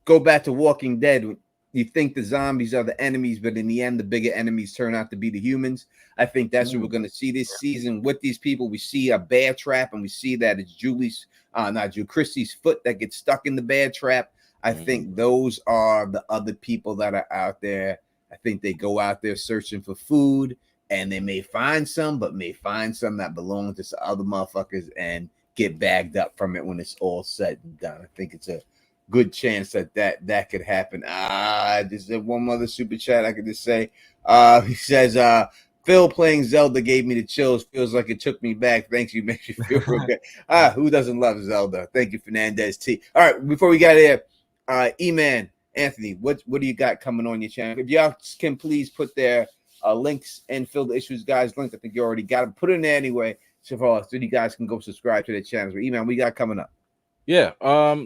go back to Walking Dead. You think the zombies are the enemies, but in the end, the bigger enemies turn out to be the humans. I think that's what we're going to see this season with these people. We see a bear trap, and we see that it's Christie's foot that gets stuck in the bear trap. I think those are the other people that are out there. I think they go out there searching for food, and they may find some, but may find some that belong to some other motherfuckers and get bagged up from it when it's all said and done. I think it's a good chance that could happen. Just one other super chat I could just say. He says, Phil playing Zelda gave me the chills. Feels like it took me back. Thanks, you makes you feel real good. Who doesn't love Zelda? Thank you, Fernandez T. All right, before we got here, E-Man, Anthony, what do you got coming on your channel? If y'all can please put their links and Fill the Issues guys link. I think you already got them. Put it in there anyway. So you guys can go subscribe to their channels. But E-Man, we got coming up. Yeah.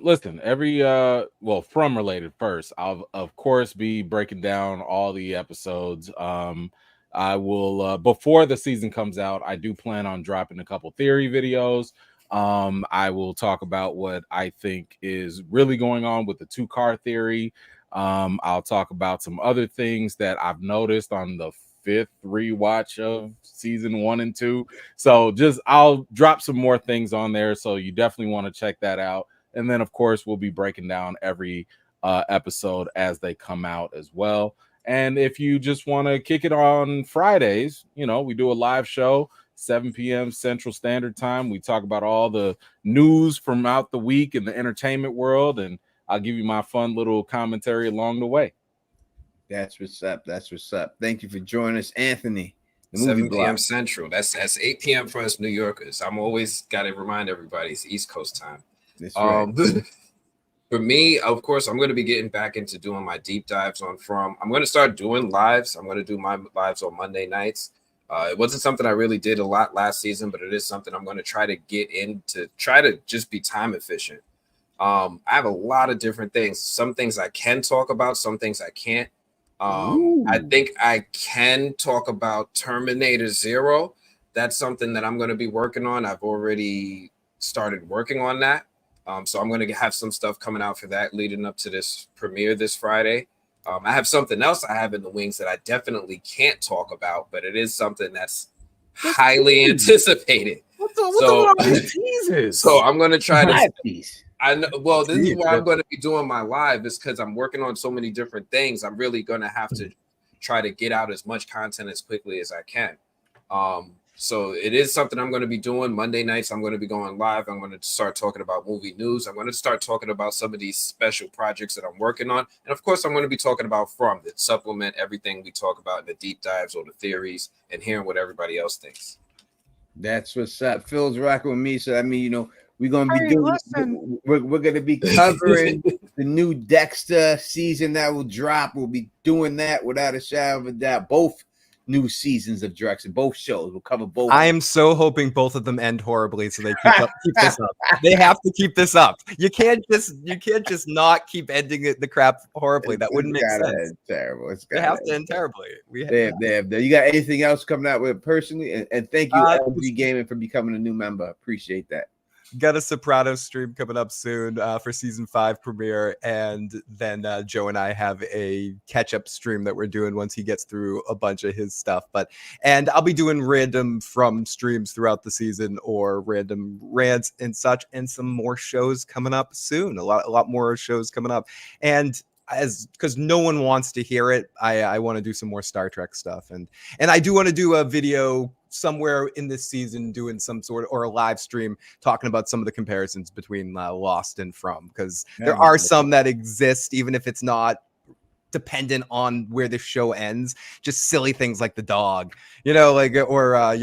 Listen, every From Related first, I'll of course be breaking down all the episodes. I will before the season comes out, I do plan on dropping a couple theory videos. I will talk about what I think is really going on with the 2-car theory. I'll talk about some other things that I've noticed on the 5th rewatch of season 1 and 2. So I'll drop some more things on there. So you definitely want to check that out. And then of course we'll be breaking down every episode as they come out as well. And if you just want to kick it on Fridays, we do a live show, 7 p.m. Central Standard Time. We talk about all the news from out the week in the entertainment world. And I'll give you my fun little commentary along the way. That's what's up. That's what's up. Thank you for joining us, Anthony. The 7 p.m. Central. That's 8 p.m. for us New Yorkers. I'm always got to remind everybody it's East Coast time. That's right. For me, of course, I'm going to be getting back into doing my deep dives on From. I'm going to start doing lives. I'm going to do my lives on Monday nights. It wasn't something I really did a lot last season, but it is something I'm going to try to get into, try to just be time efficient. I have a lot of different things. Some things I can talk about, some things I can't. I think I can talk about Terminator Zero. That's something that I'm going to be working on. I've already started working on that. So I'm going to have some stuff coming out for that leading up to this premiere this Friday. I have something else I have in the wings that I definitely can't talk about, but it is something that's highly anticipated. So I'm going to try to. I know. Well, this is why I'm going to be doing my live is because I'm working on so many different things. I'm really going to have to try to get out as much content as quickly as I can. So it is something I'm going to be doing Monday nights. I'm going to be going live. I'm going to start talking about movie news. I'm going to start talking about some of these special projects that I'm working on. And of course, I'm going to be talking about From that supplement everything we talk about in the deep dives or the theories and hearing what everybody else thinks. That's what's up. Phil's rocking with me. So, I mean, you know, we're going to be doing, we're going to be covering the new Dexter season that will drop. We'll be doing that without a shadow of a doubt. Both new seasons of Drexel, both shows. We'll cover both. I am so hoping both of them end horribly so they keep this up. They have to keep this up. You can't just not keep ending the crap horribly. That wouldn't make sense. End terrible. They have to end terribly. You got anything else coming out with personally? And thank you, LG Gaming, for becoming a new member. Appreciate that. Got a Sopranos stream coming up soon for season 5 premiere, and then Joe and I have a catch-up stream that we're doing once he gets through a bunch of his stuff. And I'll be doing random From streams throughout the season or random rants and such, and some more shows coming up soon. A lot more shows coming up, and because no one wants to hear it, I want to do some more Star Trek stuff, and I do want to do a video somewhere in this season doing some sort of, or a live stream talking about some of the comparisons between Lost and From, because there are some that exist, even if it's not dependent on where the show ends. Just silly things like the dog, like, or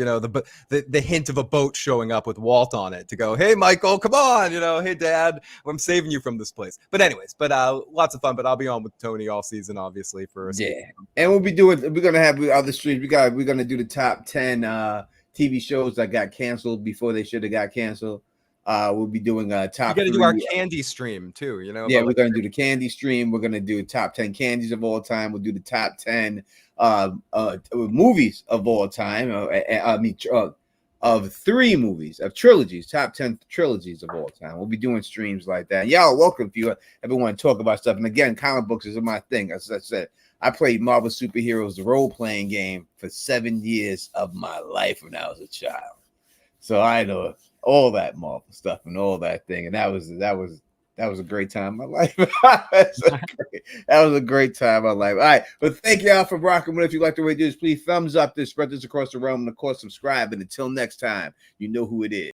the hint of a boat showing up with Walt on it to go, hey Michael, come on, hey Dad, I'm saving you from this place. But anyways, lots of fun. But I'll be on with Tony all season, obviously, for and we're gonna have other streams. We're gonna do the top 10 TV shows that got canceled before they should have got canceled. We'll be doing top. We got to do our candy stream too. Yeah, we're gonna do the candy stream. We're gonna do top 10 candies of all time. We'll do the top 10 movies of all time. Of 3 movies, of trilogies, top 10 trilogies of all time. We'll be doing streams like that. Y'all are welcome if you ever want to talk about stuff. And again, comic books is my thing. As I said, I played Marvel Superheroes, the role-playing game, for 7 years of my life when I was a child. So I know all that Marvel stuff and all that thing, and that was a great time in my life. That was a great time in my life. All right, but thank y'all for rocking with us. If you like the way we do this, please thumbs up this, spread this across the realm, and of course subscribe. And until next time, you know who it is.